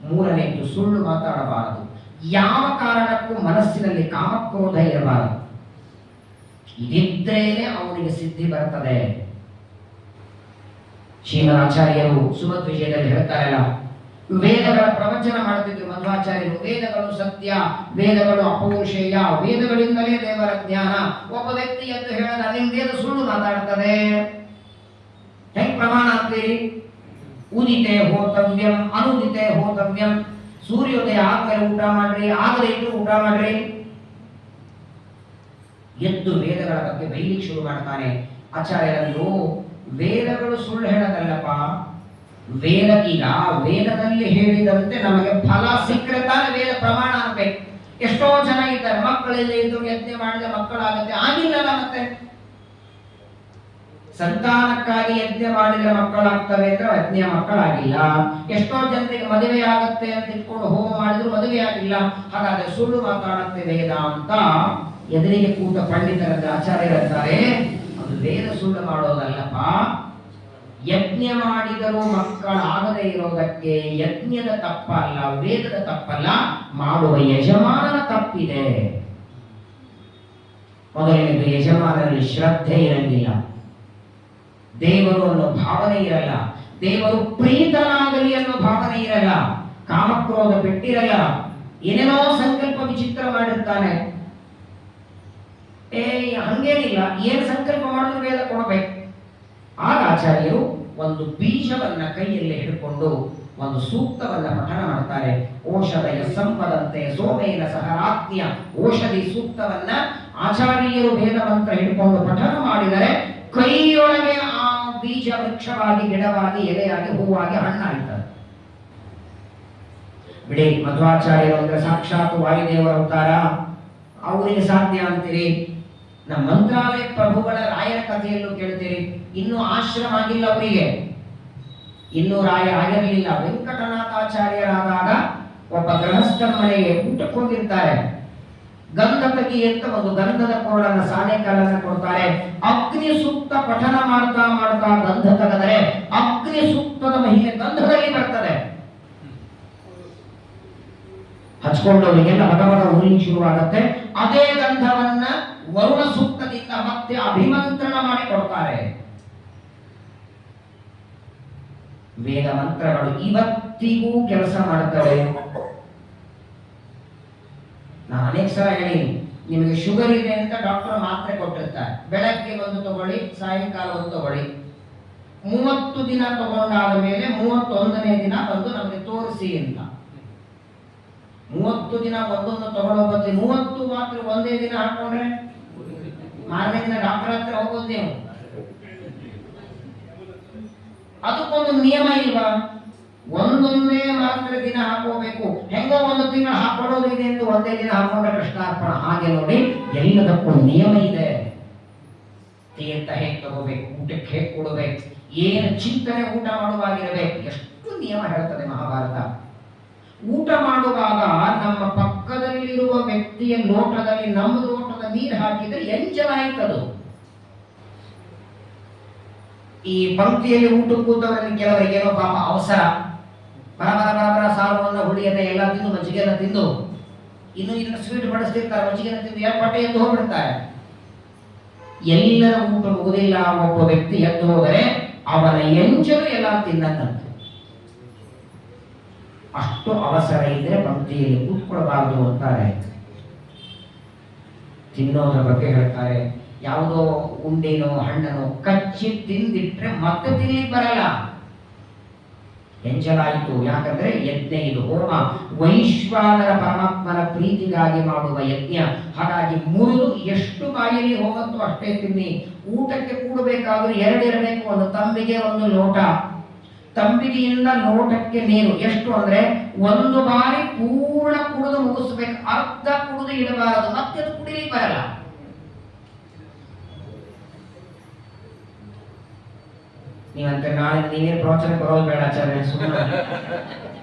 ಮೂರನೇದು ಸುಳ್ಳು ಮಾತಾಡಬಾರದು. ಯಾವ ಕಾರಣಕ್ಕೂ ಮನಸ್ಸಿನಲ್ಲಿ ಕಾಮಕ್ರೋಧ ಇರಬಾರದು. ಇದಿದ್ರೇನೆ ಅವನಿಗೆ ಸಿದ್ಧಿ ಬರ್ತದೆ. ಶ್ರೀಮದಾಚಾರ್ಯರು ಸುಮತ್ ವಿಜಯದಲ್ಲಿ ಹೇಳ್ತಾರಲ್ಲ, ವೇದಗಳ ಪ್ರವಚನ ಮಾಡುತ್ತಿದ್ರು ಮಧ್ವಾಚಾರ್ಯರು. ವೇದಗಳು ಸತ್ಯ, ವೇದಗಳು ಅಪೌರುಷೇಯ, ವೇದಗಳಿಂದಲೇ ದೇವರ ಜ್ಞಾನ. ಒಬ್ಬ ವ್ಯಕ್ತಿ ಎಂದು ಹೇಳದ ನಿಮ್ಮ ವೇದ ಸುಳ್ಳು ಮಾತಾಡ್ತದೆ, ಹೆಂಗ್ ಪ್ರಮಾಣ ಅಂತೀರಿ? ಉದಿತೆ ಹೋತವ್ಯಂ, ಅನುದಿತೆ ಹೋತವ್ಯಂ. ಸೂರ್ಯೋದಯ ಆದ್ಮೇಲೆ ಊಟ ಮಾಡ್ರಿ, ಆಗದೆ ಇದ್ದು ಊಟ ಮಾಡ್ರಿ. ಎದ್ದು ವೇದಗಳ ಬಗ್ಗೆ ಬೈಲಿಕ್ಕೆ ಶುರು ಮಾಡ್ತಾನೆ. ಆಚಾರ್ಯರನ್ನು ವೇದಗಳು ಸುಳ್ಳು ಹೇಳೋದಲ್ಲಪ್ಪ, ಈಗ ವೇದದಲ್ಲಿ ಹೇಳಿದಂತೆ ನಮಗೆ ಫಲ ಸಿಕ್ಕರೆ ತಾನೇ ವೇದ ಪ್ರಮಾಣ ಆಗ್ಬೇಕು. ಎಷ್ಟೋ ಜನ ಇದ್ದಾರೆ, ಮಕ್ಕಳೆಲ್ಲ ಇದ್ದು ಯಜ್ಞ ಮಾಡಿದ ಮಕ್ಕಳಾಗತ್ತೆ, ಆಗಿಲ್ಲಲ್ಲ. ಮತ್ತೆ ಸಂತಾನಕ್ಕಾಗಿ ಯಜ್ಞ ಮಾಡಿದ್ರೆ ಮಕ್ಕಳಾಗ್ತವೆ ಅಂದ್ರೆ ಯಜ್ಞ ಮಕ್ಕಳಾಗಿಲ್ಲ. ಎಷ್ಟೋ ಜನರಿಗೆ ಮದುವೆ ಆಗತ್ತೆ ಅಂತ ಇಟ್ಕೊಂಡು ಹೋಮ ಮಾಡಿದ್ರು ಮದುವೆ ಆಗಿಲ್ಲ. ಹಾಗಾದ್ರೆ ಸುಳ್ಳು ಮಾತಾಡುತ್ತೆ ವೇದ ಅಂತ ಎದುರಿಗೆ ಕೂತ ಪಂಡಿತರಾದ ಆಚಾರ್ಯರಂತಾರೆ, ಅದು ವೇದ ಸುಳ್ಳು ಮಾಡೋದಲ್ಲಪ್ಪ. ಯಜ್ಞ ಮಾಡಿದರೂ ಮಕ್ಕಳಾಗದೇ ಇರೋದಕ್ಕೆ ಯಜ್ಞದ ತಪ್ಪಲ್ಲ, ವೇದದ ತಪ್ಪಲ್ಲ, ಮಾಡುವ ಯಜಮಾನನ ತಪ್ಪಿದೆ. ಮೊದಲನೇದು ಯಜಮಾನರಲ್ಲಿ ಶ್ರದ್ಧೆ ಇರಂಗಿಲ್ಲ, ದೇವರು ಅನ್ನೋ ಭಾವನೆ ಇರಲ್ಲ, ದೇವರು ಪ್ರೀತನಾಗಲಿ ಅನ್ನೋ ಭಾವನೆ ಇರಲ್ಲ, ಕಾಮಕ್ರೋಧ ಬಿಟ್ಟಿರಲ್ಲ, ಏನೇನೋ ಸಂಕಲ್ಪ ವಿಚಿತ್ರ ಮಾಡಿರ್ತಾನೆ. ಹಂಗೇನಿಲ್ಲ, ಏನ್ ಸಂಕಲ್ಪ ಮಾಡಿದ್ರು ವೇದ ಕೊಡಬೇಕು. ಆಗ ಆಚಾರ್ಯರು ಒಂದು ಬೀಜವನ್ನ ಕೈಯಲ್ಲಿ ಹಿಡ್ಕೊಂಡು ಒಂದು ಸೂಕ್ತವನ್ನ ಪಠನ ಮಾಡ್ತಾರೆ. ಔಷಧಯ ಸಂಪದಂತೆ ಸೋಮೇನ ಸಹರಾತ್ಮ್ಯ. ಔಷಧಿ ಸೂಕ್ತವನ್ನ ಆಚಾರ್ಯರು ವೇದ ಮಂತ್ರ ಹಿಡ್ಕೊಂಡು ಪಠನ ಮಾಡಿದರೆ ಕೈಯೊಳಗೆ ಆ ಬೀಜ ವೃಕ್ಷವಾಗಿ, ಗಿಡವಾಗಿ, ಎಲೆಯಾಗಿ, ಹೂವಾಗಿ, ಹಣ್ಣಾಗ್ತದೆ. ಬಿಡಿ, ಮಧ್ವಾಚಾರ್ಯರು ಅಂದ್ರೆ ಸಾಕ್ಷಾತ್ ವಾಯುದೇವರ ಅವತಾರ, ಅವರಿಗೆ ಸಾಧ್ಯ ಅಂತೀರಿ. ನಮ್ಮ ಮಂತ್ರಾಲಯ ಪ್ರಭುಗಳ ರಾಯರ ಕಥೆಯಲ್ಲೂ ಕೇಳ್ತೀರಿ. ಇನ್ನೂ ಆಶ್ರಮ ಆಗಿಲ್ಲ ಅವರಿಗೆ, ಇನ್ನೂ ರಾಯ ಆಗಿರಲಿಲ್ಲ. ವೆಂಕಟನಾಥಾಚಾರ್ಯರಾದಾಗ ಒಬ್ಬ ಗೃಹಸ್ಥನ ಮನೆಗೆ ಊಟಕ್ಕೆ ಹೋಗಿರ್ತಾರೆ. ಗಂಧ ತಗಿ ಅಂತ ಒಂದು ಗಂಧದ ಕೊರಳನ್ನ, ಸಾಣೆಕಲ್ಲನ್ನ ಕೊಡ್ತಾರೆ. ಅಗ್ನಿ ಸೂಕ್ತ ಪಠನ ಮಾಡ್ತಾ ಮಾಡ್ತಾ ಗಂಧ ತೆಗೆದರೆ ಅಗ್ನಿ ಸೂಕ್ತದ ಮಹಿಮೆ ಗಂಧದಲ್ಲಿ ಬರ್ತದೆ. ಹಚ್ಕೊಂಡವರಿಗೆಲ್ಲ ಭಗವದ ಉರುಳಿ ಶುರುವಾಗತ್ತೆ. ಅದೇ ಗಂಧವನ್ನ ವರುಣ ಸೂಕ್ತದಿಂದ ಮತ್ತೆ ಅಭಿಮಂತ್ರಣ ಮಾಡಿ ಕೊಡ್ತಾರೆ. ವೇದ ಮಂತ್ರಗಳು ಇವತ್ತಿಗೂ ಕೆಲಸ ಮಾಡುತ್ತವೆ. ನಾನು ಅನೇಕ ಸಲ ಹೇಳಿ, ನಿಮಗೆ ಶುಗರ್ ಇದೆ ಅಂತ ಡಾಕ್ಟರ್ ಮಾತ್ರೆ ಕೊಟ್ಟಿರ್ತಾರೆ. ಬೆಳಗ್ಗೆ ಒಂದು ತಗೊಳ್ಳಿ, ಸಾಯಂಕಾಲ ಒಂದು ತಗೊಳ್ಳಿ. 30 ದಿನ ತಗೊಂಡಾದ ಮೇಲೆ 31ನೇ ದಿನ ಬಂದು ನಮಗೆ ತೋರಿಸಿ ಅಂತ. 30 ದಿನ ಒಂದೊಂದು ತಗೊಳ್ಳೋ ಬದಲು 30 ಮಾತ್ರ ಒಂದೇ ದಿನ ಹಾಕೊಂಡ್ರೆ ಮಾರನೇ ದಿನ ಡಾಕ್ಟರ್ ಹತ್ರ ಹೋಗೋದು ನೀವು. ಅದಕ್ಕೊಂದು ನಿಯಮ ಇಲ್ವಾ? ಒಂದೊಂದೇ ಮಾತ್ರ ದಿನ ಹಾಕೋಬೇಕು. ಹೆಂಗೋ ಒಂದು ತಿಂಗಳು ಹಾಕೊಳ್ಳೋದು ಇದೆ ಎಂದು ಒಂದೇ ದಿನ ಹಾಕೊಂಡ್ರೆ ಕೃಷ್ಣಾರ್ಪಣ. ಹಾಗೆ ನೋಡಿ, ಎಲ್ಲದಕ್ಕೂ ನಿಯಮ ಇದೆ. ತೀರ್ಥ ಹೇಗೆ ತಗೋಬೇಕು, ಊಟಕ್ಕೆ ಹೇಗೆ ಕೊಡಬೇಕು, ಏನು ಚಿಂತನೆ ಊಟ ಮಾಡುವಾಗಿರಬೇಕು, ಎಷ್ಟು ನಿಯಮ ಹೇಳ್ತದೆ ಮಹಾಭಾರತ. ಊಟ ಮಾಡುವಾಗ ನಮ್ಮ ಪಕ್ಕದಲ್ಲಿರುವ ವ್ಯಕ್ತಿಯ ಲೋಟದಲ್ಲಿ ನಮ್ಮ ಲೋಟದ ನೀರು ಹಾಕಿದ್ರೆ ಎಂಜಲಾಯ್ತದು. ಈ ಪಂಕ್ತಿಯಲ್ಲಿ ಊಟ ಕೂತವರಲ್ಲಿ ಕೆಲವರಿಗೆ ಏನೋ ಪಾಪ ಅವಸರ, ಬರ ಸಾರವನ್ನು ಹುಳಿಯನ್ನ ಎಲ್ಲ ತಿಂದು ಮಜ್ಜಿಗೆಲ್ಲ ತಿಂದು ಇನ್ನು ಸ್ವೀಟ್ ಬಡಿಸ್ತಿರ್ತಾರೆ, ಮಜ್ಜಿಗೆನ ತಿಂದು ಯಾವ ಹೊಟ್ಟೆ ಎದ್ದು ಹೋಗ್ಬಿಡ್ತಾರೆ. ಎಲ್ಲರ ಊಟ ಮುಗುದಿಲ್ಲ, ಒಬ್ಬ ವ್ಯಕ್ತಿ ಎದ್ದು ಹೋದರೆ ಅವನ ಎಂಜಲು ಎಲ್ಲ ತಿನ್ನಂತೆ. ಅಷ್ಟು ಅವಸರ ಇದ್ರೆ ಪಂಕ್ತಿಯಲ್ಲಿ ಕೂತ್ಕೊಳ್ಬಾರದು ಅಂತಾರೆ. ತಿನ್ನೋದ್ರ ಬಗ್ಗೆ ಹೇಳ್ತಾರೆ, ಯಾವುದೋ ಉಂಡಿನೋ ಹಣ್ಣನೋ ಕಚ್ಚಿ ತಿಂದಿಟ್ರೆ ಮತ್ತೆ ತಿನ್ಲಿಕ್ಕೆ ಬರಲ್ಲ, ಎಂಜಲಾಯಿತು. ಯಾಕಂದ್ರೆ ಯಜ್ಞ ಇದು, ಹೋಮ, ವೈಶ್ವಾನರ ಪರಮಾತ್ಮನ ಪ್ರೀತಿಗಾಗಿ ಮಾಡುವ ಯಜ್ಞ. ಹಾಗಾಗಿ ಮುರಿದು ಎಷ್ಟು ಬಾಯಲ್ಲಿ ಹೋಗುತ್ತೋ ಅಷ್ಟೇ ತಿನ್ನಿ. ಊಟಕ್ಕೆ ಕೂಡಬೇಕಾದ್ರೂ ಎರಡಿರಬೇಕು, ಒಂದು ತಂಬಿಗೆ ಒಂದು ಲೋಟ. ತಂಬಿಗೆಯಿಂದ ಲೋಟಕ್ಕೆ ನೀರು ಎಷ್ಟು ಅಂದ್ರೆ ಒಂದು ಬಾರಿ ಪೂರ್ಣ ಕುಡಿದು ಮುಗಿಸ್ಬೇಕು, ಅರ್ಧ ಕುಡಿದು ಇಡಬಾರದು, ಮತ್ತೆ ಅದು ಕುಡಿಲಿಕ್ಕೆ ಬರಲ್ಲ. ನೀವಂತ ನಾಳೆ ನೀವೇನು ಪ್ರವಚನ ಬರೋದು ಬೇಡ ಆಚಾರ್ಯ,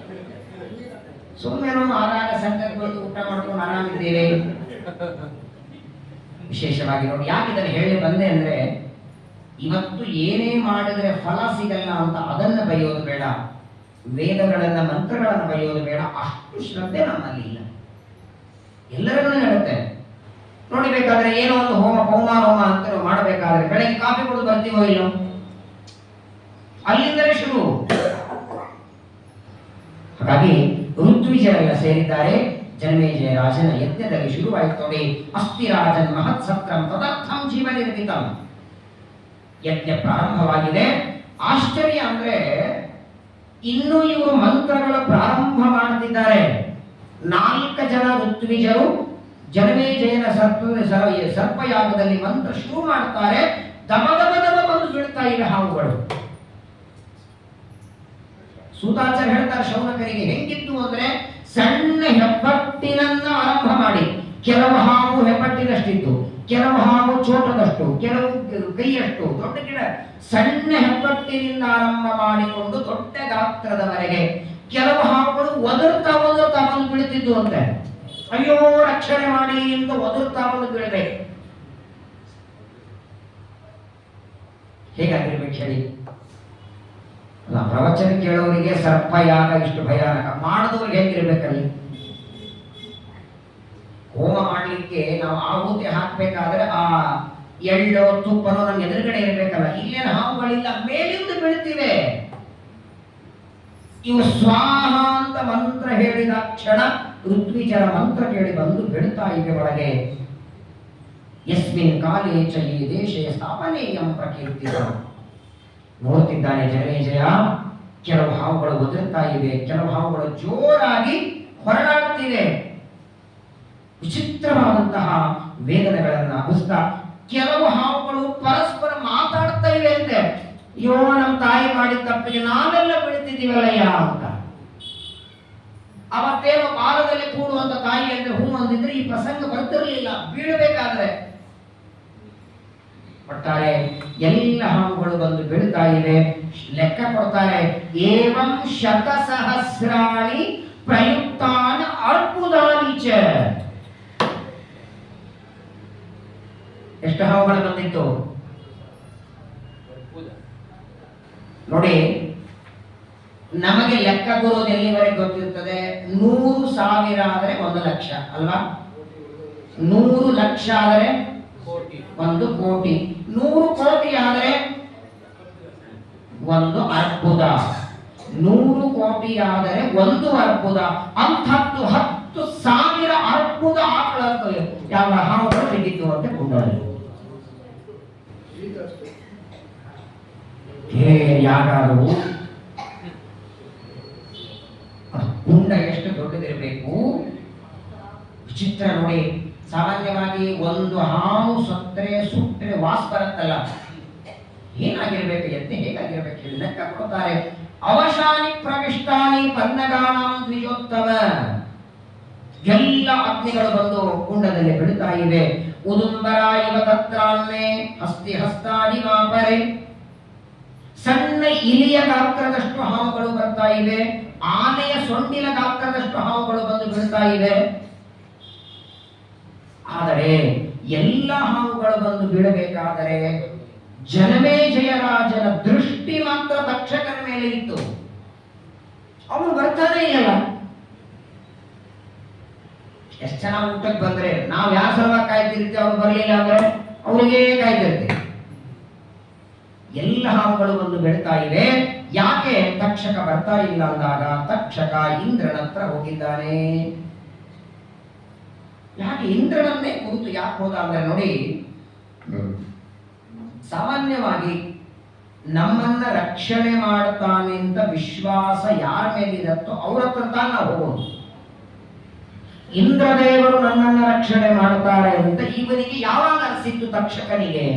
ಸುಮ್ಮನೆ ಆರಾಗ ಸಂದರ್ಭದಲ್ಲಿ ಊಟ ಮಾಡ್ಕೊಂಡು ಆರಾಮಿದ್ದೇವೆ. ವಿಶೇಷವಾಗಿ ನೋಡಿ, ಯಾಕೆ ಇದನ್ನು ಹೇಳಿ ಬಂದೆ ಅಂದ್ರೆ, ಇವತ್ತು ಏನೇ ಮಾಡಿದ್ರೆ ಫಲ ಸಿಗಲ್ಲ ಅಂತ ಅದನ್ನ ಬರೆಯೋದು ಬೇಡ, ವೇದಗಳನ್ನ ಮಂತ್ರಗಳನ್ನ ಬರೆಯೋದು ಬೇಡ. ಅಷ್ಟು ಶ್ರದ್ಧೆ ನಮ್ಮಲ್ಲಿ ಇಲ್ಲ. ಎಲ್ಲರನ್ನೂ ಹೇಳುತ್ತೆ ನೋಡಿ, ಬೇಕಾದ್ರೆ ಏನೋ ಒಂದು ಹೋಮ ಹೋಮ ಅಂತ ಮಾಡಬೇಕಾದ್ರೆ ಬೆಳಗ್ಗೆ ಕಾಫಿ ಕುಡಿದು ಬರ್ತೀವೋ ಇಲ್ಲೋ, ಅಲ್ಲಿಂದಲೇ ಶುರು. ಹಾಗಾಗಿ ಋತ್ವಿಜರೆಲ್ಲ ಸೇರಿದ್ದಾರೆ. ಜನಮೇಜಯ ರಾಜನ ಯಜ್ಞದಲ್ಲಿ ಶುರುವಾಯಿತು ನೋಡಿ. ಅಸ್ತಿ ರಾಜನ್ ಮಹತ್ ಸತ್ರಂ ತದರ್ಥಂ ಜೀವ ನಿರ್ಮಿತಂ. ಯಜ್ಞ ಪ್ರಾರಂಭವಾಗಿದೆ. ಆಶ್ಚರ್ಯ ಅಂದ್ರೆ ಇನ್ನು ಇವರು ಮಂತ್ರಗಳು ಪ್ರಾರಂಭ ಮಾಡುತ್ತಿದ್ದಾರೆ. 4 ಜನ ಋತ್ವಿಜರು ಜನಮೇಜಯನ ಸರ್ಪಯಾಗದಲ್ಲಿ ಮಂತ್ರ ಶುರು ಮಾಡ್ತಾರೆ. ದಮ ಬಂದು ಬೀಳ್ತಾ ಇವೆ ಹಾವುಗಳು. ಸೂತಾಚಾರ್ಯ ಹೇಳ್ತಾರೆ ಶೌನಕರಿಗೆ, ಹೆಂಗಿತ್ತು ಅಂದ್ರೆ ಸಣ್ಣ ಹೆಬ್ಬಟ್ಟಿನನ್ನ ಆರಂಭ ಮಾಡಿ, ಕೆಲವು ಹಾವು ಹೆಬ್ಬಟ್ಟಿನಷ್ಟಿತ್ತು, ಕೆಲವು ಹಾವು ಚೋಟದಷ್ಟು, ಕೆಲವು ಕೈಯಷ್ಟು ದೊಡ್ಡ ಗಿಡ. ಸಣ್ಣ ಹೆಬ್ಬಟ್ಟಿನಿಂದ ಆರಂಭ ಮಾಡಿಕೊಂಡು ದೊಡ್ಡ ಗಾತ್ರದವರೆಗೆ ಕೆಲವು ಹಾವುಗಳು ಒದರ್ತಾ ಬಂದು ಬೀಳ್ತಿದ್ದು ಅಂತೆ. ಅಯ್ಯೋ ರಕ್ಷಣೆ ಮಾಡಿ ಅಂತ ಒದರ್ತಾ ಬಂದು ಬೀಳ್ಬೇಕು. ಹೇಗಾಗಿರ್ಬೇಕು ಹೇಳಿ? ಪ್ರವಚನ ಕೇಳೋರಿಗೆ ಸರ್ಪಯಾಗ ಇಷ್ಟು ಭಯಾನಕ, ಮಾಡಿದವ್ರಿಗೆ ಹೇಗಿರ್ಬೇಕಲ್ಲಿ? ಹೋಮ ಮಾಡ್ಲಿಕ್ಕೆ ನಾವು ಆಹುತಿ ಹಾಕ್ಬೇಕಾದ್ರೆ ಆ ಎಳ್ಳೋ ತುಪ್ಪನೋ ನಮ್ಮ ಎದುರುಗಡೆ ಇರ್ಬೇಕಲ್ಲ. ಇಲ್ಲೇನು ಹಾವುಗಳಿಲ್ಲ, ಮೇಲಿಂದ ಬೀಳ್ತಿವೆ. ಇವು ಸ್ವಾಹ ಅಂತ ಮಂತ್ರ ಹೇಳಿದ ಕ್ಷಣ ಋತ್ವಿಜರ ಮಂತ್ರ ಕೇಳಿ ಬಂದು ಬೀಳ್ತಾ ಇವೆ ಒಳಗೆ. ಯಸ್ಮಿನ್ ಕಾಲೇ ಚ ಈ ದೇಶೇ ಸ್ಥಾಪನೇಯಂ ಪ್ರಕೀರ್ತಿತ. ನೋಡ್ತಿದ್ದಾನೆ ಜನಮೇಜಯ, ಕೆಲವು ಹಾವುಗಳು ಒದರ್ತಾ ಇವೆ, ಕೆಲವು ಹಾವುಗಳು ಜೋರಾಗಿ ಹೊರಡಾಡುತ್ತಿವೆ. ವಿಚಿತ್ರವಾದಂತಹ ವೇದನೆಗಳನ್ನ ಹಬ್ಬಿಸ್ತಾ ಕೆಲವು ಹಾವುಗಳು ಪರಸ್ಪರ ಮಾತಾಡ್ತಾ ಇವೆ ಅಂತೆ. ಅಯ್ಯೋ ನಮ್ಮ ತಾಯಿ ಮಾಡಿದ ತಪ್ಪಿಗೆ ನಾವೆಲ್ಲ ಬೀಳ್ತಿದ್ದೀವಲ್ಲಯ್ಯ ಅಂತ. ಅವತ್ತೇನೋ ಬಾಲದಲ್ಲಿ ಕೂಡುವಂತ ತಾಯಿ ಅಂದ್ರೆ ಹೂ ಅಂದಿದ್ರೆ ಈ ಪ್ರಸಂಗ ಬರ್ತಿರ್ಲಿಲ್ಲ, ಬೀಳಬೇಕಾದ್ರೆ. ಒಟ್ಟಾರೆ ಎಲ್ಲ ಹಾವುಗಳು ಬಂದು ಬೀಳ್ತಾ ಇವೆ. ಲೆಕ್ಕ ಕೊಡ್ತಾರೆ, ಏವಂ ಶತಸಹಸ್ರಾಣಿ ಪ್ರಯುಕ್ತಾನ ಅರ್ಬುದಾನಿಚ. ಎಷ್ಟು ಹಾವುಗಳು ಬಂದಿತ್ತು ನೋಡಿ. ನಮಗೆ ಲೆಕ್ಕ ಬರೋದು ಎಲ್ಲಿವರೆಗೆ ಗೊತ್ತಿರ್ತದೆ? 100,000 ಆದರೆ 1 ಲಕ್ಷ ಅಲ್ವಾ? 100 ಲಕ್ಷ ಆದರೆ 1 ಕೋಟಿ, 100 ಕೋಟಿ ಆದರೆ 1 ಅರ್ಬುದ, 100 ಕೋಟಿ ಆದರೆ 1 ಅರ್ಬುದ. ಅಂಥದ್ದು 10,000 ಅರ್ಬುದ ಆಕಳ ಯಾವ ಹಾವುಗಳು ತೆಗಿತು ಅಂತ ಕೊಂಡರು. ಯಾರು ಕುಂಡ ಎಷ್ಟು ದೊಡ್ಡದಿರಬೇಕು, ವಿಚಿತ್ರ ನೋಡಿ. ಸಾಮಾನ್ಯವಾಗಿ ಒಂದು ಹಾವು ಸುಟ್ಟರೆ ವಾಸ ಬರುತ್ತಲ್ಲ, ಏನಾಗಿರ್ಬೇಕು, ಎತ್ತೆ ಹೇಗಾಗಿರ್ಬೇಕು ಹೇಳಿ ಲೆಕ್ಕ ಕೊಡ್ತಾರೆ. ಅವಶಾನಿ ಪ್ರವಿಷ್ಟಾನಿ ಪನ್ನಗಾನಾಂ ದ್ವಿಜೋತ್ತಮ. ಎಲ್ಲ ಅಗ್ನಿಗಳು ಬಂದು ಕುಂಡದಲ್ಲಿ ಬಿಡ್ತಾ ಇವೆ. ಉದುಂಬರ ಇವ ತತ್ರಾನ್ನೇ ಹಸ್ತಿ ಹಸ್ತಾನಿ ಮಾಪರೆ. ಸಣ್ಣ ಇಲಿಯ ಗಾತ್ರದಷ್ಟು ಹಾವುಗಳು ಬರ್ತಾ ಇವೆ. ಆನೆಯ ಸೊಂಡಿಲ ಗಾತ್ರದಷ್ಟು ಹಾವುಗಳು ಬಂದು ಬೀಳ್ತಾ ಇವೆ. ಆದರೆ ಎಲ್ಲ ಹಾವುಗಳು ಬಂದು ಬೀಳಬೇಕಾದರೆ ಜನಮೇಜಯ ರಾಜನ ದೃಷ್ಟಿ ಮಾತ್ರ ತಕ್ಷಕನ ಮೇಲೆ ಇತ್ತು. ಅವನು ಬರ್ತಾನೆ ಇಲ್ಲ. ಎಷ್ಟು ಜನ ಊಟಕ್ಕೆ ಬಂದ್ರೆ ನಾವು ಯಾವ ಸಲುವಾಗಿ ಕಾಯ್ತಿರ್ತೀವಿ, ಅವ್ರು ಬರಲಿಲ್ಲ ಅಂದ್ರೆ ಅವರಿಗೆ ಕಾಯ್ತಿರ್ತೀವಿ. ಎಲ್ಲ ಹಾವುಗಳು ಬಂದು ಬೀಳ್ತಾ ಇವೆ. ಯಾಕೆ ತಕ್ಷಕ ಬರ್ತಾ ಇಲ್ಲ ಅಂದಾಗ ತಕ್ಷಕ ಇಂದ್ರನ ಹತ್ರ ಹೋಗಿದ್ದಾನೆ. ಯಾಕೆ ಇಂದ್ರನನ್ನೇ ಕುರಿತು ಯಾಕೆ ಹೋದ ಅಂದ್ರೆ ನೋಡಿ, ಸಾಮಾನ್ಯವಾಗಿ ನಮ್ಮನ್ನ ರಕ್ಷಣೆ ಮಾಡ್ತಾನೆ ಅಂತ ವಿಶ್ವಾಸ ಯಾರ ಮೇಲಿರತ್ತೋ ಅವ್ರ ಹತ್ರ ತಾನು ನಾವು ಹೋಗೋದು. ಇಂದ್ರದೇವರು ನನ್ನನ್ನ ರಕ್ಷಣೆ ಮಾಡ್ತಾರೆ ಅಂತ ಇವನಿಗೆ ಯಾವಾಗ ಅನಿಸಿತ್ತು ತಕ್ಷಕನಿಗೆ?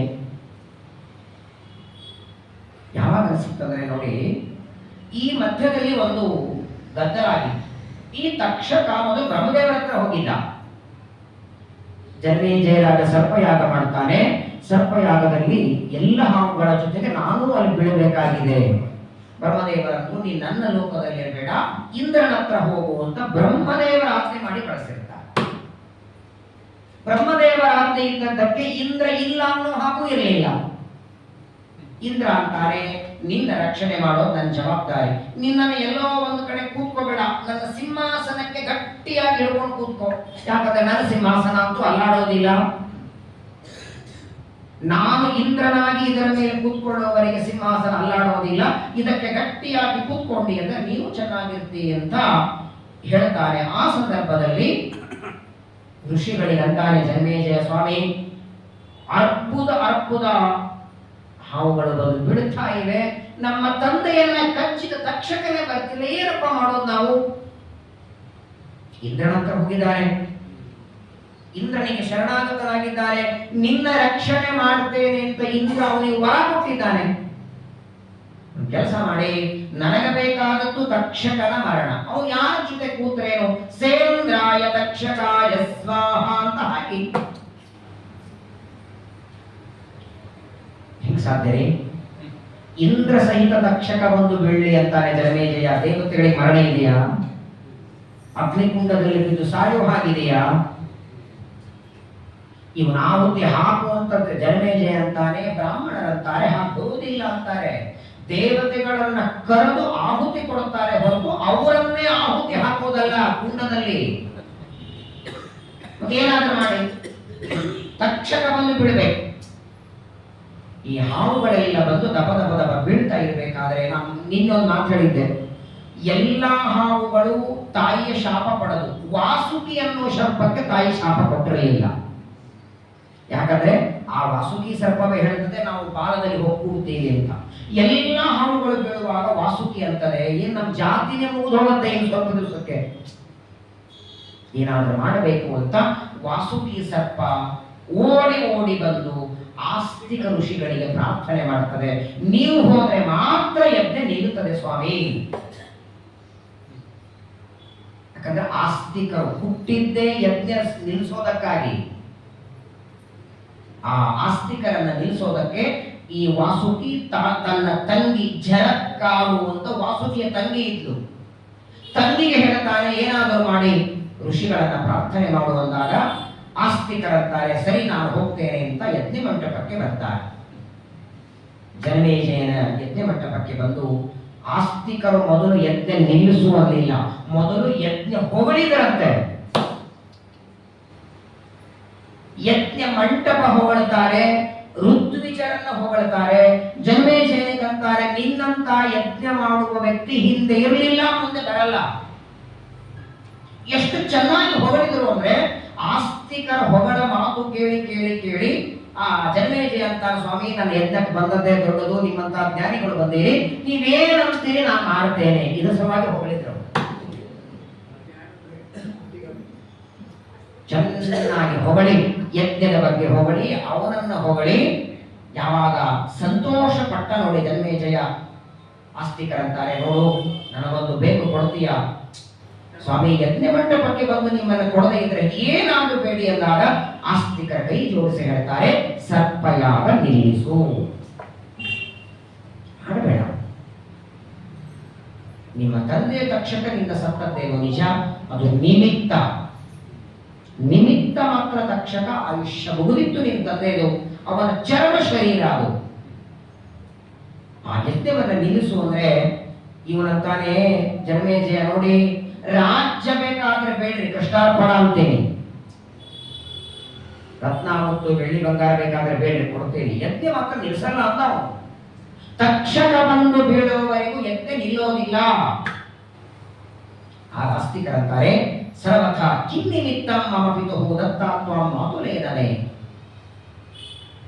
ಯಾವಾಗ ಅನಿಸಿತ್ತಂದ್ರೆ ನೋಡಿ, ಈ ಮಧ್ಯದಲ್ಲಿ ಒಂದು ಗದ್ದಲ ಆಗಿತ್ತು. ಈ ತಕ್ಷಕ ಮೊದಲು ಬ್ರಹ್ಮದೇವರ ಹತ್ರ ಹೋಗಿದ್ದ. ಜನಮೇಜಯರಾಗ ಸರ್ಪಯಾಗ ಮಾಡ್ತಾನೆ. ಸರ್ಪಯಾಗದಲ್ಲಿ ಎಲ್ಲ ಹಾವುಗಳ ಜೊತೆಗೆ ನಾನು ಅಲ್ಲಿ ಬೀಳಬೇಕಾಗಿದೆ. ಬ್ರಹ್ಮದೇವರನ್ನು ನೀ ನನ್ನ ಲೋಕದಲ್ಲಿ ಇರಬೇಡ, ಇಂದ್ರನ ಹತ್ರ ಹೋಗು ಅಂತ ಬ್ರಹ್ಮದೇವರ ಆಜ್ಞೆ ಮಾಡಿ ಕಳಿಸಿರ್ತಾರೆ. ಬ್ರಹ್ಮದೇವರ ಆಜ್ಞೆ ಇದ್ದದ್ದಕ್ಕೆ ಇಂದ್ರ ಇಲ್ಲ ಅನ್ನೋ ಹಾಗೂ ಇರಲಿಲ್ಲ. ಇಂದ್ರ ಅಂತಾರೆ, ನಿನ್ನ ರಕ್ಷಣೆ ಮಾಡೋದು ನನ್ನ ಜವಾಬ್ದಾರಿ. ನಿನ್ನನ್ನು ಎಲ್ಲೋ ಒಂದು ಕಡೆ ಕೂತ್ಕೋಬೇಡ, ನನ್ನ ಸಿಂಹಾಸನಕ್ಕೆ ಗಟ್ಟಿಯಾಗಿ ಹಿಡ್ಕೊಂಡು ಕೂತ್ಕೋ. ಯಾಕಂದ್ರೆ ನನ್ನ ಸಿಂಹಾಸನ ಅಂತೂ ಅಲ್ಲಾಡೋದಿಲ್ಲ. ನಾನು ಇಂದ್ರನಾಗಿ ಇದರ ಮೇಲೆ ಕೂತ್ಕೊಳ್ಳೋವರೆಗೆ ಸಿಂಹಾಸನ ಅಲ್ಲಾಡೋದಿಲ್ಲ. ಇದಕ್ಕೆ ಗಟ್ಟಿಯಾಗಿ ಕೂತ್ಕೊಂಡಿ ಅಂದ್ರೆ ನೀವು ಚೆನ್ನಾಗಿರ್ತಿ ಅಂತ ಹೇಳ್ತಾರೆ. ಆ ಸಂದರ್ಭದಲ್ಲಿ ಋಷಿಗಳಿಗೆ ಅಂತಾನೆ ಜನಮೇಜಯ ಸ್ವಾಮಿ, ಅರ್ಬುದ ಹಾವುಗಳು ಬಂದು ಬಿಡುತ್ತಾ ಇವೆ. ನಮ್ಮ ತಂದೆಯನ್ನ ಕಚ್ಚಿದ ತಕ್ಷಕನೇ ಬರ್ತಿಲ್ಲ, ಏನಪ್ಪ ಮಾಡೋದು ನಾವು? ಇಂದ್ರನ ಹತ್ರ ಹೋಗಿದ್ದಾರೆ. ಇಂದ್ರನಿಗೆ ಶರಣಾಗತರಾಗಿದ್ದಾರೆ. ನಿನ್ನ ರಕ್ಷಣೆ ಮಾಡ್ತೇನೆ ಅಂತ ಇಂದ್ರ ಅವನಿಗೆ ವರ ಕೊಟ್ಟಿದ್ದಾನೆ. ಕೆಲಸ ಮಾಡಿ, ನನಗೆ ಬೇಕಾದದ್ದು ತಕ್ಷಕನ ಮರಣ. ಅವನು ಯಾರ ಜೊತೆ ಕೂತ್ರೇನು? ಸೇಂದ್ರಾಯ ತಕ್ಷಕಾಯ ಸ್ವಾಹ ಅಂತ ಹಾಕಿ. ಹೆಂಗ್ ಸಾಧ್ಯ ರೀ? ಇಂದ್ರ ಸಹಿತ ತಕ್ಷಕ ಬಂದು ಬೀಳ್ಲಿ ಅಂತಾನೆ ಜನಮೇಜಯ. ದೇವತೆಗಳಿಗೆ ಮರಣ ಇದೆಯಾ? ಅಗ್ನಿಕುಂಡದಲ್ಲಿ ಬಿದ್ದು ಸಾಯೋ ಹಾಗಿದೆಯಾ? ಇವನು ಆಹುತಿ ಹಾಕುವಂತ ಜನಮೇಜಯ ಅಂತಾನೆ, ಬ್ರಾಹ್ಮಣರಂತಾರೆ ಹಾಕುವುದಿಲ್ಲ ಅಂತಾರೆ. ದೇವತೆಗಳನ್ನ ಕರೆದು ಆಹುತಿ ಕೊಡುತ್ತಾರೆ ಹೊರತು ಅವರನ್ನೇ ಆಹುತಿ ಹಾಕೋದಲ್ಲ ಕುಂಡದಲ್ಲಿ. ಏನಾದ್ರೂ ಮಾಡಿ ತಕ್ಷಕ ಬಂದು ಬಿಡಬೇಕು. ಈ ಹಾವುಗಳೆಲ್ಲ ಬಂದು ದಪ ದಪ ದಪ ಬೀಳ್ತಾ ಇರಬೇಕಾದ್ರೆ ನಾನು ನಿನ್ನೊಂದು ಮಾತು ಹೇಳಿದ್ದೆ, ಎಲ್ಲಾ ಹಾವುಗಳು ತಾಯಿಯ ಶಾಪ ಪಡೆದು ವಾಸುಕಿ ಅನ್ನೋ ಸರ್ಪಕ್ಕೆ ತಾಯಿ ಶಾಪ ಕೊಟ್ಟಿರಲಿಲ್ಲ. ಯಾಕಂದ್ರೆ ಆ ವಾಸುಕಿ ಸರ್ಪವೇ ಹೇಳ್ತದೆ ನಾವು ಬಾಲದಲ್ಲಿ ಹೋಗ್ಬಿಡ್ತೀವಿ ಅಂತ. ಎಲ್ಲ ಹಾವುಗಳು ಬೀಳುವಾಗ ವಾಸುಕಿ ಅಂತಾರೆ, ಏನ್ ನಮ್ಮ ಜಾತಿನೇ ಮುಗಿದೋಗುತ್ತೆ ಇನ್ನು ಸ್ವಲ್ಪ ದಿವಸಕ್ಕೆ, ಏನಾದ್ರೂ ಮಾಡಬೇಕು ಅಂತ ವಾಸುಕಿ ಸರ್ಪ ಓಡಿ ಬಂದು ಆಸ್ತಿಕ ಋಷಿಗಳಿಗೆ ಪ್ರಾರ್ಥನೆ ಮಾಡ್ತದೆ. ನೀವು ಹೋದ್ರೆ ಮಾತ್ರ ಯಜ್ಞ ನಿಲ್ಲುತ್ತದೆ ಸ್ವಾಮಿ. ಯಾಕಂದ್ರೆ ಆಸ್ತಿಕರು ಹುಟ್ಟಿದ್ದೇ ಯಜ್ಞ ನಿಲ್ಲಿಸೋದಕ್ಕಾಗಿ. ಆ ಆಸ್ತಿಕರನ್ನ ನಿಲ್ಲಿಸೋದಕ್ಕೆ ಈ ವಾಸುಕಿ ತನ್ನ ತಂಗಿ ಜರಕ್ಕಾರು ಅಂತ ವಾಸುಕಿಯ ತಂಗಿ ಇದ್ಲು. ತಂಗಿಗೆ ಹೇಳ್ತಾನೆ ಏನಾದರೂ ಮಾಡಿ ಋಷಿಗಳನ್ನ ಪ್ರಾರ್ಥನೆ ಮಾಡುವಂದಾಗ ಆಸ್ತಿಕರಂತಾರೆ ಸರಿ ನಾನು ಹೋಗ್ತೇನೆ ಅಂತ ಯಜ್ಞ ಮಂಟಪಕ್ಕೆ ಬರ್ತಾರೆ. ಜನಮೇಜಯನ ಯಜ್ಞ ಮಂಟಪಕ್ಕೆ ಬಂದು ಆಸ್ತಿಕರು ಮೊದಲು ಯಜ್ಞ ನಿಲ್ಲಿಸುವಲ್ಲಿಲ್ಲ, ಮೊದಲು ಯಜ್ಞ ಹೊಗಳಿದರಂತೆ. ಯಜ್ಞ ಮಂಟಪ ಹೊಗಳ್ತಾರೆ, ಋತ್ವಿಜರನ್ನ ಹೊಗಳ್ತಾರೆ. ಜನಮೇಜಯನಿಗಂತಾರೆ ನಿನ್ನಂತ ಯಜ್ಞ ಮಾಡುವ ವ್ಯಕ್ತಿ ಹಿಂದೆ ಇರಲಿಲ್ಲ, ಮುಂದೆ ಬರಲ್ಲ. ಎಷ್ಟು ಚೆನ್ನಾಗಿ ಹೊಗಳಿದ್ರು ಅಂದ್ರೆ ಆಸ್ತಿಕರ ಹೊಗಳ ಮಾತು ಕೇಳಿ ಆ ಜನಮೇಜಯ ಅಂತ ಸ್ವಾಮಿ ನನ್ನ ಯಜ್ಞಕ್ಕೆ ಬಂದದ್ದೇ ದೊಡ್ಡದು, ನಿಮ್ಮಂತ ಜ್ಞಾನಿಗಳು ಬಂದಿರಿ, ನೀವೇನಂತೀರಿ ನಾನು ಮಾಡ್ತೇನೆ, ಇದು ಸಲುವಾಗಿ ಹೊಗಳಿದ್ರು. ಚೆನ್ನಾಗಿ ಹೊಗಳಿ, ಯಜ್ಞದ ಬಗ್ಗೆ ಹೊಗಳಿ, ಅವನನ್ನ ಹೊಗಳಿ ಯಾವಾಗ ಸಂತೋಷ ಪಟ್ಟ ನೋಡಿ ಜನಮೇಜಯ, ಆಸ್ತಿಕರಂತಾರೆ ನೋಡು ನನಗೊಂದು ಬೇಕು ಕೊಡ್ತೀಯಾ? ಸ್ವಾಮಿ ಯಜ್ಞ ಮಂಟಪಕ್ಕೆ ಬಂದು ನಿಮ್ಮನ್ನು ಕೊಡದೇ ಇದ್ರೆ ಏನಾದ್ರೂ ಬೇಡಿ ಅಂದಾಗ ಆಸ್ತಿಕರ ಕೈ ಜೋಡಿಸಿ ಹೇಳ್ತಾರೆ ಸರ್ಪಯಾಗ ನಿಲ್ಲಿಸು, ಮಾಡಬೇಡ. ನಿಮ್ಮ ತಂದೆ ತಕ್ಷಕ ನಿನ್ನ ಸತ್ತದ್ದೇನೋ ನಿಜ, ಅದು ನಿಮಿತ್ತ. ನಿಮಿತ್ತ ಮಾತ್ರ ತಕ್ಷಕ, ಆಯುಷ್ಯ ಮುಗಿದಿತ್ತು ನಿನ್ನ ತಂದೆದು, ಅವನ ಚರ್ಮ ಶರೀರ ಅದು. ಆ ಯಜ್ಞವನ್ನ ನಿಲ್ಲಿಸು ಅಂದ್ರೆ ಇವನಂತಾನೆ ಜನಮೇಜಯ, ನೋಡಿ ರಾಜ್ಯ ಬೇಕಾದ್ರೆ ಬೇಡ್ರಿ, ಕೃಷ್ಣಾರ್ಪಣ ಅಂತೇನೆ. ರತ್ನ ಮತ್ತು ಬೆಳ್ಳಿ ಬಂಗಾರ ಬೇಕಾದ್ರೆ ಬೇಡ್ರಿ, ಕೊಡ್ತೇನೆ. ಯಜ್ಞ ಮಾತ್ರ ನಿಲ್ಲಿಸಲ್ಲ ಅಂತ ಅವನು. ತಕ್ಷಕ ಬಂದು ಬೀಳುವವರೆಗೂ ಯಜ್ಞ ನಿಲ್ಲೋದಿಲ್ಲ. ಆ ಆಸ್ತಿಕರಂತಾರೆ, ಸರ್ವಥ ಕಿನ್ನಿಮಿತ್ತಂ ಮಮ ಪಿತುಃ ದತ್ತಾತ್ವಂ ಮಾತುಲೇನನೆ.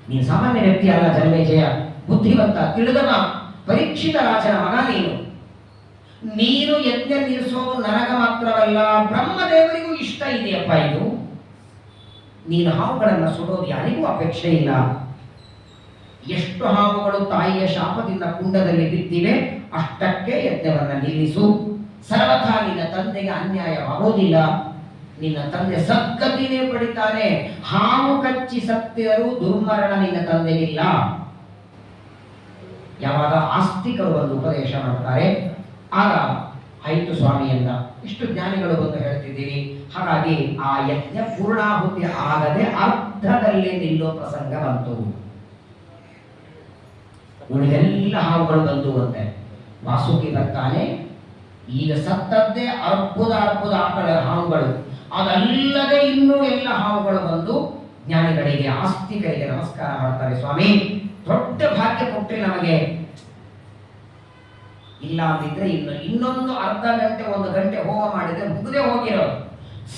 ನೀನು ಸಾಮಾನ್ಯ ವ್ಯಕ್ತಿ ಅಲ್ಲ ಜನಮೇಜಯ, ಬುದ್ಧಿವಂತ, ತಿಳಿದವ, ಪರೀಕ್ಷಿತ ರಾಜನ ಮಗ ನೀನು. ನೀನು ಯಜ್ಞ ನಿಲ್ಲಿಸೋದು ನನಗ ಮಾತ್ರವಲ್ಲ, ಬ್ರಹ್ಮದೇವರಿಗೂ ಇಷ್ಟ ಇದೆಯಪ್ಪ ಇದು. ನೀನು ಹಾವುಗಳನ್ನು ಸುಡೋದು ಯಾರಿಗೂ ಅಪೇಕ್ಷೆ ಇಲ್ಲ. ಎಷ್ಟು ಹಾವುಗಳು ತಾಯಿಯ ಶಾಪದಿಂದ ಕುಂಡದಲ್ಲಿ ಬಿದ್ದಿವೆ, ಅಷ್ಟಕ್ಕೆ ಯಜ್ಞವನ್ನ ನಿಲ್ಲಿಸು. ಸರ್ವಥಾ ನಿನ್ನ ತಂದೆಗೆ ಅನ್ಯಾಯವಾಗೋದಿಲ್ಲ. ನಿನ್ನ ತಂದೆ ಸದ್ಗತಿನೇ ಪಡಿತಾನೆ. ಹಾವು ಕಚ್ಚಿ ಸತ್ತಿದರೂ ದುರ್ಮರಣ ನಿನ್ನ ತಂದೆಗಿಲ್ಲ. ಯಾವಾಗ ಆಸ್ತಿಕರು ಒಂದು ಉಪದೇಶ ಮಾಡ್ತಾರೆ, ಆಗ ಆಯಿತು ಸ್ವಾಮಿಯನ್ನ ಇಷ್ಟು ಜ್ಞಾನಿಗಳು ಬಂದು ಹೇಳ್ತಿದ್ದೀವಿ, ಹಾಗಾಗಿ ಆ ಯಜ್ಞ ಪೂರ್ಣಾಹುತಿ ಆಗದೆ ಅರ್ಧದಲ್ಲೇ ನಿಲ್ಲೋ ಪ್ರಸಂಗ ಬಂತು. ಉಳಿದೆಲ್ಲ ಹಾವುಗಳು ಬಂದುವಂತೆ. ವಾಸುಕಿ ಬರ್ತಾನೆ, ಈಗ ಸತ್ತದ್ದೇ ಅರ್ಬುದ ಆಕಳ ಹಾವುಗಳು, ಅದಲ್ಲದೆ ಇನ್ನೂ ಎಲ್ಲ ಹಾವುಗಳು ಬಂದು ಜ್ಞಾನಿಗಳಿಗೆ, ಆಸ್ತಿಕರಿಗೆ ನಮಸ್ಕಾರ ಮಾಡ್ತಾರೆ. ಸ್ವಾಮಿ, ದೊಡ್ಡ ಭಾಗ್ಯ ಕೊಟ್ಟರೆ ನಮಗೆ, ಇಲ್ಲ ಅಂದಿದ್ರೆ ಇನ್ನೊಂದು ಅರ್ಧ ಗಂಟೆ 1 ಗಂಟೆ ಹೋಮ ಮಾಡಿದ್ರೆ ಮುಗದೆ ಹೋಗಿರೋ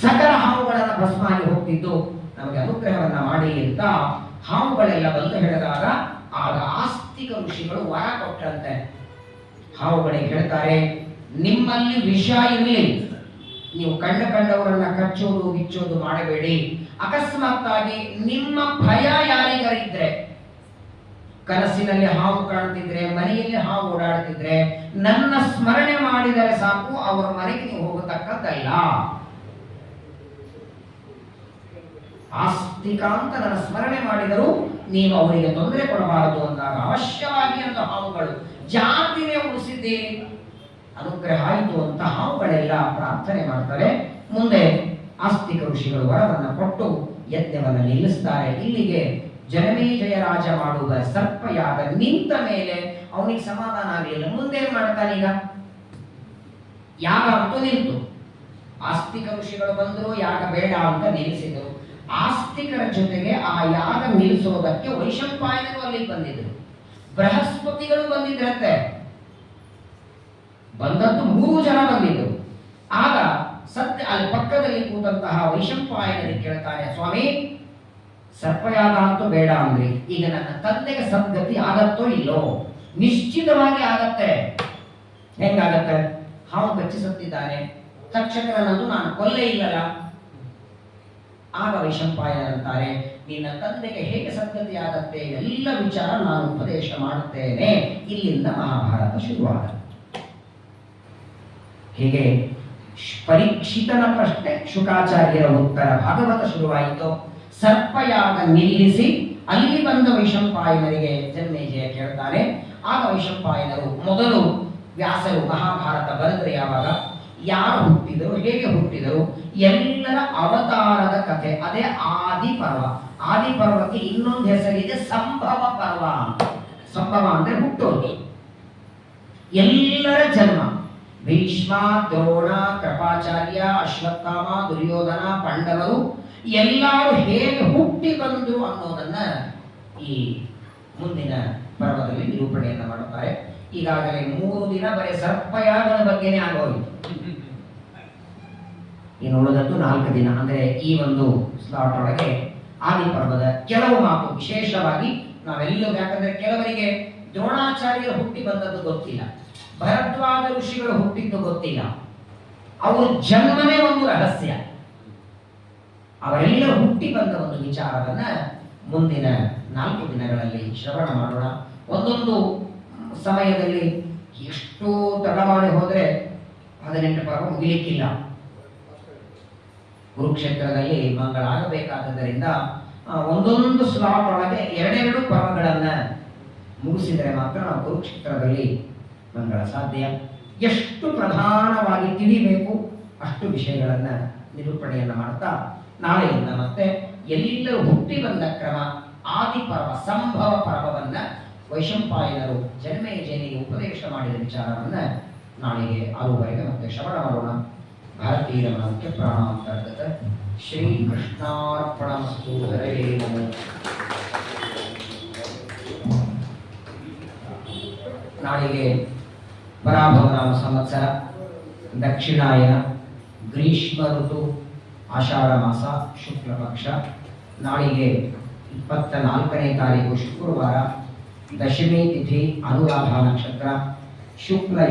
ಸಕಲ ಹಾವುಗಳನ್ನ ಭಸ್ಮಾಗಿ ಹೋಗ್ತಿದ್ದು, ನಮಗೆ ಅನುಗ್ರಹವನ್ನ ಮಾಡಿ ಅಂತ ಹಾವುಗಳೆಲ್ಲ ಬಂದು ಹೇಳಿದಾಗ ಆಗ ಆಸ್ತಿಕ ಋಷಿಗಳು ವರ ಕೊಟ್ಟಂತೆ. ಹಾವುಗಳಿಗೆ ಹೇಳ್ತಾರೆ, ನಿಮ್ಮಲ್ಲಿ ವಿಷ ಇರಲಿ, ನೀವು ಕಂಡವರನ್ನ ಕಚ್ಚೋದು ಬಿಚ್ಚೋದು ಮಾಡಬೇಡಿ. ಅಕಸ್ಮಾತ್ತಾಗಿ ನಿಮ್ಮ ಭಯ ಯಾರಿಗರಿದ್ರೆ, ಕನಸಿನಲ್ಲಿ ಹಾವು ಕಾಣ್ತಿದ್ರೆ, ಮನೆಯಲ್ಲಿ ಹಾವು ಓಡಾಡ್ತಿದ್ರೆ, ನನ್ನ ಸ್ಮರಣೆ ಮಾಡಿದರೆ ಸಾಕು, ಅವರ ಮನೆಗೆ ನೀವು ಹೋಗತಕ್ಕದ್ದಲ್ಲ. ಆಸ್ತಿಕ ಅಂತ ನನ್ನ ಸ್ಮರಣೆ ಮಾಡಿದರೂ ನೀವು ಅವರಿಗೆ ತೊಂದರೆ ಕೊಡಬಾರದು ಅಂದಾಗ ಅವಶ್ಯವಾಗಿ ಅಂತ ಹಾವುಗಳು ಜಾತಿನೇ ಉಳಿಸಿದ್ದೀರಿ, ಅನುಗ್ರಹ ಆಯಿತು ಅಂತ ಹಾವುಗಳೆಲ್ಲ ಪ್ರಾರ್ಥನೆ ಮಾಡ್ತಾರೆ. ಮುಂದೆ ಆಸ್ತಿಕ ಋಷಿಗಳು ವರವನ್ನು ಕೊಟ್ಟು ಯಜ್ಞವನ್ನು ನಿಲ್ಲಿಸ್ತಾರೆ. ಇಲ್ಲಿಗೆ ಜನಮೇಜಯ ರಾಜ ಮಾಡುವ ಸರ್ಪಯಾಗ ನಿಂತ ಮೇಲೆ ಅವನಿಗೆ ಸಮಾಧಾನ ಆಗಲಿಲ್ಲ. ಮುಂದೇನ್ ಮಾಡ್ತಾನೆ? ಈಗ ಯಾಗ ಅಂತೂ ನಿಂತು, ಆಸ್ತಿಕ ಋಷಿಗಳು ಬಂದರು, ಯಾಗ ಬೇಡ ಅಂತ ನಿಲ್ಲಿಸಿದರು. ಆಸ್ತಿಕರ ಜೊತೆಗೆ ಆ ಯಾಗ ನಿಲ್ಲಿಸೋದಕ್ಕೆ ವೈಶಂಪಾಯನರು ಅಲ್ಲಿಗೆ ಬಂದಿದ್ರು, ಬೃಹಸ್ಪತಿಗಳು ಬಂದಿದ್ರಂತೆ. ಬಂದದ್ದು 3 ಜನ ಬಂದಿದ್ರು. ಆಗ ಸತ್ಯ ಅಲ್ಲಿ ಪಕ್ಕದಲ್ಲಿ ಕೂತಂತಹ ವೈಶಂಪಾಯನರಿಗೆ ಕೇಳ್ತಾರೆ, ಸ್ವಾಮಿ, ಸರ್ಪಯಾಗ ಅಂತೂ ಬೇಡ ಅಂದ್ರಿ, ಈಗ ನನ್ನ ತಂದೆಗೆ ಸದ್ಗತಿ ಆಗತ್ತೋ ಇಲ್ಲೋ? ನಿಶ್ಚಿತವಾಗಿ ಆಗತ್ತೆ. ಹೆಂಗಾಗತ್ತೆ? ಹಾವು ಕಚ್ಚಿ ಸತ್ತಿದ್ದಾನೆ, ತಕ್ಷಕರನ್ನಂತೂ ನಾನು ಕೊಲ್ಲೇ ಇಲ್ಲಲ್ಲ. ಆಗ ವೈಶಂಪಾಯನಂತಾರೆ, ನಿನ್ನ ತಂದೆಗೆ ಹೇಗೆ ಸದ್ಗತಿ ಆಗತ್ತೆ ಎಲ್ಲ ವಿಚಾರ ನಾನು ಉಪದೇಶ ಮಾಡುತ್ತೇನೆ. ಇಲ್ಲಿಂದ ಮಹಾಭಾರತ ಶುರುವಾಗುತ್ತೆ. ಹೀಗೆ ಪರೀಕ್ಷಿತನ ಪ್ರಶ್ನೆ, ಶುಕಾಚಾರ್ಯರ ಉತ್ತರ, ಭಾಗವತ ಶುರುವಾಯಿತು. ಸರ್ಪಯಾಗ ನಿಲ್ಲಿಸಿ ಅಲ್ಲಿ ಬಂದ ವೈಶಂಪಾಯನರಿಗೆ ಜನಮೇಜಯ ಕೇಳ್ತಾನೆ. ಆಗ ವೈಶಂಪಾಯನರು ಮೊದಲು ವ್ಯಾಸರು ಮಹಾಭಾರತ ಬರೆದರೆ ಯಾವಾಗ, ಯಾರು ಹುಟ್ಟಿದರು, ಹೇಗೆ ಹುಟ್ಟಿದರು, ಎಲ್ಲರ ಅವತಾರದ ಕಥೆ, ಅದೇ ಆದಿ ಪರ್ವ. ಆದಿ ಪರ್ವಕ್ಕೆ ಇನ್ನೊಂದು ಹೆಸರಿದೆ, ಸಂಭವ ಪರ್ವ. ಸಂಭವ ಅಂದ್ರೆ ಹುಟ್ಟೋದು, ಎಲ್ಲರ ಜನ್ಮ. ಭೀಷ್ಮ, ದ್ರೋಣ, ಕೃಪಾಚಾರ್ಯ, ಅಶ್ವತ್ಥಾಮ, ದುರ್ಯೋಧನ, ಪಾಂಡವರು ಎಲ್ಲರೂ ಹೇಗೆ ಹುಟ್ಟಿ ಬಂದರು ಅನ್ನೋದನ್ನ ಈ ಮುಂದಿನ ಪರ್ವದಲ್ಲಿ ನಿರೂಪಣೆಯನ್ನು ಮಾಡುತ್ತಾರೆ. ಈಗಾಗಲೇ 3 ದಿನ ಬರೀ ಸರ್ಪಯಾಗದ ಬಗ್ಗೆನೇ ಆಗೋಯಿತು. ಇನ್ನು ಉಳಿದದ್ದು 4 ದಿನ, ಅಂದ್ರೆ ಈ ಒಂದು ಸ್ಲಾಟ್ ಒಳಗೆ ಆದಿ ಪರ್ವದ ಕೆಲವು ಮಾತು ವಿಶೇಷವಾಗಿ ನಾವೆಲ್ಲೂ, ಯಾಕಂದ್ರೆ ಕೆಲವರಿಗೆ ದ್ರೋಣಾಚಾರ್ಯರು ಹುಟ್ಟಿ ಬಂದದ್ದು ಗೊತ್ತಿಲ್ಲ, ಭರದ್ವಾಜ ಋಷಿಗಳು ಹುಟ್ಟಿದ್ದು ಗೊತ್ತಿಲ್ಲ, ಅವರ ಜನ್ಮನೇ ಒಂದು ರಹಸ್ಯ. ಅವರೆಲ್ಲರೂ ಹುಟ್ಟಿ ಬಂದ ಒಂದು ವಿಚಾರವನ್ನ ಮುಂದಿನ 4 ದಿನಗಳಲ್ಲಿ ಶ್ರವಣ ಮಾಡೋಣ. ಒಂದೊಂದು ಸಮಯದಲ್ಲಿ ಎಷ್ಟು ತಡ ಮಾಡಿ ಹೋದ್ರೆ 18 ಪರ್ವ ಮುಗಿಲಿಕ್ಕಿಲ್ಲ. ಕುರುಕ್ಷೇತ್ರದಲ್ಲಿ ಮಂಗಳ ಆಗಬೇಕಾದ್ದರಿಂದ ಒಂದೊಂದು ಸ್ಲಾಟ್ ಒಳಗೆ 2 ಪರ್ವಗಳನ್ನ ಮುಗಿಸಿದರೆ ಮಾತ್ರ ನಾವು ಕುರುಕ್ಷೇತ್ರದಲ್ಲಿ ಮಂಗಳ ಸಾಧ್ಯ. ಎಷ್ಟು ಪ್ರಧಾನವಾಗಿ ತಿಳಿಬೇಕು ಅಷ್ಟು ವಿಷಯಗಳನ್ನು ನಿರೂಪಣೆಯನ್ನು ಮಾಡ್ತಾ ನಾಳೆಯಿಂದ ಮತ್ತೆ ಎಲ್ಲೆಲ್ಲರೂ ಹುಟ್ಟಿ ಬಂದ ಕ್ರಮ ಆದಿ ಪರ್ವ ಸಂಭವ ಪರ್ವವನ್ನು ವೈಶಂಪಾಯನರು ಜನ್ಮೇಜಯನಿಗೆ ಉಪದೇಶ ಮಾಡಿದ ವಿಚಾರವನ್ನು ನಾಳೆಗೆ 6:30 ಮತ್ತೆ ಶ್ರವಣ ಮಾಡೋಣ. ಭಾರತೀಯ ಮುಖ್ಯ ಪ್ರಾಣಾಂತರ್ಗತ ಶ್ರೀಕೃಷ್ಣಾರ್ಪಣಮಸ್ತು. ಹರೇ ನಮೋ. ನಾಳೆಗೆ ಪರಾಭವನಾಮ ಸಂವತ್ಸರ, ದಕ್ಷಿಣಾಯನ, ಗ್ರೀಷ್ಮ ಋತು, ಆಷಾಢ ಮಾಸ, ಶುಕ್ಲ ಪಕ್ಷ. ನಾಳೆಗೆ 24ನೇ ತಾರೀಕು ಶುಕ್ರವಾರ, ದಶಮಿ ತಿಥಿ, ಅನುರಾಧ ನಕ್ಷತ್ರ, ಶುಕ್ಲ